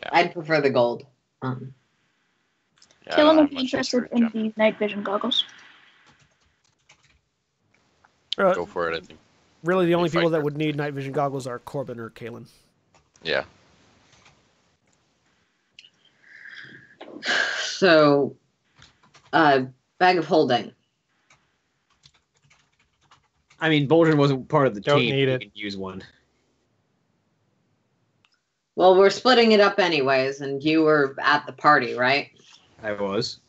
Yeah. I'd prefer the gold. Yeah, Kaelin would be interested in the night vision goggles. Go for it, I think. Really, the only people that would need night vision goggles are Corbin or Kaelin. Yeah. So, bag of holding. I mean, Boldrin wasn't part of the Don't team. need You it. can use one. Well, we're splitting it up anyways, and you were at the party, right? I was.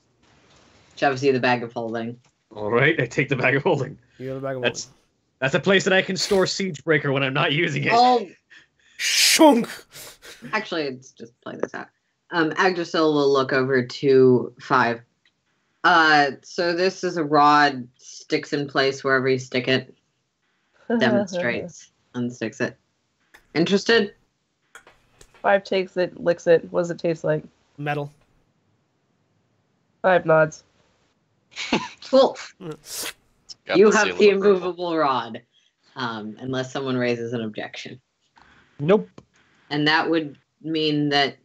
Shoves you the bag of holding. All right, I take the bag of holding. You have a bag of That's a place that I can store Siegebreaker when I'm not using it. Oh, Shunk! Actually, let's just play this out. Yggdrasil will look over to 5. So this is a rod, sticks in place wherever you stick it. Demonstrates, unsticks it. Interested? 5 takes it, licks it. What does it taste like? Metal. 5 nods. Cool. Got You the have seal the of approval. immovable rod, unless someone raises an objection. Nope. And that would mean that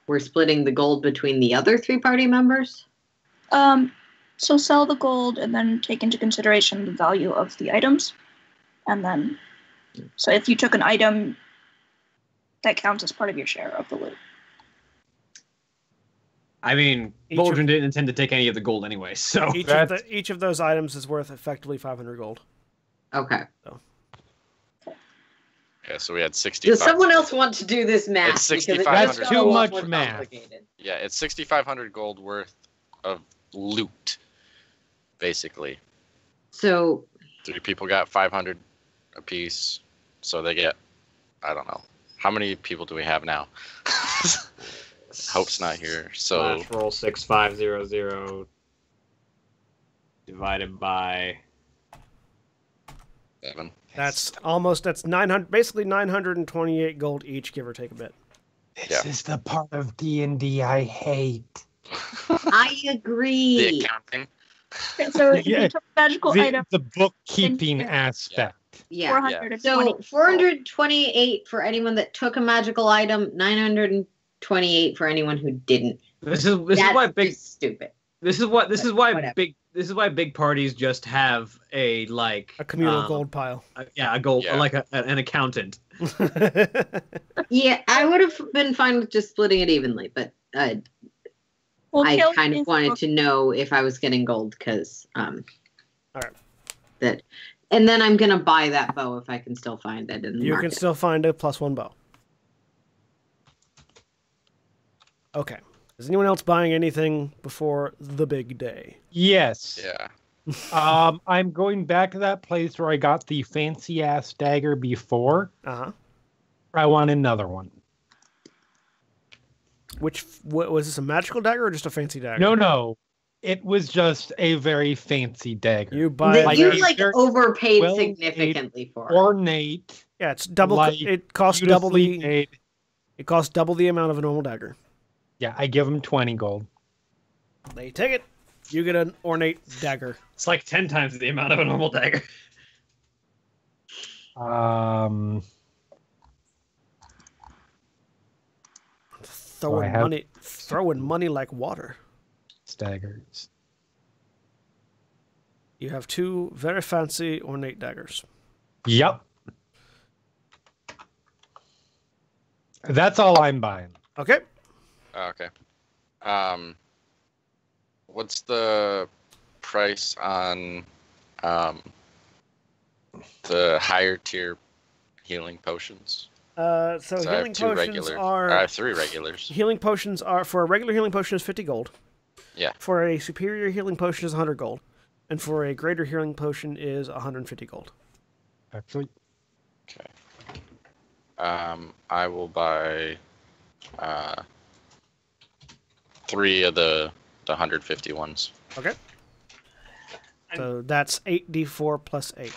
we're splitting the gold between the other 3 party members? So sell the gold and then take into consideration the value of the items. And then, so if you took an item, that counts as part of your share of the loot. I mean, Boldrin didn't intend to take any of the gold anyway, so... Each of those items is worth effectively 500 gold. Okay. So. Yeah, so we had 65. Does someone else want to do this math? It's Because 6,500. gets That's a too lot much more math. complicated. Yeah, it's 6,500 gold worth of loot, basically. So 3 people got 500 apiece, so they get, I don't know. How many people do we have now? Hope's not here, so... Slash roll 6500 divided by... 7. That's 900, basically 928 gold each, give or take a bit. This is the part of D&D I hate. I agree. The accounting. Okay, so if Yeah, you took a magical item, the bookkeeping aspect. Yeah. 420. So 428 for anyone that took a magical item, 928 for anyone who didn't. This is That's why big just stupid. this is why Whatever. big parties just have a A communal gold pile. a gold Yeah. like an accountant. Yeah, I would have been fine with just splitting it evenly, but I Caleb kind of is- wanted to know if I was getting gold because Alright. that, and then I'm gonna buy that bow if I can still find it in the You market. can still find a +1 bow. Okay. Is anyone else buying anything before the big day? Yes. Yeah. I'm going back to that place where I got the fancy ass dagger before. Uh-huh. I want another one. What was this, a magical dagger or just a fancy dagger? No. It was just a very fancy dagger. You buy That like you a like very overpaid well-made significantly for. ornate. Yeah, it's double. like, It costs double beautifully the. made. It costs double the amount of a normal dagger. Yeah, I give him 20 gold. They take it. You get an ornate dagger. It's like 10 times the amount of a normal dagger. Throwing money like water. Daggers. You have 2 very fancy ornate daggers. Yep. That's all I'm buying. Okay. Okay. What's the price on the higher tier healing potions? So So I have healing 2 potions regular. are. I have 3 regulars. Healing potions are, for a regular healing potion is 50 gold. Yeah. For a superior healing potion is 100 gold. And for a greater healing potion is 150 gold. Actually, Okay. I will buy 3 of the 150 ones. Okay. So that's 8d4 plus 8.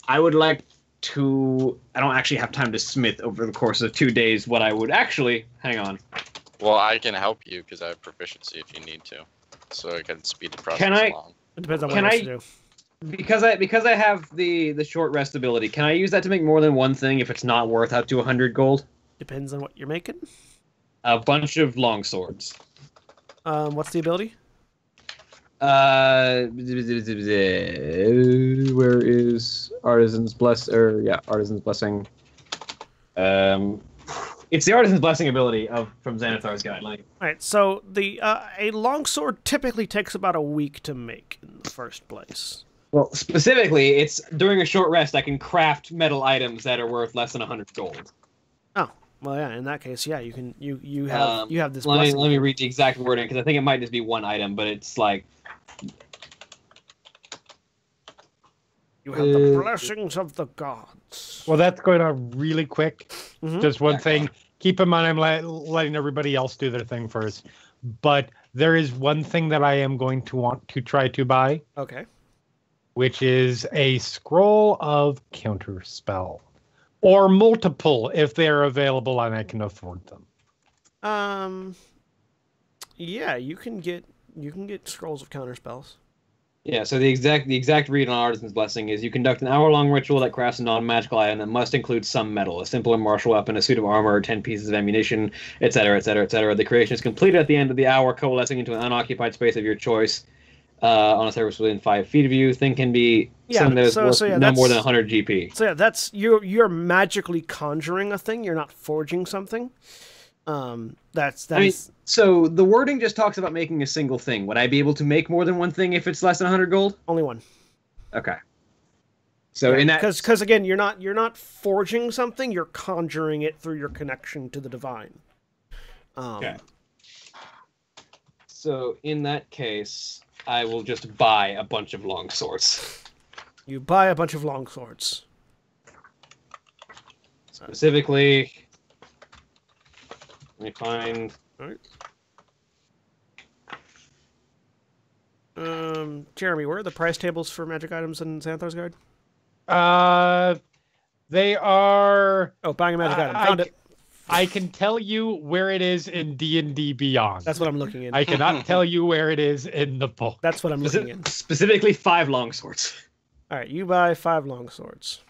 I would like to. I don't actually have time to smith over the course of 2 days. What I would actually. Hang on. Well, I can help you because I have proficiency if you need to, so I can speed the process Can I- along. It depends on what Can else I- to do. Because I have the short rest ability. Can I use that to make more than one thing if it's not worth up to 100 gold? Depends on what you're making. A bunch of long swords. What's the ability? Where is Artisan's Artisan's Blessing. It's the Artisan's Blessing ability from Xanathar's Guideline. All right, so the a longsword typically takes about a week to make in the first place. Well, specifically, it's during a short rest I can craft metal items that are worth less than 100 gold. Oh, well, yeah. In that case, yeah, you can you have this. Let blessing. me read the exact wording because I think it might just be one item, but it's like You have the blessings of the gods. Well, that's going on really quick. Mhm. Just one thing. Keep in mind, I'm letting everybody else do their thing first. But there is one thing that I am going to want to try to buy, Okay. which is a scroll of counterspell. Or multiple if they're available and I can afford them. Yeah, you can get scrolls of counterspells. Yeah, so the exact read on Artisan's Blessing is you conduct an hour-long ritual that crafts a non-magical item that must include some metal, a simple and martial weapon, a suit of armor, 10 pieces of ammunition, etc., etc., etc. The creation is completed at the end of the hour, coalescing into an unoccupied space of your choice on a surface within 5 feet of you. Thing can be something that is worth no more than 100 GP. So yeah, that's you're magically conjuring a thing. You're not forging something. So the wording just talks about making a single thing. Would I be able to make more than one thing if it's less than 100 gold? Only one. Okay. So in that, because again, you're not forging something. You're conjuring it through your connection to the divine. Okay. So in that case, I will just buy a bunch of long swords. You buy a bunch of long swords. Specifically, let me find. All right. Jeremy, where are the price tables for magic items in Xanthar's Guide? They are. Oh, buying a magic item. Found it. I can tell you where it is in D&D Beyond. That's what I'm looking in. I cannot tell you where it is in the book. That's what I'm looking in. Specifically, 5 long swords. All right, you buy 5 long swords.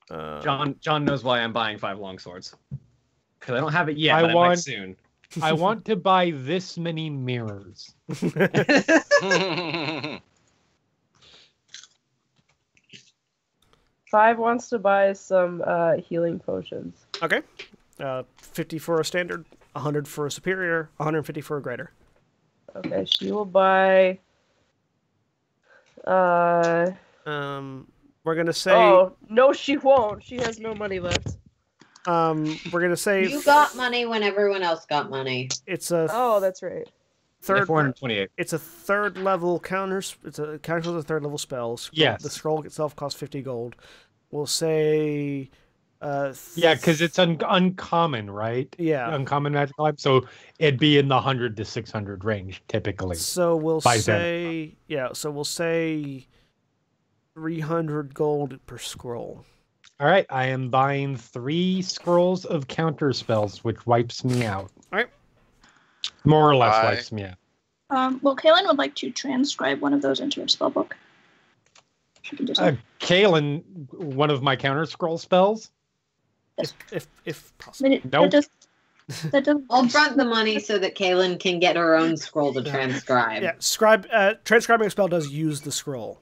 John knows why I'm buying 5 long swords. Because I don't have it yet, but I might soon. I want to buy this many mirrors. Five wants to buy some healing potions. Okay. 50 for a standard, 100 for a superior, 150 for a greater. Okay, she will buy... We're gonna say... Oh, no she won't. She has no money left. We're gonna say... You got money when everyone else got money. It's a... Oh, that's right. Third, 428. It's a third level counter. It's a counter with a third level spell. Yes. The scroll itself costs 50 gold. We'll say. Yeah, because it's uncommon, right? Yeah. Uncommon magical item, so it'd be in the 100 to 600 range typically. So we'll say. Xanthar. Yeah. So we'll say 300 gold per scroll. All right, I am buying 3 scrolls of counter spells, which wipes me out. All right. More or less wipes me out. Well, Kaylin would like to transcribe one of those into her spellbook. She can do so. Kaylin, one of my counter scroll spells? If possible. I mean, Nope. That does, I'll front the money so that Kaylin can get her own scroll to transcribe. Yeah. Transcribing a spell does use the scroll.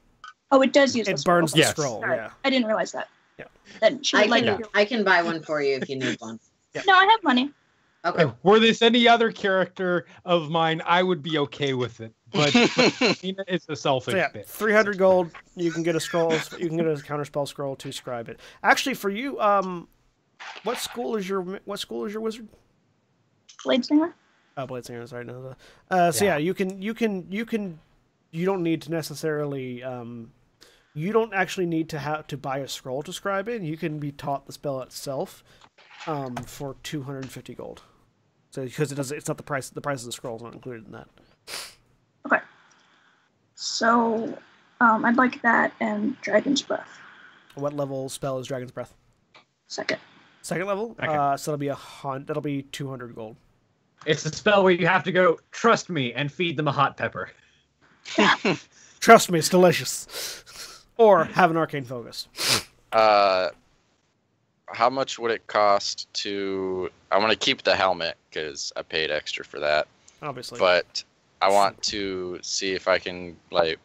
oh, it does use It the burns scroll. the Yes. scroll. Sorry, Yeah. I didn't realize that. Yeah. Then she would I can buy one for you if you need one. No, I have money. Okay. Were this any other character of mine, I would be okay with it. But Nina is a selfish So yeah, bit. 300 gold. You can get a scroll. You can get a counterspell scroll to scribe it. Actually, for you, what school is your wizard? Bladesinger? Oh, Bladesinger. Sorry, no. So yeah, you don't need to necessarily. You don't actually need to have to buy a scroll to scribe it. You can be taught the spell itself, for 250 gold. So because it's not the price. The price of the scroll is not included in that. Okay. So, I'd like that and Dragon's Breath. What level spell is Dragon's Breath? Second. Second level. Okay. So that'll be 200 gold. It's a spell where you have to go, trust me, and feed them a hot pepper. Trust me, it's delicious. Or have an arcane focus. How much would it cost to... I want to keep the helmet because I paid extra for that. Obviously. But I want to see if I can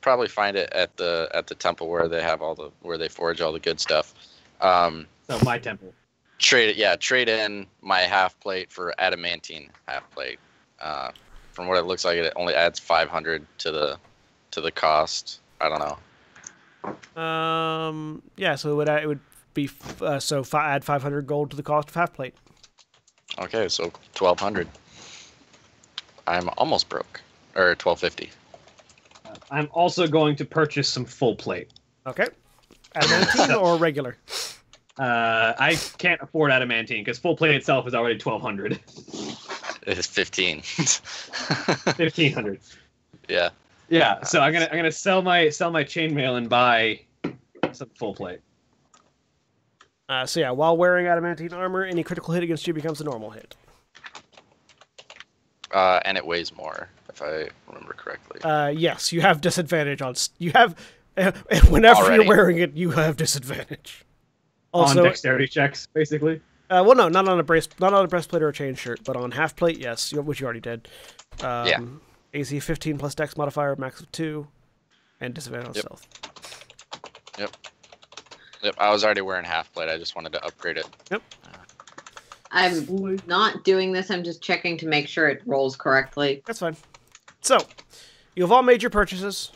probably find it at the temple where they have where they forge all the good stuff. So my temple. Trade in my half plate for adamantine half plate. From what it looks like, it only adds 500 to the cost. I don't know. Yeah. So it would be add 500 gold to the cost of half plate. Okay, so 1,200. I'm almost broke, or 1,250. I'm also going to purchase some full plate. Okay. Adamantine or regular? I can't afford adamantine because full plate itself is already 1,200. It's 15. 1,500. Yeah. Yeah. So I'm gonna sell my chainmail and buy some full plate. So yeah, while wearing adamantine armor, any critical hit against you becomes a normal hit. And it weighs more, if I remember correctly. Yes, you have disadvantage on. You have whenever Already. you're wearing it, you have disadvantage. Also, On dexterity checks, basically. well, no, not on a breastplate or a chain shirt, but on half plate, yes, which you already did. Yeah. AC 15 plus Dex modifier, max of 2, and disadvantage on stealth. Yep. I was already wearing half plate. I just wanted to upgrade it. Yep. I'm not doing this. I'm just checking to make sure it rolls correctly. That's fine. So, you've all made your purchases.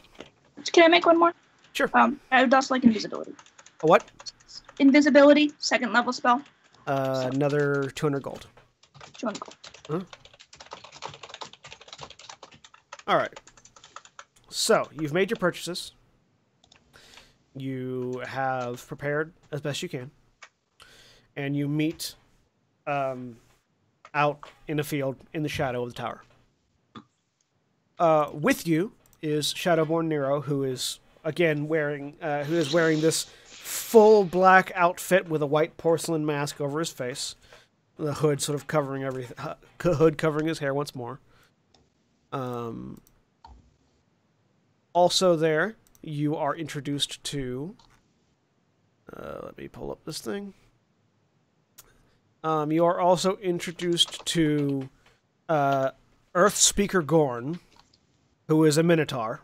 Can I make one more? Sure. I would also like invisibility. A what? Invisibility, 2nd level spell. Another 200 gold. 200 gold. Huh? All right. So, you've made your purchases. You have prepared as best you can. And you meet out in a field in the shadow of the tower. With you is Shadowborn Nero, who is again wearing this full black outfit with a white porcelain mask over his face, the hood sort of covering everything, hood covering his hair once more. Also there, you are introduced to. Let me pull up this thing. You are also introduced to Earth Speaker Gorn, who is a Minotaur,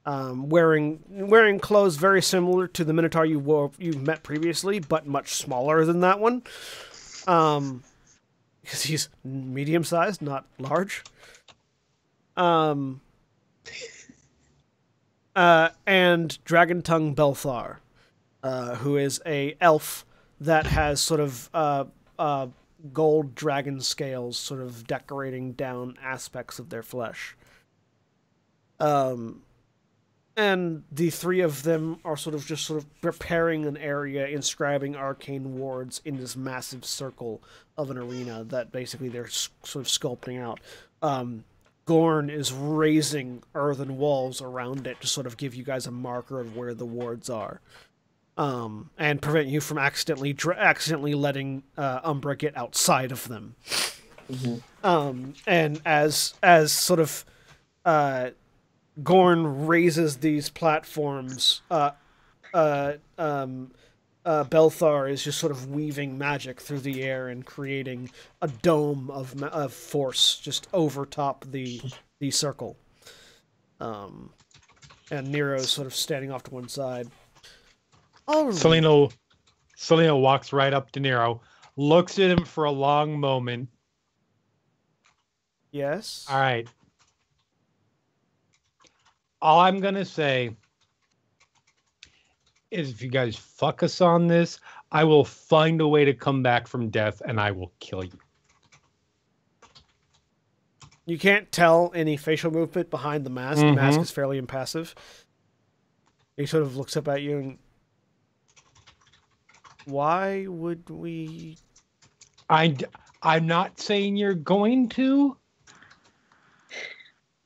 wearing clothes very similar to the Minotaur you met previously, but much smaller than that one. Because he's medium-sized, not large. And Dragon Tongue Belthar, who is a elf that has sort of gold dragon scales sort of decorating down aspects of their flesh. And the three of them are sort of preparing an area, inscribing arcane wards in this massive circle of an arena that basically they're sort of sculpting out. Gorn is raising earthen walls around it to sort of give you guys a marker of where the wards are. And prevent you from accidentally letting Umbra get outside of them. Mm-hmm. And as sort of Gorn raises these platforms, Belthar is just sort of weaving magic through the air and creating a dome of force just over top the circle. And Nero's sort of standing off to one side. Oh. Selena walks right up to Nero, looks at him for a long moment. Yes. All right. All I'm going to say is if you guys fuck us on this, I will find a way to come back from death and I will kill you. You can't tell any facial movement behind the mask. Mm-hmm. The mask is fairly impassive. He sort of looks up at you and... Why would we... I'm not saying you're going to.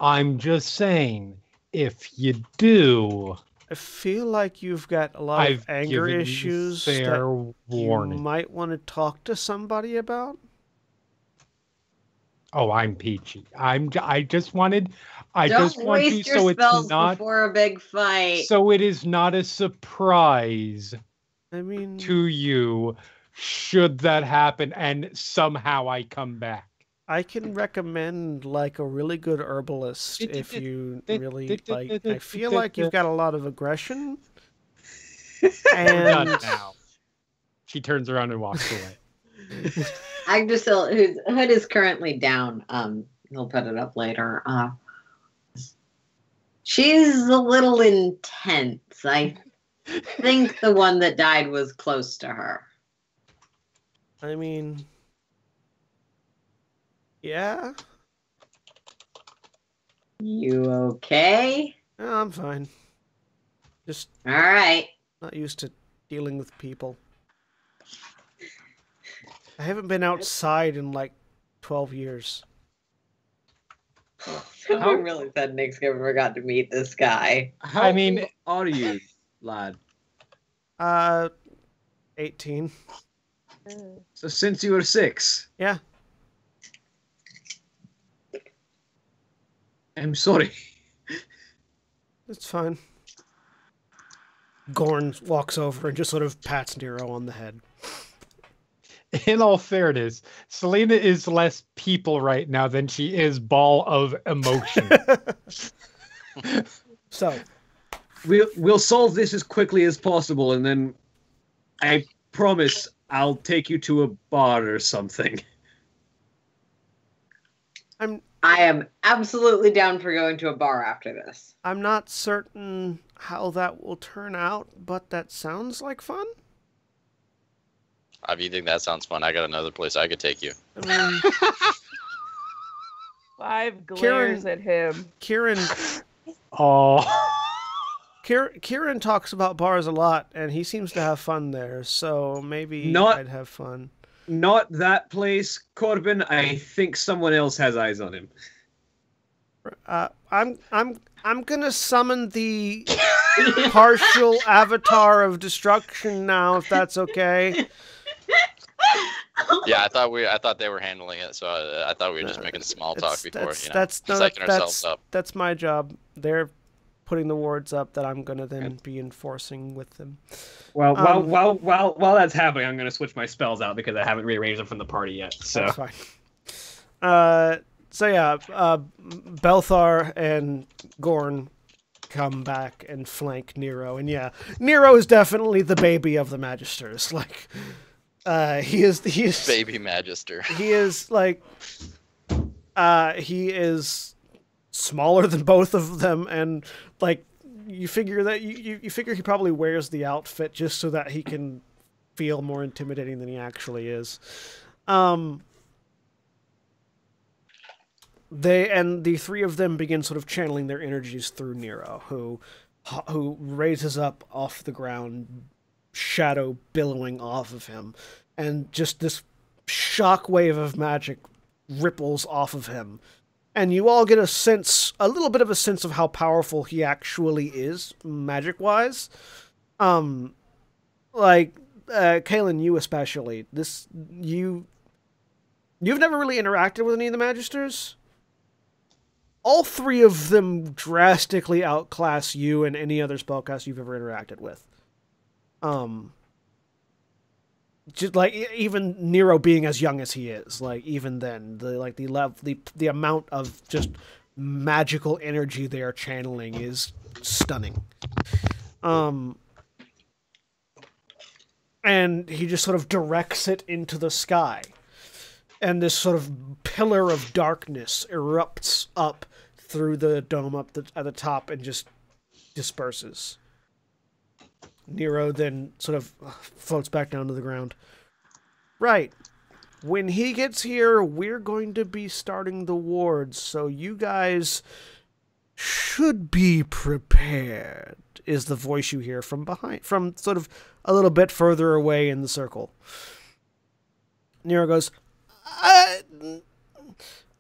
I'm just saying, if you do... I feel like you've got a lot of anger issues fair that warning. You might want to talk to somebody about. Oh, I'm peachy. I just want you so it's not before a big fight. So it is not a surprise. I mean, to you, should that happen and somehow I come back. I can recommend like a really good herbalist if you really like. I feel like you've got a lot of aggression. And now. She turns around and walks away. Agdacil, whose hood is currently down, he'll put it up later. She's a little intense. I think the one that died was close to her. I mean, yeah. You okay? Oh, I'm fine. Just All right. not used to dealing with people. I haven't been outside in like 12 years. Someone really said Nick's never got to meet this guy. How I mean- old are you, lad? 18. So since you were 6. Yeah. I'm sorry. It's fine. Gorn walks over and just sort of pats Nero on the head. In all fairness, Selena is less people right now than she is ball of emotion. So, We'll solve this as quickly as possible, and then I promise I'll take you to a bar or something. I am absolutely down for going to a bar after this. I'm not certain how that will turn out, but that sounds like fun. If you think that sounds fun, I got another place I could take you. I mean, 5 glares at him. Kieran talks about bars a lot, and he seems to have fun there, so maybe I'd have fun. Not that place, Corbin. I think someone else has eyes on him. I'm gonna summon the partial avatar of destruction now, if that's okay. Yeah, I thought they were handling it, so I thought we were just making small talk before, psyching ourselves up. That's my job. They're putting the wards up that I'm gonna then be enforcing with them. Well, while that's happening, I'm going to switch my spells out because I haven't rearranged them from the party yet. So that's fine. Belthar and Gorn come back and flank Nero, and yeah, Nero is definitely the baby of the Magisters. Like, he is baby Magister. He is like, he is smaller than both of them, and like. You figure that you figure he probably wears the outfit just so that he can feel more intimidating than he actually is. The three of them begin sort of channeling their energies through Nero, who raises up off the ground, shadow billowing off of him, and just this shockwave of magic ripples off of him. And you all get a little bit of a sense of how powerful he actually is, magic-wise. Kaylin, you especially. You've never really interacted with any of the Magisters. All 3 of them drastically outclass you and any other spellcaster you've ever interacted with. Just like even Nero being as young as he is, like even then, the amount of just magical energy they are channeling is stunning. And he just sort of directs it into the sky, and this sort of pillar of darkness erupts up through the dome at the top and just disperses. Nero then sort of floats back down to the ground. Right. When he gets here, we're going to be starting the wards, so you guys should be prepared, is the voice you hear from behind, from sort of a little bit further away in the circle. Nero goes, and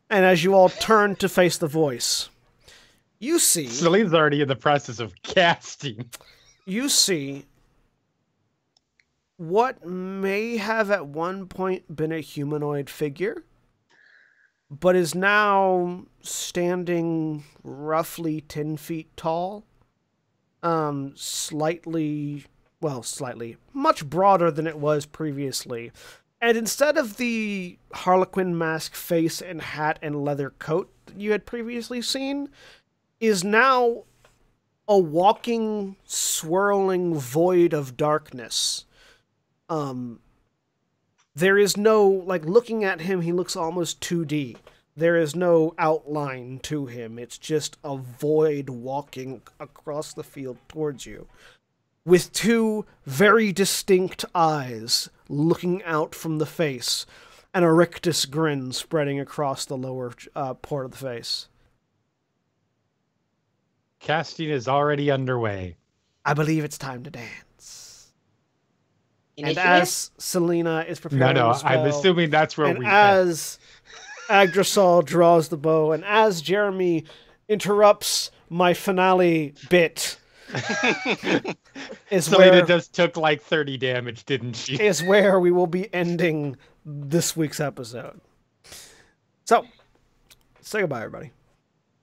as you all turn to face the voice, you see... Celine's already in the process of casting. You see what may have at one point been a humanoid figure, but is now standing roughly 10 feet tall, slightly, much broader than it was previously. And instead of the Harlequin mask face and hat and leather coat that you had previously seen, is now a walking, swirling void of darkness. There is no, looking at him, he looks almost 2D. There is no outline to him. It's just a void walking across the field towards you, with 2 very distinct eyes looking out from the face, and a rictus grin spreading across the lower part of the face. Casting is already underway. I believe it's time to dance. Initiative? And as Selena is preparing No, the spell, I'm assuming that's where and we as Agdrasol draws the bow, and as Jeremy interrupts my finale bit, is Selena where just took like 30 damage, didn't she? is where we will be ending this week's episode. So, say goodbye, everybody.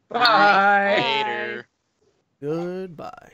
Bye. Later. Goodbye.